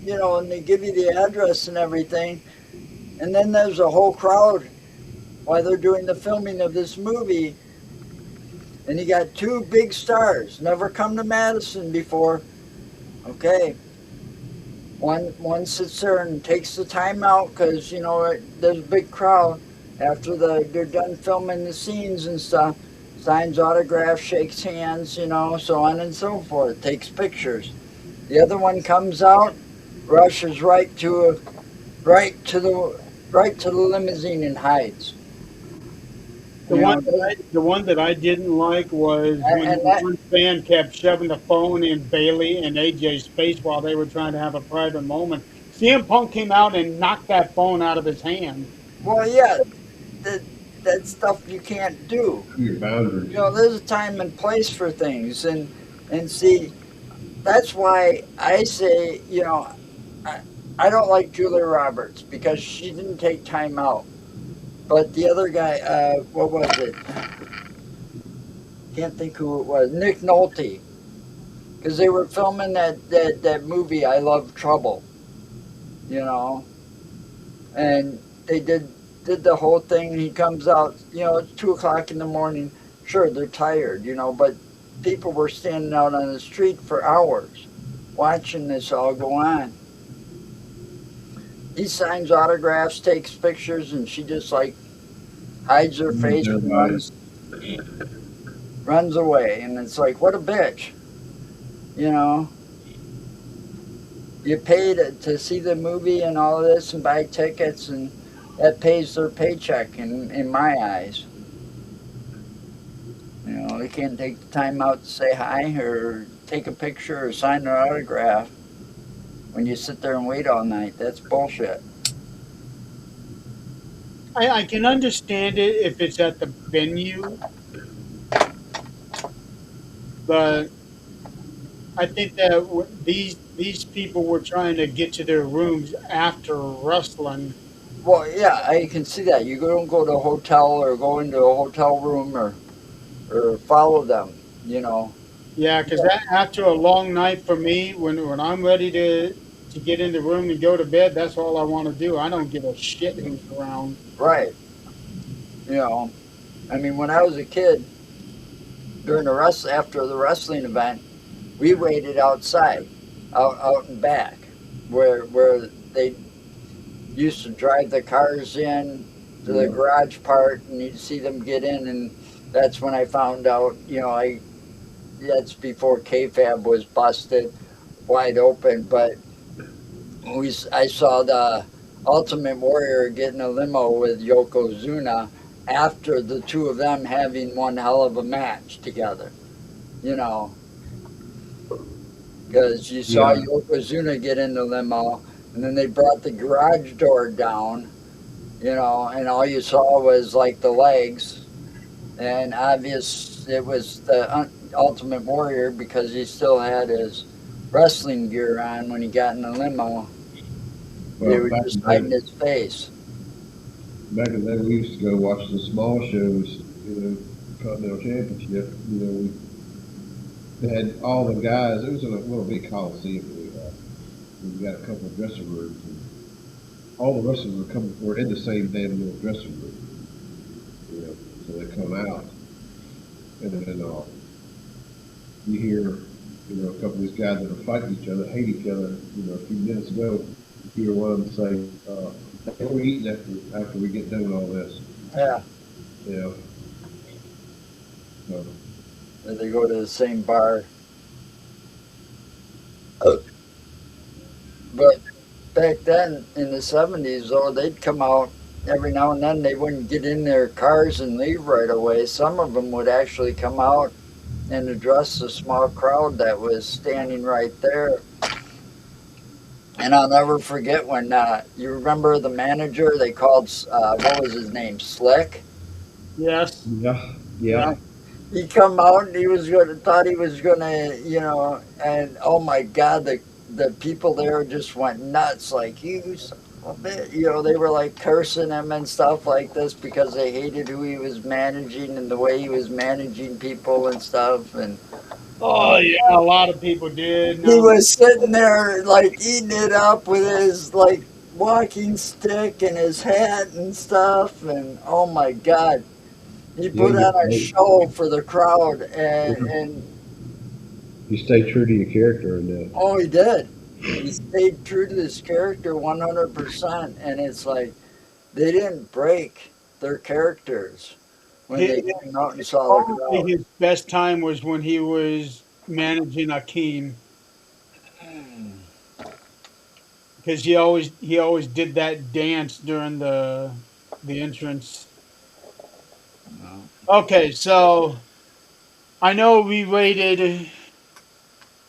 and they give you the address and everything, and then there's a whole crowd while they're doing the filming of this movie, and you got two big stars, never come to Madison before. Okay, one sits there and takes the time out because there's a big crowd after they're done filming the scenes and stuff. Signs autographs, shakes hands, so on and so forth. Takes pictures. The other one comes out, rushes right to the limousine and hides. The You one know, that I didn't like was when and that one fan kept shoving the phone in Bailey and AJ's face while they were trying to have a private moment. CM Punk came out and knocked that phone out of his hand. well, yeah, that that stuff you can't do. your boundaries. There's a time and place for things, and see, that's why I say, I, I don't like Julia Roberts because she didn't take time out. But the other guy, what was it? Can't think who it was. Nick Nolte, because they were filming that movie I Love Trouble, you know, and they did the whole thing. He comes out, it's 2 o'clock in the morning. Sure, they're tired, but people were standing out on the street for hours watching this all go on. He signs autographs, takes pictures, and she just like hides her face and Everybody. runs away. And it's like, what a bitch, you know. You pay to see the movie and all of this and buy tickets, and that pays their paycheck in my eyes. They can't take the time out to say hi or take a picture or sign an autograph when you sit there and wait all night. That's bullshit. I can understand it if it's at the venue, but I think that these people were trying to get to their rooms after wrestling. Well, yeah, I can see that. You don't go to a hotel or go into a hotel room or follow them, you know. Yeah, because that after a long night for me, when I'm ready to get in the room and go to bed, that's all I want to do. I don't give a shit who's around. Right. You know, I mean, when I was a kid, during after the wrestling event, we waited outside, out and back, where they used to drive the cars in, to the Yeah. garage part, and you'd see them get in, and that's when I found out. I that's before KFAB was busted wide open, but I saw the Ultimate Warrior get in a limo with Yokozuna after the two of them having one hell of a match together. You know, because you saw Yeah. Yokozuna get in the limo, and then they brought the garage door down. And all you saw was like the legs, and obvious it was the Ultimate Warrior because he still had his wrestling gear on when he got in the limo. They Well, were just hiding his face. back in the day, we used to go watch the small shows, Continental Championship. They had all the guys. It was in a little big coliseum that we had. We got a couple of dressing rooms, and all the wrestlers were in the same damn little dressing room. So they come out, and then you hear, a couple of these guys that are fighting each other, hate each other. A few minutes ago, you hear one of them say, "What are we eating after we get done with all this?" Yeah, You know, so, they go to the same bar. But back then in the 70s, though, they'd come out every now and then. They wouldn't get in their cars and leave right away. Some of them would actually come out and address the small crowd that was standing right there. And I'll never forget when you remember the manager they called, what was his name, Slick? Yes. yeah, Yeah. yeah, He come out and he was gonna thought he was gonna, and oh my God, the people there just went nuts. Like, you son of a bitch. They were like cursing him and stuff like this because they hated who he was managing and the way he was managing people and stuff. And Oh yeah, a lot of people did. he No. was sitting there like eating it up with his like walking stick and his hat and stuff. And oh my God, he yeah. put on a show for the crowd, You, and you stay true to your character, and oh, he did. He stayed true to his character 100%, and it's like they didn't break their characters when they His, came out and saw the probably crowd. his best time was when he was managing Akeem because he always did that dance during the entrance. Okay, so I know we rated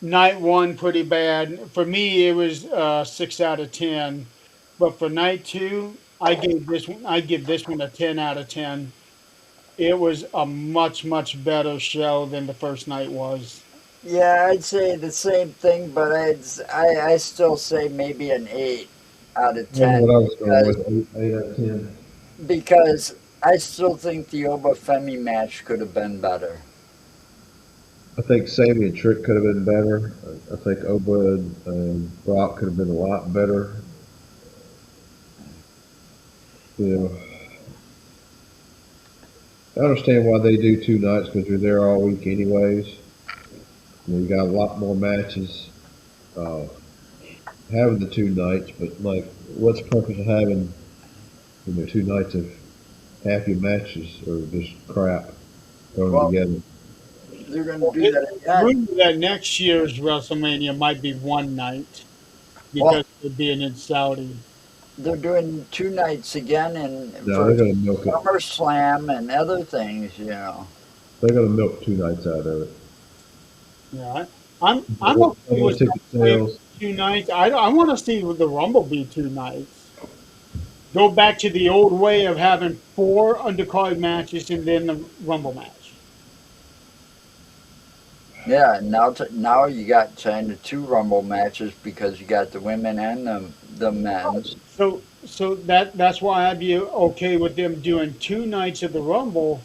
night one pretty bad. For me, it was 6 out of 10, but for night two, I give this one a 10 out of 10. It was a much better show than the first night was. Yeah, I'd say the same thing, but I still say maybe an 8 out of that's 10 what I was going because with. 8 out of 10. because I still think the Oba Femi match could have been better. I think Sammy and Trick could have been better. I think Oba and Brock could have been a lot better. You know, I understand why they do 2 nights because you're there all week anyways. You got a lot more matches. Uh, having the 2 nights, but like, what's the purpose of having 2 nights of half your matches or just crap thrown Well, together? they're going to Well, do that again. rumor that next year's WrestleMania might be one night because Well, of it being in Saudi. they're doing 2 nights again and No, for they're gonna milk it. SummerSlam and other things. They're gonna milk 2 nights out of it. Yeah, I'm okay Double with ticket SummerSlam sales. 2 nights. I want to see the Rumble be 2 nights. Go back to the old way of having four undercard matches and then the Rumble match. Yeah, now you got kind of two Rumble matches because you got the women and the men's. So that's why I'd be okay with them doing 2 nights of the Rumble,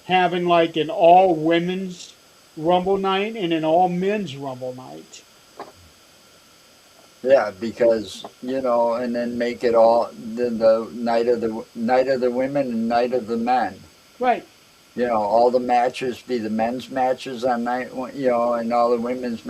having like an all women's Rumble night and an all men's Rumble night. Yeah, because and then make it all the night of the women and night of the men. Right. All the matches be the men's matches on night one, and all the women's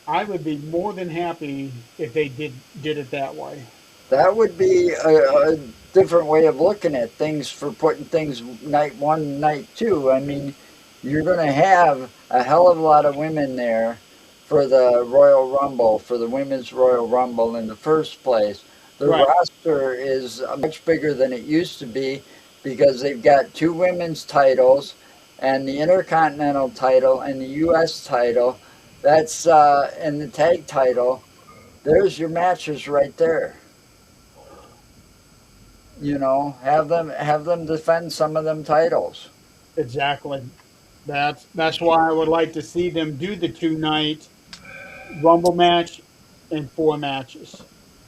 I would be more than happy if they did it that way. That would be a different way of looking at things for putting things night one, night two. I mean, you're going to have a hell of a lot of women there for the Royal Rumble, for the Women's Royal Rumble in the first place. The Right. roster is much bigger than it used to be because they've got two women's titles and the Intercontinental title and the U.S. title. That's and the tag title. There's your matches right there. Have them defend some of them titles. Exactly. That's why I would like to see them do the 2 night Rumble match and 4 matches.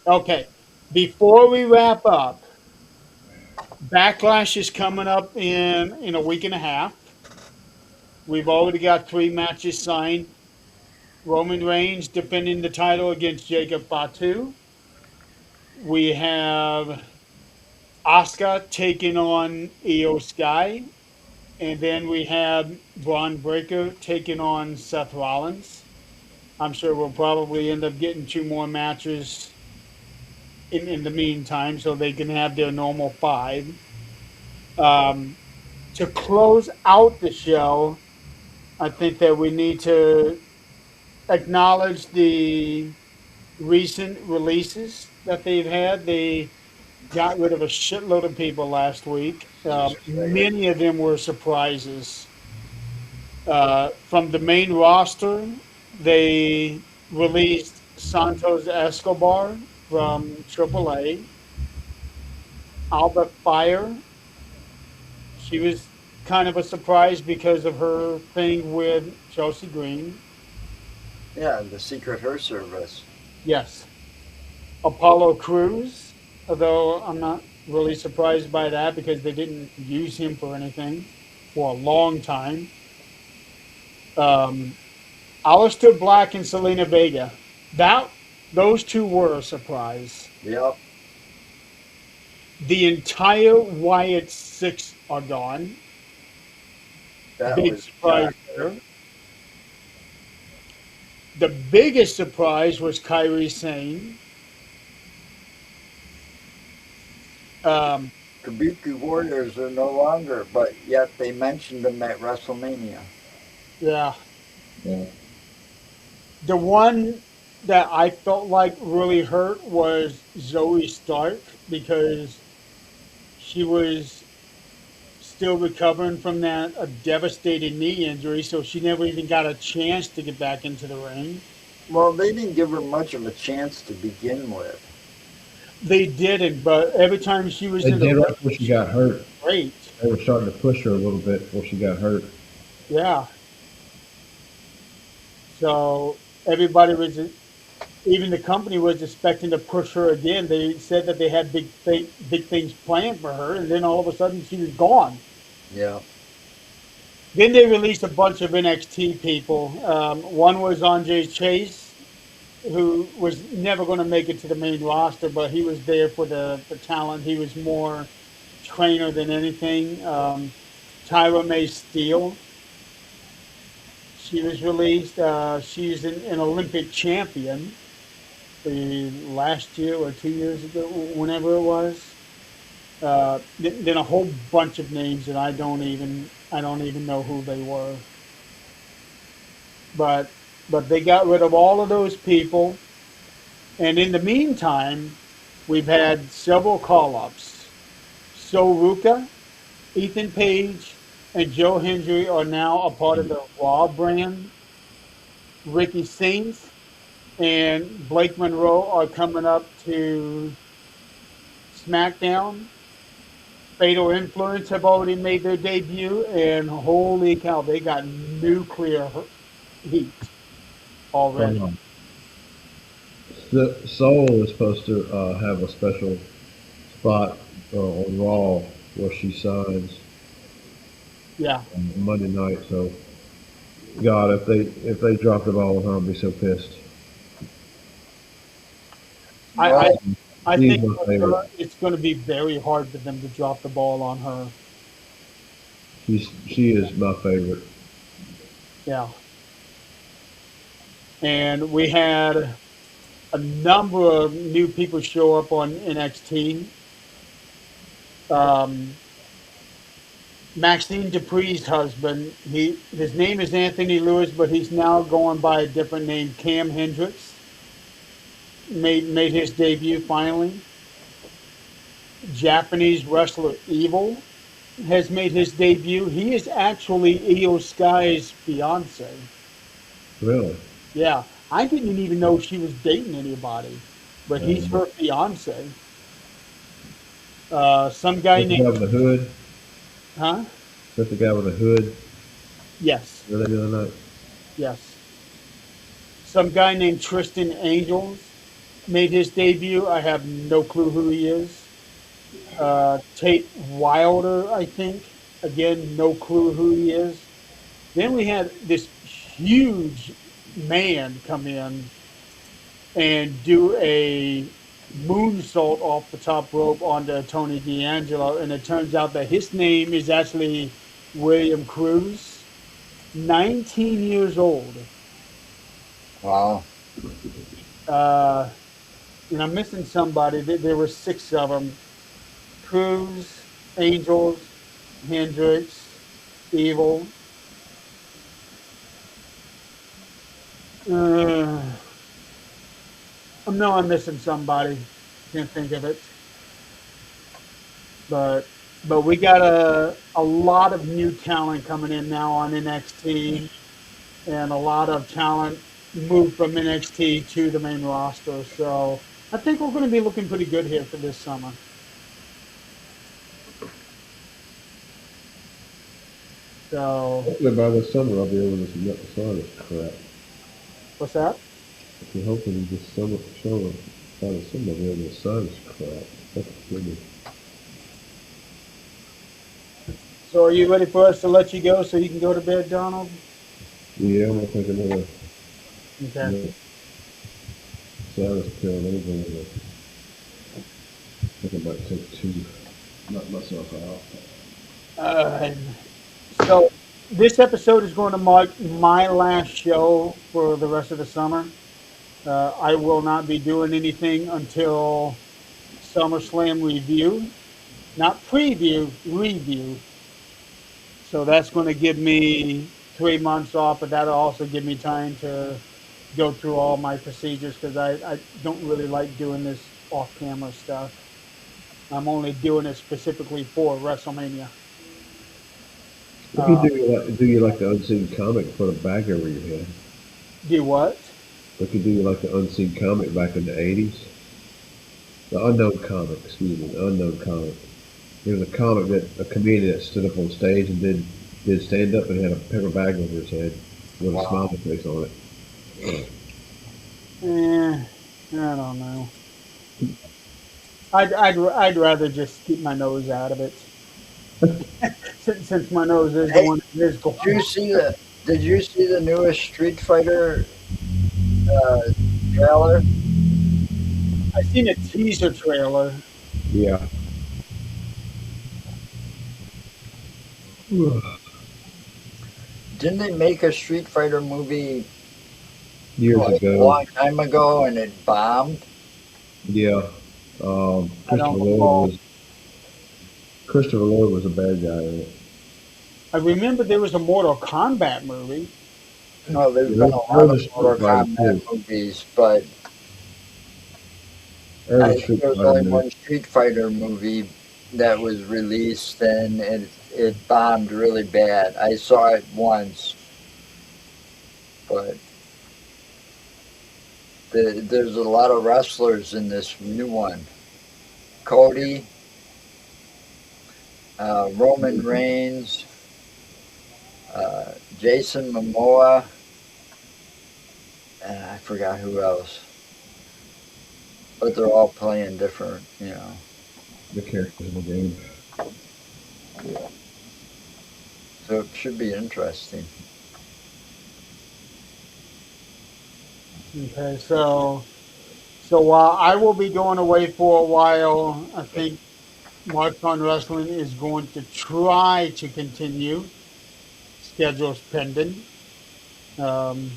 Okay. Before we wrap up, Backlash is coming up in a week and a half. We've already got 3 matches signed. Roman Reigns defending the title against Jacob Fatu. We have Asuka taking on Io Sky. And then we have Braun Breaker taking on Seth Rollins. I'm sure we'll probably end up getting 2 more matches in the meantime so they can have their normal 5. Um, to close out the show, I think that we need to acknowledge the recent releases that they've had. They got rid of a shitload of people last week. Many of them were surprises. From the main roster, they released Santos Escobar from AAA, Alba Fire. She was kind of a surprise because of her thing with Chelsea Green. Yeah, the Secret Her Service. Yes. Apollo Cruz, although I'm not really surprised by that because they didn't use him for anything for a long time. Um, Aleister Black and Selena Vega. That those two were a surprise. Yep, The entire Wyatt Six are gone. that Big was a surprise shocker. there. The biggest surprise was Kyrie Sane. Um, Kabuki Warriors are no longer, but yet they mentioned them at WrestleMania. yeah, Yeah. the one that I felt like really hurt was Zoe Stark because she was still recovering from that a devastating knee injury, so she never even got a chance to get back into the ring. Well, they didn't give her much of a chance to begin with. They didn't, but every time she was They in the did ring, right before she she got hurt. was great. They were starting to push her a little bit before she got hurt. Yeah. So everybody was, even the company was expecting to push her again. They said that they had big things planned for her, and then all of a sudden she was gone. Yeah, Then they released a bunch of NXT people. One was Andre Chase, who was never going to make it to the main roster, but he was there for the talent. He was more trainer than anything. Tyra May Steele, she was released. She's an Olympic champion the last year or 2 years ago, whenever it was. Then a whole bunch of names that I don't even know who they were. But but they got rid of all of those people, and in the meantime, we've had several call-ups. So Ruka, Ethan Page, and Joe Hendry are now a part of the Raw brand. Ricky Saints and Blake Monroe are coming up to SmackDown. Fatal Influence have already made their debut, and holy cow, they got nuclear heat already. Um, Soul is supposed to have a special spot on Raw where she signs Yeah, on Monday night. So, God, if they drop the ball on her, I'll be so pissed. I I, well, I She's think my with favorite. her, it's going to be very hard for them to drop the ball on her. She is my favorite. Yeah, and we had a number of new people show up on NXT. Um, Maxine Dupree's husband, his name is Anthony Lewis, but he's now going by a different name. Cam Hendricks made his debut finally. Japanese wrestler Evil has made his debut. He is actually Io Sky's fiance. Really? Yeah, I didn't even know she was dating anybody, but he's Um, her fiance. Some guy that's the guy named, with the hood. huh? That's the guy with the hood. Yes, Really the other night. yes. Some guy named Tristan Angels made his debut. I have no clue who he is. Tate Wilder, I think. Again, no clue who he is. Then we had this huge man come in and do a moonsault off the top rope onto Tony D'Angelo, and it turns out that his name is actually William Cruz, 19 years old. Wow. Uh, and I'm missing somebody. There were six of them: Cruz, Angels, Hendricks, Evil. Uh, I know I'm missing somebody. Can't think of it. But we got a lot of new talent coming in now on NXT, and a lot of talent moved from NXT to the main roster. So I think we're going to be looking pretty good here for this summer. So Hopefully by this summer I'll be able to submit the song is crap. what's that? If you're hoping this summer for sure by the summer I'll be able to sign is crap. That's good. So are you ready for us to let you go so you can go to bed, Donald? Yeah, I'm gonna take Okay. another sinus pill and anything. I think I might take two. Knock myself out. Uh, so this episode is going to mark my last show for the rest of the summer. I will not be doing anything until SummerSlam review, not preview, review. So that's going to give me 3 months off, but that'll also give me time to go through all my procedures because I don't really like doing this off camera stuff. I'm only doing it specifically for WrestleMania. If you Uh, do you like the unseen comic, put a bag over your head. do what? If you do like the unseen comic back in the 80s, the unknown comic, excuse me, the unknown comic. There was a comic that a comedian that stood up on stage and did stand up and had a paper bag over his head with a Wow. smiley face on it. I don't know. I'd rather just keep my nose out of it since my nose is the Hey, one that is going. did you see the did you see the newest Street Fighter uh, trailer? I seen a teaser trailer. Yeah. Didn't they make a Street Fighter movie Years like a ago, long time ago and it bombed? yeah. I don't recall. Christopher Lloyd was a bad guy in it. I remember there was a Mortal Kombat movie. No, there's Yeah, been a there lot was of a Street Mortal Fighter Kombat too. movies, but There was I a think Street there was Fighter only movie. one Street Fighter movie that was released and it bombed really bad. I saw it once, but there's a lot of wrestlers in this new one. Cody, Roman Reigns, Jason Momoa, and I forgot who else. But they're all playing different, you know. The characters in the game. So it should be interesting. Okay, so while I will be going away for a while, I think Mark on Wrestling is going to try to continue schedules pending. Um,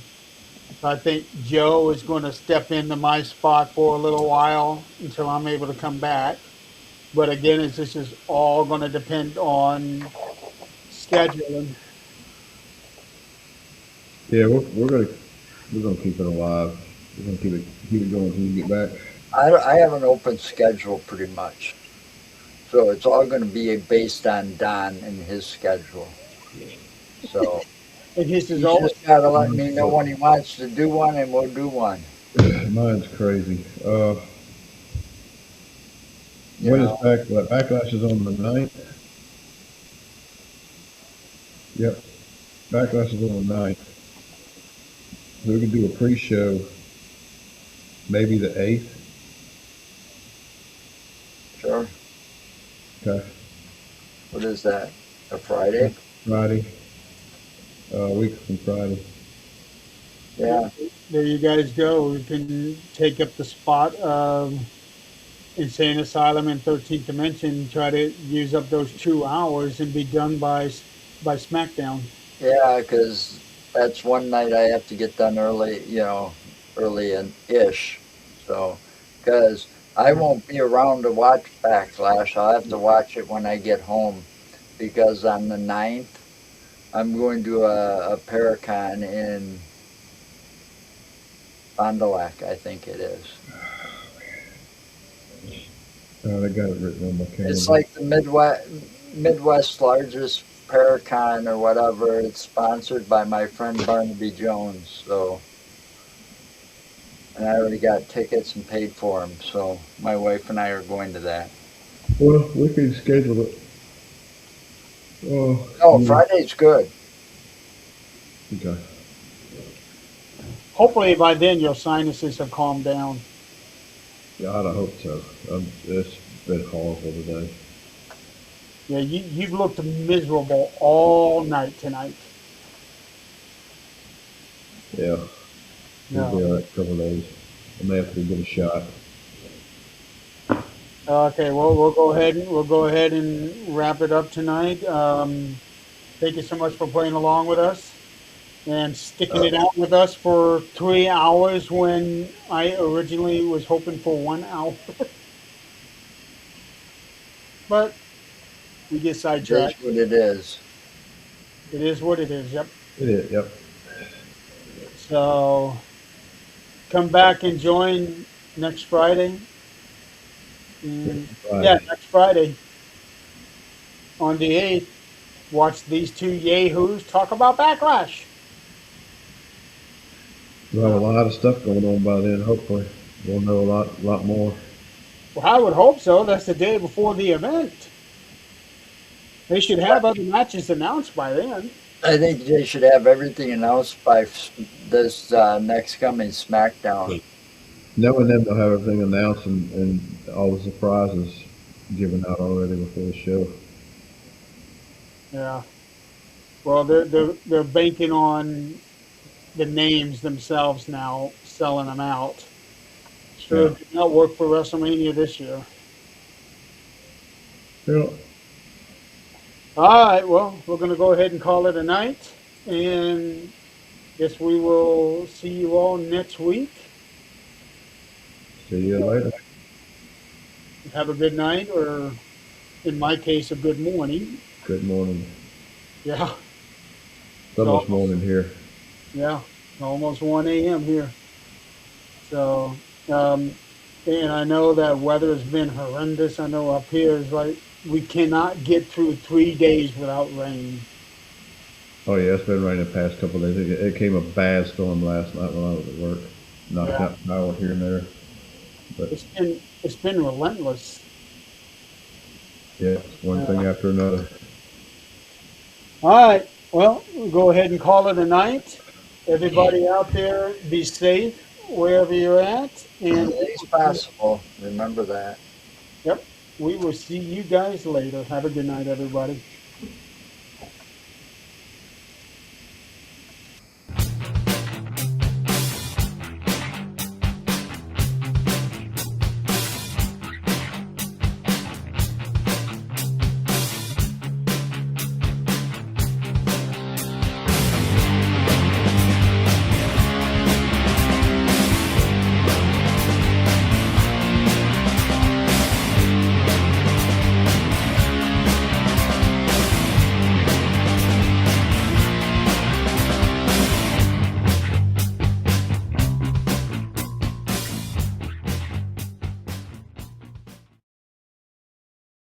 So I think Joe is going to step into my spot for a little while until I'm able to come back. But again, this is all going to depend on scheduling. Yeah, we're gonna keep it alive. We're gonna keep it going until you get back. I have an open schedule pretty much. So it's all going to be based on Don and his schedule. So And his is he's always just got to let me know when he wants to do one, and we'll do one. Mine's crazy. You When is know, backlash is on the 9th? Yep, backlash is on the 9th. So we can do a pre-show, maybe the 8th. sure. Okay, What is that? A Friday? Friday, a week from Friday. Yeah, there. You guys go. You can take up the spot of Insane Asylum and 13th Dimension. Try to use up those 2 hours and be done by SmackDown. yeah, because that's one night I have to get done early, early and ish. So, because I won't be around to watch Backlash. I'll have to watch it when I get home because on the 9th, I'm going to a Paracon in Fond du Lac, I think it is. I got it written on my It's calendar. like the Midwest largest Paracon or whatever. It's sponsored by my friend Barnaby Jones. So, and I already got tickets and paid for them. So my wife and I are going to that. Well, we can schedule it. Oh, Oh, excuse me. Friday's good. Okay. Hopefully by then your sinuses have calmed down. God, I hope so. It's been horrible today. Yeah, you've looked miserable all night tonight. Yeah, we'll Yeah. be all right a couple of days. I may have to get a shot. Okay, well we'll go ahead and wrap it up tonight. Thank you so much for playing along with us and sticking Uh, it out with us for 3 hours when I originally was hoping for 1 hour. But we get It is sidetracked. what it is. It is what it is. Yep. it is. Yep. So come back and join next Friday. And yeah, Friday. next Friday on the 8th, watch these two yahoos talk about backlash. We'll have a lot of stuff going on by then. Hopefully, we'll know lot more. Well, I would hope so. That's the day before the event. They should have other matches announced by then. I think they should have everything announced by this next coming SmackDown. Knowing them, they'll have everything announced and all the surprises given out already before the show. Yeah. Well, they're banking on the names themselves now, selling them out. Sure, Yeah. it did not work for WrestleMania this year. Yeah. All right. Well, we're going to go ahead and call it a night, and guess we will see you all next week. See you later. Have a good night, or in my case, a good morning. Good morning. Yeah. It's It's almost almost, morning here. yeah, almost 1 a.m. here. So, um, and I know that weather has been horrendous. I know up here is like we cannot get through 3 days without rain. Oh yeah, it's been raining the past couple of days. It came a bad storm last night when I was at work. Knocked Yeah, out power here and there. But it's been relentless. yeah, it's one Uh, thing after another. all right. Well, we'll go ahead and call it a night. Everybody out there, be safe wherever you're at, and Anything's possible. Remember that. yep, we will see you guys later. Have a good night, everybody.